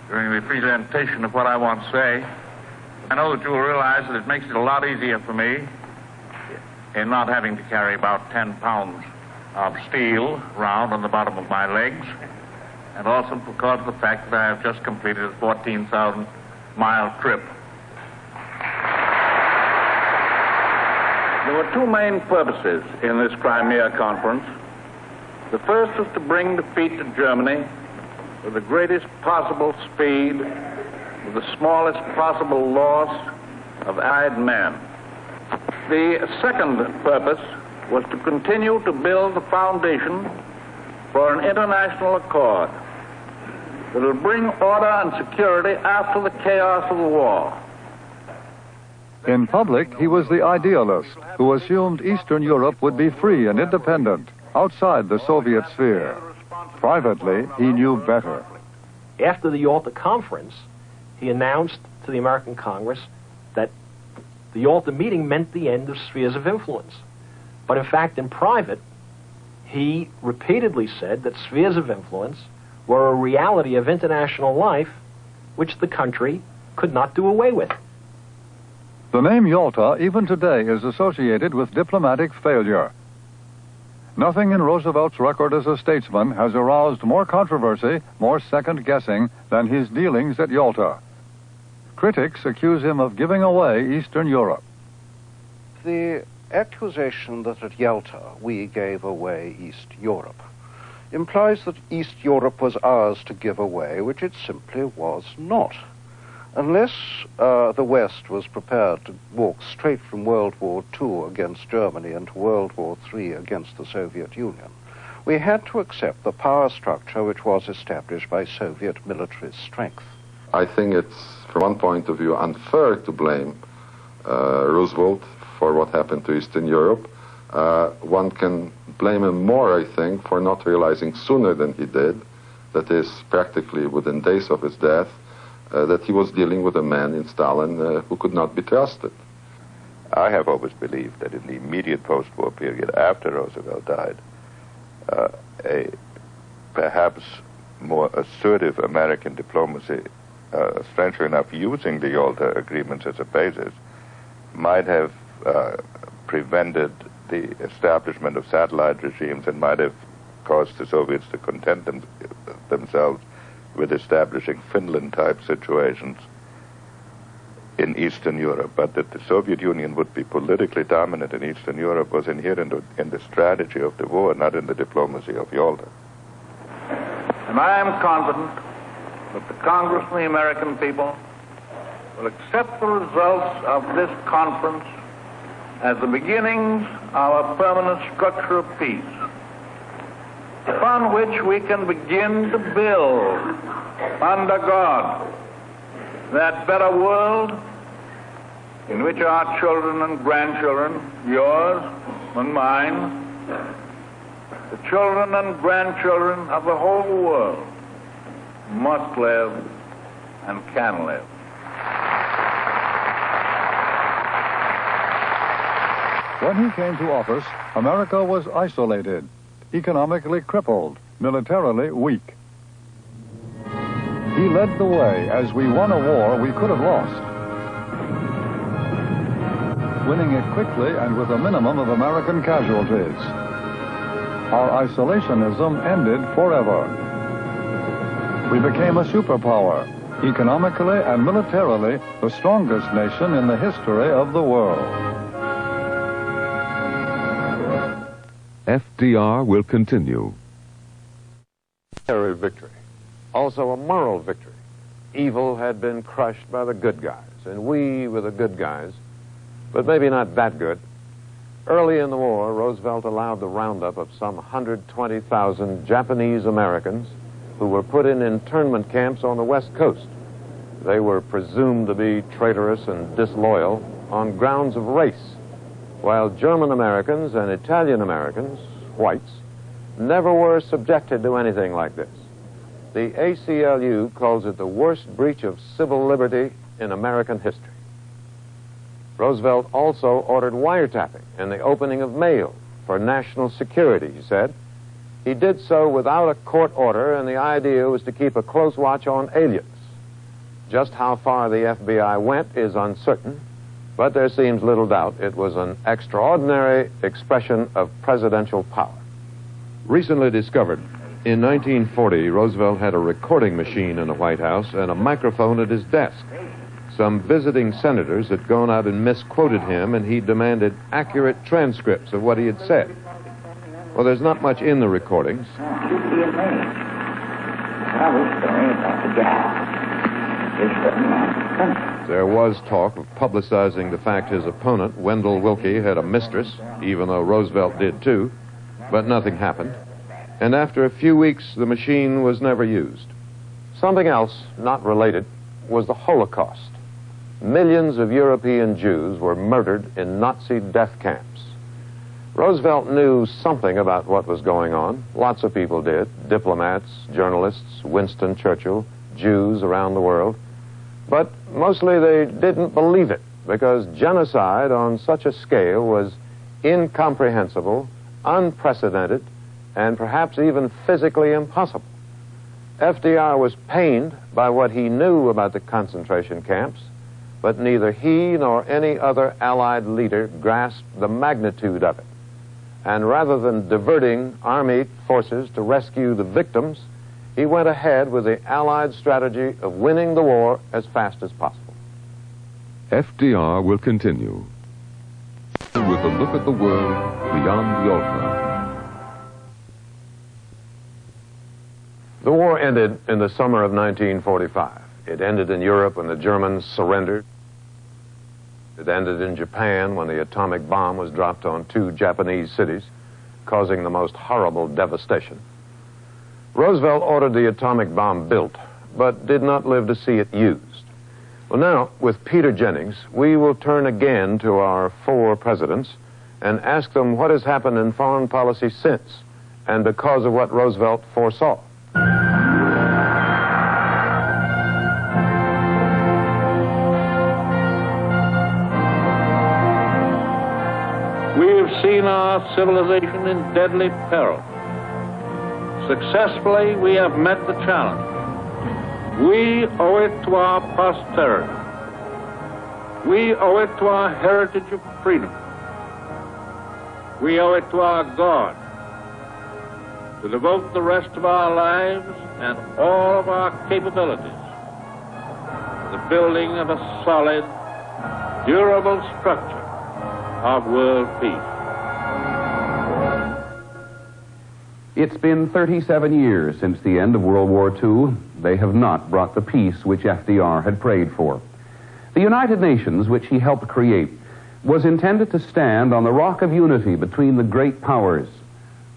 [SPEAKER 2] during the presentation of what I want to say. I know that you will realize that it makes it a lot easier for me in not having to carry about 10 pounds of steel round on the bottom of my legs, and also because of the fact that I have just completed a 14,000-mile trip. There were 2 main purposes in this Crimea conference. The first was to bring defeat to Germany with the greatest possible speed, with the smallest possible loss of Allied men. The second purpose was to continue to build the foundation for an international accord that will bring order and security after the chaos of the war.
[SPEAKER 16] In public, he was the idealist who assumed Eastern Europe would be free and independent, outside the Soviet sphere. Privately, he knew better.
[SPEAKER 24] After the Yalta Conference, he announced to the American Congress that the Yalta meeting meant the end of spheres of influence. But in fact, in private, he repeatedly said that spheres of influence were a reality of international life which the country could not do away with.
[SPEAKER 16] The name Yalta, even today, is associated with diplomatic failure. Nothing in Roosevelt's record as a statesman has aroused more controversy, more second-guessing, than his dealings at Yalta. Critics accuse him of giving away Eastern Europe.
[SPEAKER 8] The accusation that at Yalta we gave away East Europe implies that East Europe was ours to give away, which it simply was not. Unless the West was prepared to walk straight from World War II against Germany into World War III against the Soviet Union, we had to accept the power structure which was established by Soviet military strength.
[SPEAKER 4] I think it's, from one point of view, unfair to blame Roosevelt for what happened to Eastern Europe. One can blame him more, I think, for not realizing sooner than he did, that is, practically within days of his death, that he was dealing with a man in Stalin who could not be trusted.
[SPEAKER 17] I have always believed that in the immediate post-war period after Roosevelt died, a perhaps more assertive American diplomacy, strangely enough using the Yalta agreements as a basis, might have prevented the establishment of satellite regimes and might have caused the Soviets to content themselves with establishing Finland-type situations in Eastern Europe. But that the Soviet Union would be politically dominant in Eastern Europe was inherent in the strategy of the war, not in the diplomacy of Yalta.
[SPEAKER 2] And I am confident that the Congress and the American people will accept the results of this conference as the beginnings of a permanent structure of peace, upon which we can begin to build, under God, that better world in which our children and grandchildren, yours and mine, the children and grandchildren of the whole world, must live and can live.
[SPEAKER 16] When he came to office, America was isolated, economically crippled, militarily weak. He led the way as we won a war we could have lost, winning it quickly and with a minimum of American casualties. Our isolationism ended forever. We became a superpower, economically and militarily the strongest nation in the history of the world.
[SPEAKER 13] FDR will continue.
[SPEAKER 11] Military victory, also a moral victory. Evil had been crushed by the good guys, and we were the good guys, but maybe not that good. Early in the war, Roosevelt allowed the roundup of some 120,000 Japanese Americans who were put in internment camps on the West Coast. They were presumed to be traitorous and disloyal on grounds of race, while German Americans and Italian Americans, whites, never were subjected to anything like this. The ACLU calls it the worst breach of civil liberty in American history. Roosevelt also ordered wiretapping and the opening of mail for national security, he said. He did so without a court order, and the idea was to keep a close watch on aliens. Just how far the FBI went is uncertain, but there seems little doubt it was an extraordinary expression of presidential power.
[SPEAKER 6] Recently discovered, in 1940, Roosevelt had a recording machine in the White House and a microphone at his desk. Some visiting senators had gone out and misquoted him, and he demanded accurate transcripts of what he had said. Well, there's not much in the recordings. There was talk of publicizing the fact his opponent, Wendell Willkie, had a mistress, even though Roosevelt did too, but nothing happened. And after a few weeks, the machine was never used.
[SPEAKER 11] Something else, not related, was the Holocaust. Millions of European Jews were murdered in Nazi death camps. Roosevelt knew something about what was going on. Lots of people did. Diplomats, journalists, Winston Churchill, Jews around the world. But mostly they didn't believe it, because genocide on such a scale was incomprehensible, unprecedented, and perhaps even physically impossible. FDR was pained by what he knew about the concentration camps, but neither he nor any other Allied leader grasped the magnitude of it. And rather than diverting Army forces to rescue the victims, he went ahead with the Allied strategy of winning the war as fast as possible.
[SPEAKER 13] FDR will continue with a look at the world beyond Yalta.
[SPEAKER 11] The war ended in the summer of 1945. It ended in Europe when the Germans surrendered. It ended in Japan when the atomic bomb was dropped on 2 Japanese cities, causing the most horrible devastation. Roosevelt ordered the atomic bomb built, but did not live to see it used.
[SPEAKER 6] Well, now, with Peter Jennings, we will turn again to our 4 presidents and ask them what has happened in foreign policy since, and because of what Roosevelt foresaw.
[SPEAKER 5] We have seen our civilization in deadly peril. Successfully, we have met the challenge. We owe it to our posterity. We owe it to our heritage of freedom. We owe it to our God to devote the rest of our lives and all of our capabilities to the building of a solid, durable structure of world peace.
[SPEAKER 18] It's been 37 years since the end of World War II. They have not brought the peace which FDR had prayed for. The United Nations, which he helped create, was intended to stand on the rock of unity between the great powers.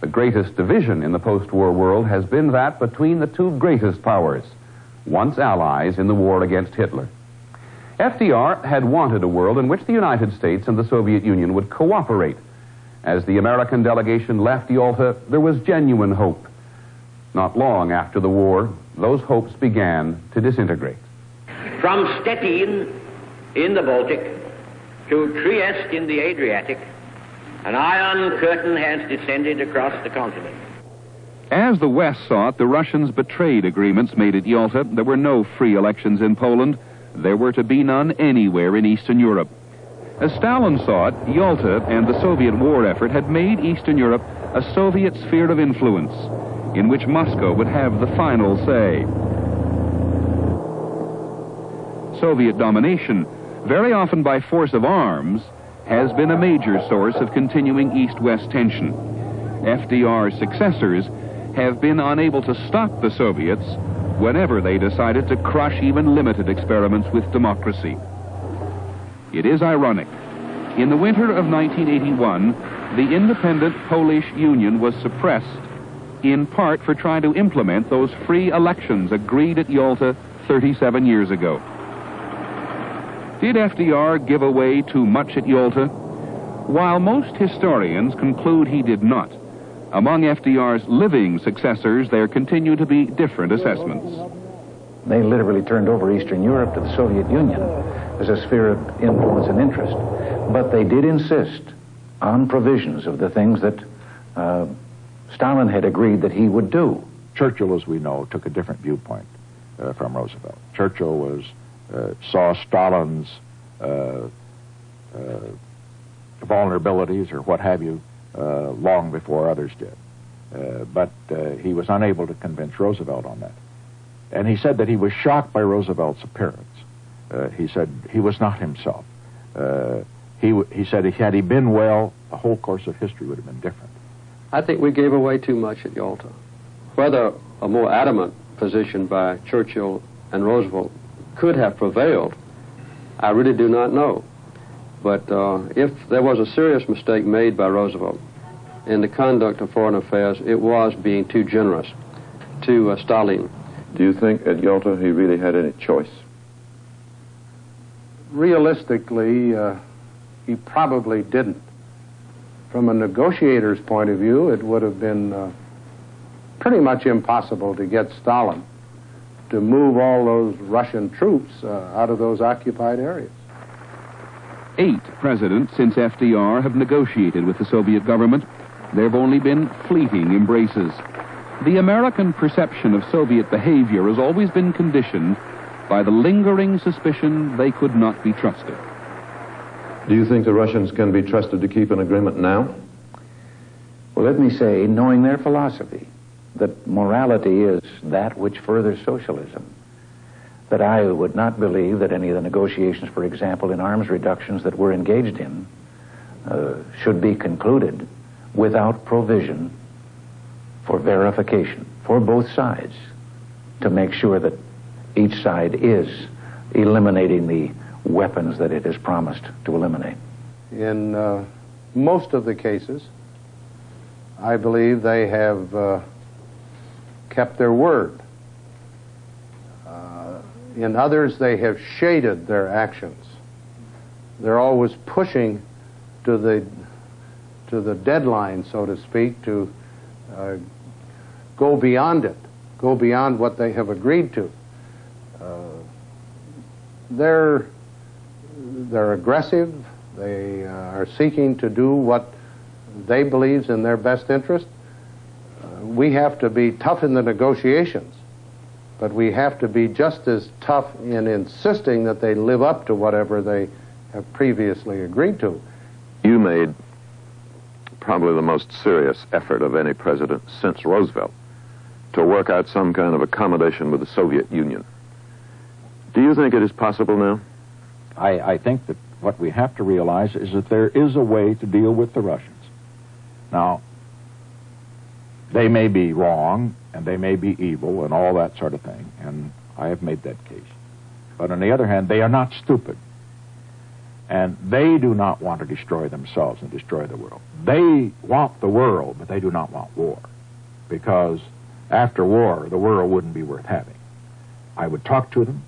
[SPEAKER 18] The greatest division in the post-war world has been that between the 2 greatest powers, once allies in the war against Hitler. FDR had wanted a world in which the United States and the Soviet Union would cooperate. As the American delegation left Yalta, there was genuine hope. Not long after the war, those hopes began to disintegrate.
[SPEAKER 20] From Stettin in the Baltic to Trieste in the Adriatic, an iron curtain has descended across the continent.
[SPEAKER 21] As the West saw it, the Russians betrayed agreements made at Yalta. There were no free elections in Poland. There were to be none anywhere in Eastern Europe. As Stalin saw it, Yalta and the Soviet war effort had made Eastern Europe a Soviet sphere of influence, in which Moscow would have the final say. Soviet domination, very often by force of arms, has been a major source of continuing East-West tension. FDR's successors have been unable to stop the Soviets whenever they decided to crush even limited experiments with democracy. It is ironic. In the winter of 1981, the independent Polish Union was suppressed in part for trying to implement those free elections agreed at Yalta 37 years ago. Did FDR give away too much at Yalta? While most historians conclude he did not, among FDR's living successors there continue to be different assessments.
[SPEAKER 23] They literally turned over Eastern Europe to the Soviet Union as a sphere of influence and interest. But they did insist on provisions of the things that Stalin had agreed that he would do.
[SPEAKER 25] Churchill, as we know, took a different viewpoint from Roosevelt. Churchill saw Stalin's vulnerabilities or what have you long before others did. But he was unable to convince Roosevelt on that. And he said that he was shocked by Roosevelt's appearance. He said he was not himself. He said had he been well, the whole course of history would have been different.
[SPEAKER 26] I think we gave away too much at Yalta. Whether a more adamant position by Churchill and Roosevelt could have prevailed, I really do not know. But if there was a serious mistake made by Roosevelt in the conduct of foreign affairs, it was being too generous to Stalin.
[SPEAKER 4] Do you think at Yalta he really had any choice?
[SPEAKER 15] Realistically, he probably didn't. From a negotiator's point of view, it would have been pretty much impossible to get Stalin to move all those Russian troops out of those occupied areas.
[SPEAKER 21] 8 presidents since FDR have negotiated with the Soviet government. There have only been fleeting embraces. The American perception of Soviet behavior has always been conditioned by the lingering suspicion they could not be trusted.
[SPEAKER 4] Do you think the Russians can be trusted to keep an agreement now?
[SPEAKER 23] Well, let me say, knowing their philosophy, that morality is that which furthers socialism, that I would not believe that any of the negotiations, for example, in arms reductions that we're engaged in, should be concluded without provision for verification for both sides to make sure that each side is eliminating the weapons that it has promised to eliminate.
[SPEAKER 15] In most of the cases, I believe they have kept their word. In others, they have shaded their actions. They're always pushing to the deadline, so to speak, to go beyond it, go beyond what they have agreed to. They're aggressive. They are seeking to do what they believe is in their best interest. We have to be tough in the negotiations, but we have to be just as tough in insisting that they live up to whatever they have previously agreed to.
[SPEAKER 6] You made probably the most serious effort of any president since Roosevelt to work out some kind of accommodation with the Soviet Union. Do you think it is possible now?
[SPEAKER 25] I think that what we have to realize is that there is a way to deal with the Russians. Now, they may be wrong, and they may be evil, and all that sort of thing, and I have made that case. But on the other hand, they are not stupid. And they do not want to destroy themselves and destroy the world. They want the world, but they do not want war. Because after war, the world wouldn't be worth having. I would talk to them.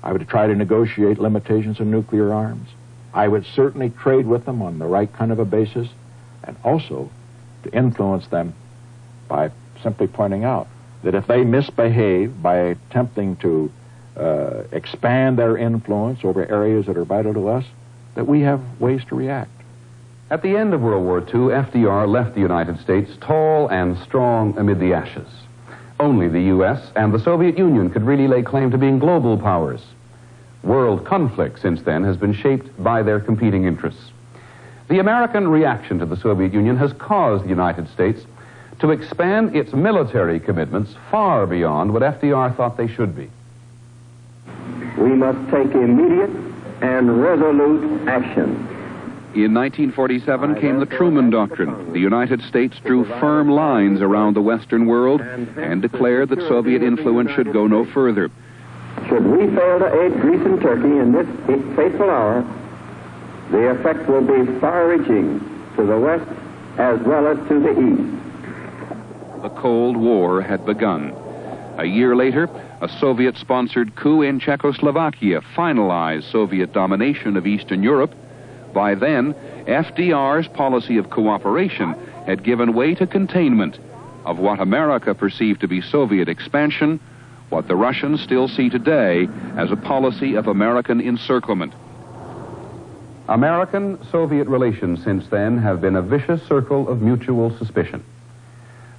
[SPEAKER 25] I would try to negotiate limitations of nuclear arms. I would certainly trade with them on the right kind of a basis, and also to influence them by simply pointing out that if they misbehave by attempting to expand their influence over areas that are vital to us, that we have ways to react.
[SPEAKER 18] At the end of World War II, FDR left the United States tall and strong amid the ashes. Only the U.S. and the Soviet Union could really lay claim to being global powers. World conflict since then has been shaped by their competing interests. The American reaction to the Soviet Union has caused the United States to expand its military commitments far beyond what FDR thought they should be.
[SPEAKER 1] We must take immediate and resolute action.
[SPEAKER 21] In 1947 came the Truman Doctrine. The United States drew firm lines around the Western world and declared that Soviet influence should go no further.
[SPEAKER 1] Should we fail to aid Greece and Turkey in this fateful hour, the effect will be far-reaching to the West as well as to the East.
[SPEAKER 21] The Cold War had begun. A year later, a Soviet-sponsored coup in Czechoslovakia finalized Soviet domination of Eastern Europe. By then, FDR's policy of cooperation had given way to containment of what America perceived to be Soviet expansion, what the Russians still see today as a policy of American encirclement.
[SPEAKER 18] American-Soviet relations since then have been a vicious circle of mutual suspicion.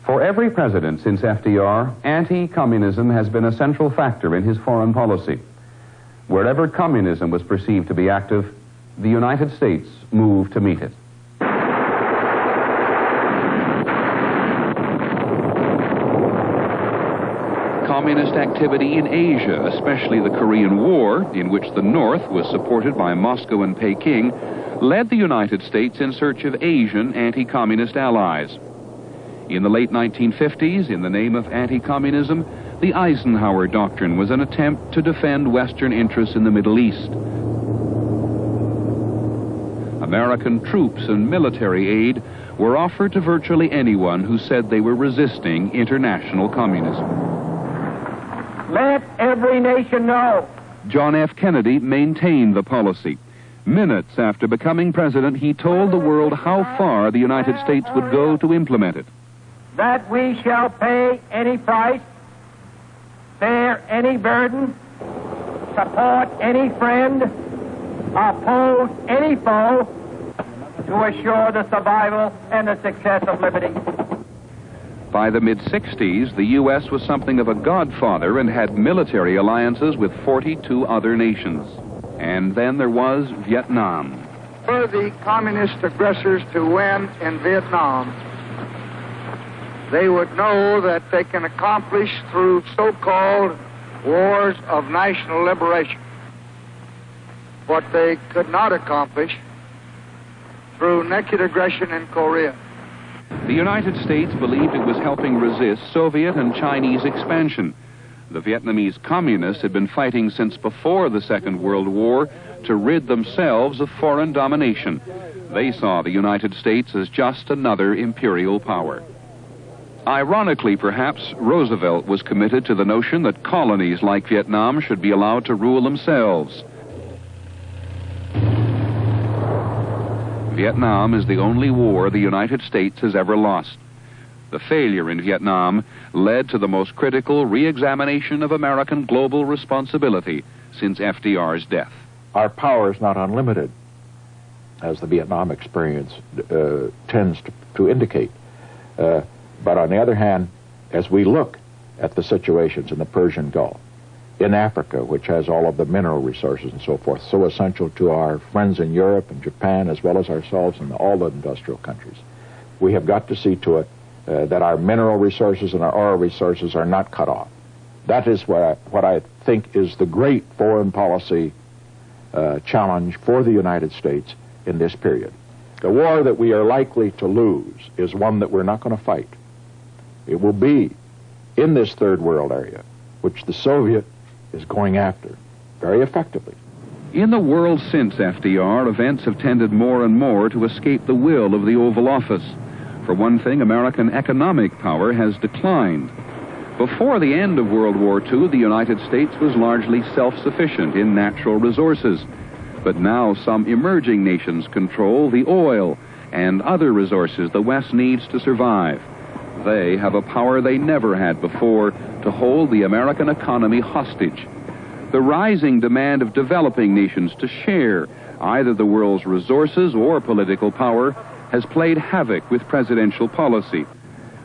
[SPEAKER 18] For every president since FDR, anti-communism has been a central factor in his foreign policy. Wherever communism was perceived to be active, the United States moved to meet it.
[SPEAKER 21] Communist activity in Asia, especially the Korean War, in which the North was supported by Moscow and Peking, led the United States in search of Asian anti-communist allies. In the late 1950s, in the name of anti-communism, the Eisenhower Doctrine was an attempt to defend Western interests in the Middle East. American troops and military aid were offered to virtually anyone who said they were resisting international communism.
[SPEAKER 1] Let every nation know.
[SPEAKER 21] John F. Kennedy maintained the policy. Minutes after becoming president, he told the world how far the United States would go to implement it.
[SPEAKER 1] That we shall pay any price, bear any burden, support any friend, oppose any foe, to assure the survival and the success of liberty.
[SPEAKER 21] By the mid-60s, the U.S. was something of a godfather and had military alliances with 42 other nations. And then there was Vietnam.
[SPEAKER 7] For the communist aggressors to win in Vietnam, they would know that they can accomplish through so-called wars of national liberation what they could not accomplish through naked aggression in Korea.
[SPEAKER 21] The United States believed it was helping resist Soviet and Chinese expansion. The Vietnamese communists had been fighting since before the Second World War to rid themselves of foreign domination. They saw the United States as just another imperial power. Ironically, perhaps, Roosevelt was committed to the notion that colonies like Vietnam should be allowed to rule themselves. Vietnam is the only war the United States has ever lost. The failure in Vietnam led to the most critical re-examination of American global responsibility since FDR's death.
[SPEAKER 25] Our power is not unlimited, as the Vietnam experience tends to indicate. But on the other hand, as we look at the situations in the Persian Gulf, in Africa, which has all of the mineral resources and so forth, so essential to our friends in Europe and Japan, as well as ourselves and all the industrial countries, we have got to see to it that our mineral resources and our oil resources are not cut off. That is what I think is the great foreign policy challenge for the United States in this period. The war that we are likely to lose is one that we're not going to fight. It will be in this third world area, which the Soviet is going after very effectively.
[SPEAKER 21] In the world since FDR, events have tended more and more to escape the will of the Oval Office. For one thing, American economic power has declined. Before the end of World War II, the United States was largely self-sufficient in natural resources. But now some emerging nations control the oil and other resources the West needs to survive. They have a power they never had before to hold the American economy hostage. The rising demand of developing nations to share either the world's resources or political power has played havoc with presidential policy.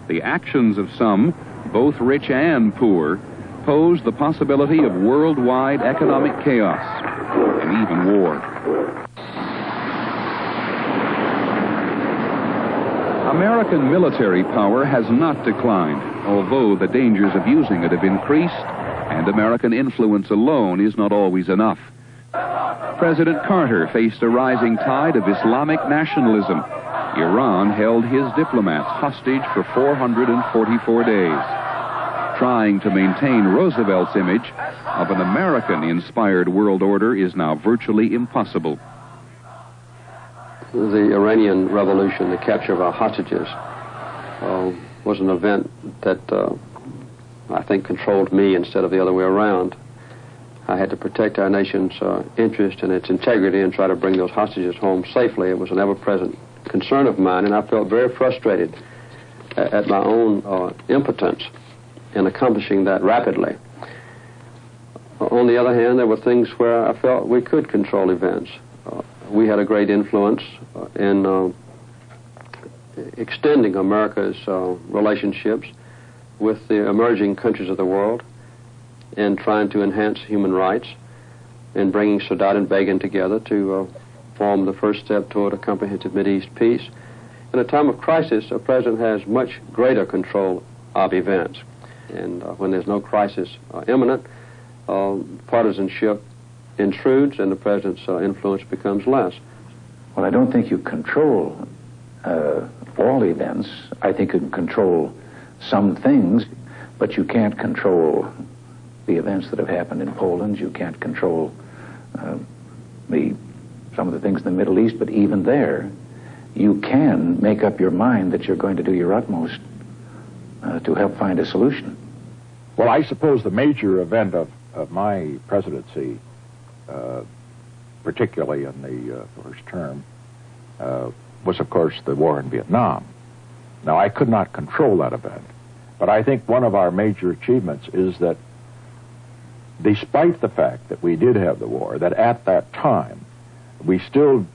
[SPEAKER 21] The actions of some, both rich and poor, pose the possibility of worldwide economic chaos and even war. American military power has not declined, although the dangers of using it have increased, and American influence alone is not always enough. President Carter faced a rising tide of Islamic nationalism. Iran held his diplomats hostage for 444 days. Trying to maintain Roosevelt's image of an American-inspired world order is now virtually impossible.
[SPEAKER 26] The Iranian Revolution, the capture of our hostages, was an event that I think controlled me instead of the other way around. I had to protect our nation's interest and its integrity and try to bring those hostages home safely. It was an ever-present concern of mine, and I felt very frustrated at my own impotence in accomplishing that rapidly. On the other hand, there were things where I felt we could control events. We had a great influence in extending America's relationships with the emerging countries of the world and trying to enhance human rights and bringing Sadat and Begin together to form the first step toward a comprehensive Mideast peace. In a time of crisis, a president has much greater control of events. And when there's no crisis imminent, partisanship intrudes and the president's influence becomes less.
[SPEAKER 23] Well, I don't think you control all events. I think you can control some things, but you can't control the events that have happened in Poland. You can't control some of the things in the Middle East, but even there, you can make up your mind that you're going to do your utmost to help find a solution.
[SPEAKER 25] Well, I suppose the major event of my presidency, particularly in the first term, was, of course, the war in Vietnam. Now, I could not control that event, but I think one of our major achievements is that despite the fact that we did have the war, that at that time, we still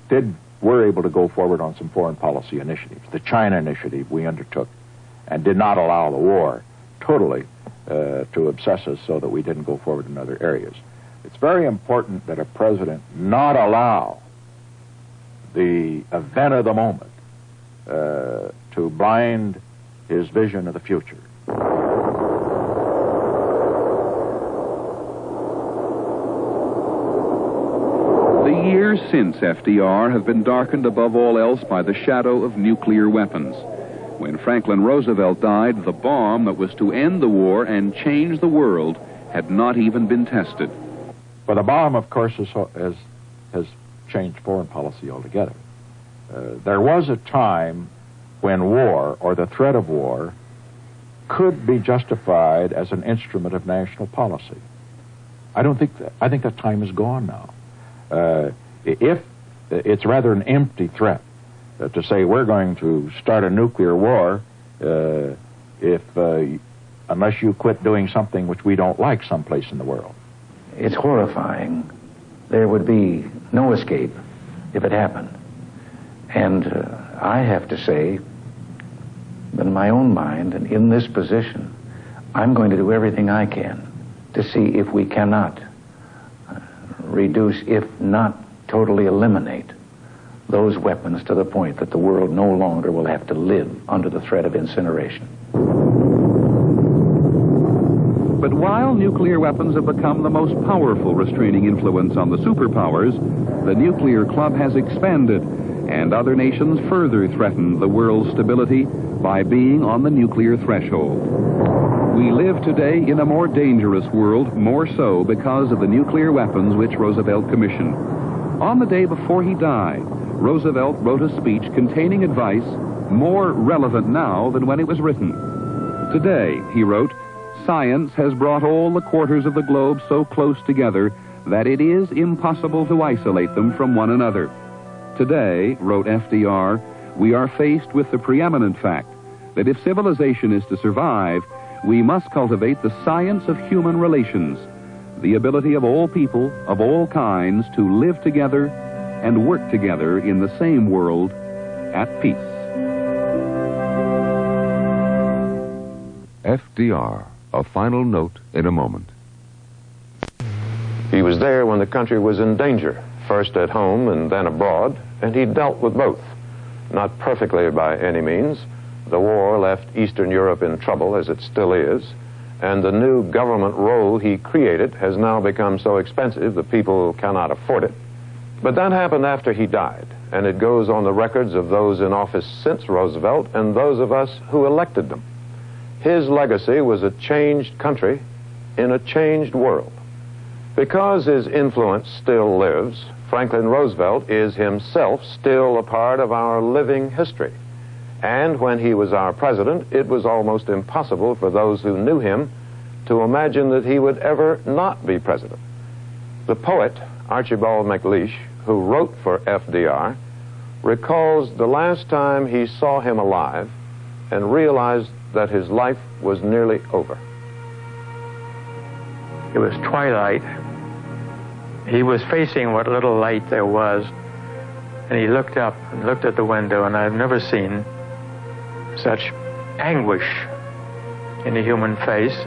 [SPEAKER 25] were able to go forward on some foreign policy initiatives. The China initiative we undertook and did not allow the war totally to obsess us so that we didn't go forward in other areas. It's very important that a president not allow the event of the moment to blind his vision of the future.
[SPEAKER 21] The years since FDR have been darkened above all else by the shadow of nuclear weapons. When Franklin Roosevelt died, the bomb that was to end the war and change the world had not even been tested.
[SPEAKER 25] Well, the bomb, of course, has changed foreign policy altogether. There was a time when war, or the threat of war, could be justified as an instrument of national policy. I think that time is gone now. If it's rather an empty threat to say we're going to start a nuclear war unless you quit doing something which we don't like someplace in the world.
[SPEAKER 23] It's horrifying. There would be no escape if it happened. And I have to say that in my own mind and in this position, I'm going to do everything I can to see if we cannot reduce, if not totally eliminate, those weapons to the point that the world no longer will have to live under the threat of incineration.
[SPEAKER 21] But while nuclear weapons have become the most powerful restraining influence on the superpowers, the nuclear club has expanded, and other nations further threaten the world's stability by being on the nuclear threshold. We live today in a more dangerous world, more so because of the nuclear weapons which Roosevelt commissioned. On the day before he died, Roosevelt wrote a speech containing advice more relevant now than when it was written. Today, he wrote, "Science has brought all the quarters of the globe so close together that it is impossible to isolate them from one another. Today," wrote FDR, "we are faced with the preeminent fact that if civilization is to survive, we must cultivate the science of human relations, the ability of all people, of all kinds, to live together and work together in the same world at peace."
[SPEAKER 13] FDR, a final note in a moment.
[SPEAKER 6] He was there when the country was in danger, first at home and then abroad, and he dealt with both. Not perfectly by any means. The war left Eastern Europe in trouble, as it still is, and the new government role he created has now become so expensive that people cannot afford it. But that happened after he died, and it goes on the records of those in office since Roosevelt and those of us who elected them. His legacy was a changed country in a changed world. Because his influence still lives, Franklin Roosevelt is himself still a part of our living history. And when he was our president, it was almost impossible for those who knew him to imagine that he would ever not be president. The poet, Archibald MacLeish, who wrote for FDR, recalls the last time he saw him alive and realized that his life was nearly over.
[SPEAKER 3] It was twilight. He was facing what little light there was, and he looked up and looked at the window, and I've never seen such anguish in a human face.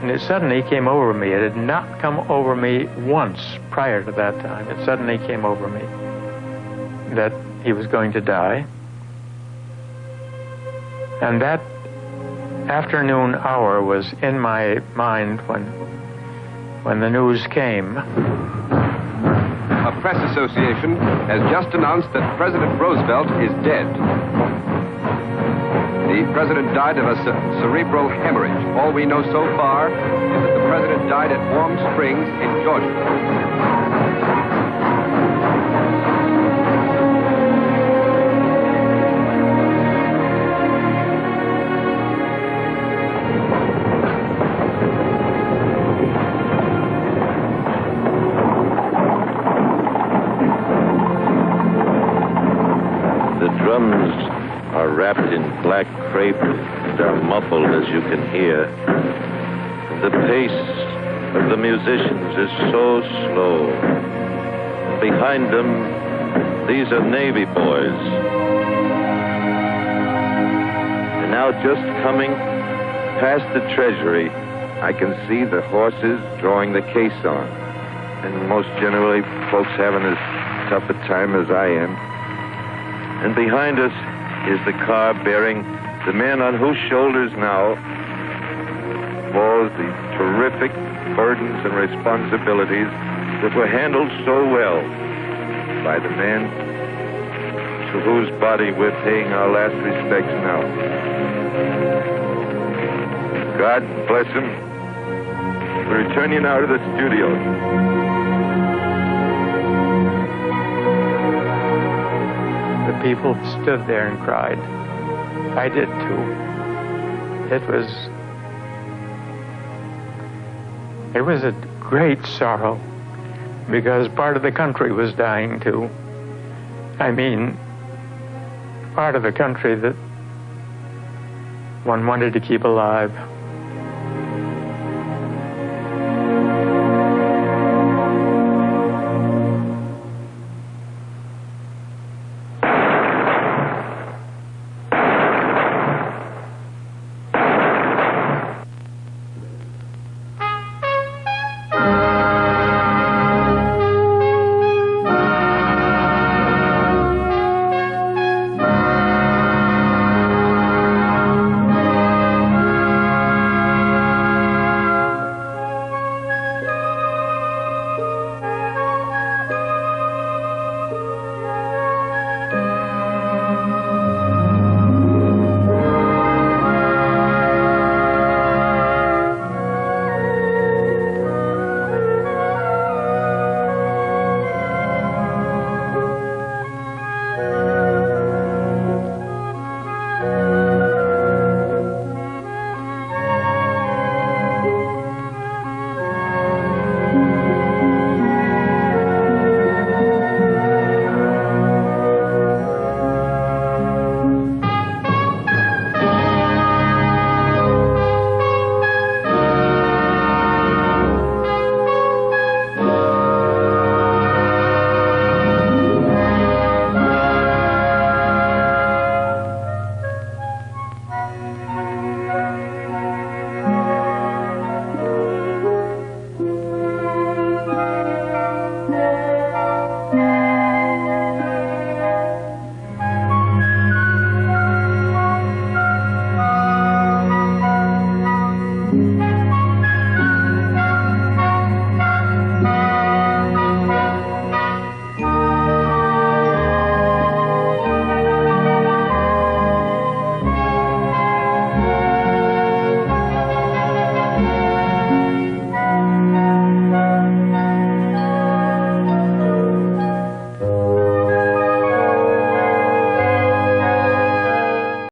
[SPEAKER 3] And it suddenly came over me. It had not come over me once prior to that time. It suddenly came over me that he was going to die. And that afternoon hour was in my mind when the news came.
[SPEAKER 9] A press association has just announced that President Roosevelt is dead. The president died of a cerebral hemorrhage. All we know so far is that the president died at Warm Springs in Georgia.
[SPEAKER 2] Wrapped in black crepe and are muffled, as you can hear. And the pace of the musicians is so slow. Behind them, these are Navy boys. And now just coming past the Treasury, I can see the horses drawing the caisson. And most generally, folks having as tough a time as I am. And behind us is the car bearing the men on whose shoulders now falls the terrific burdens and responsibilities that were handled so well by the man to whose body we're paying our last respects now. God bless him. We return you now to the studio. The
[SPEAKER 3] people stood there and cried. I did too. it was a great sorrow, because part of the country was dying too. I mean, part of the country that one wanted to keep alive.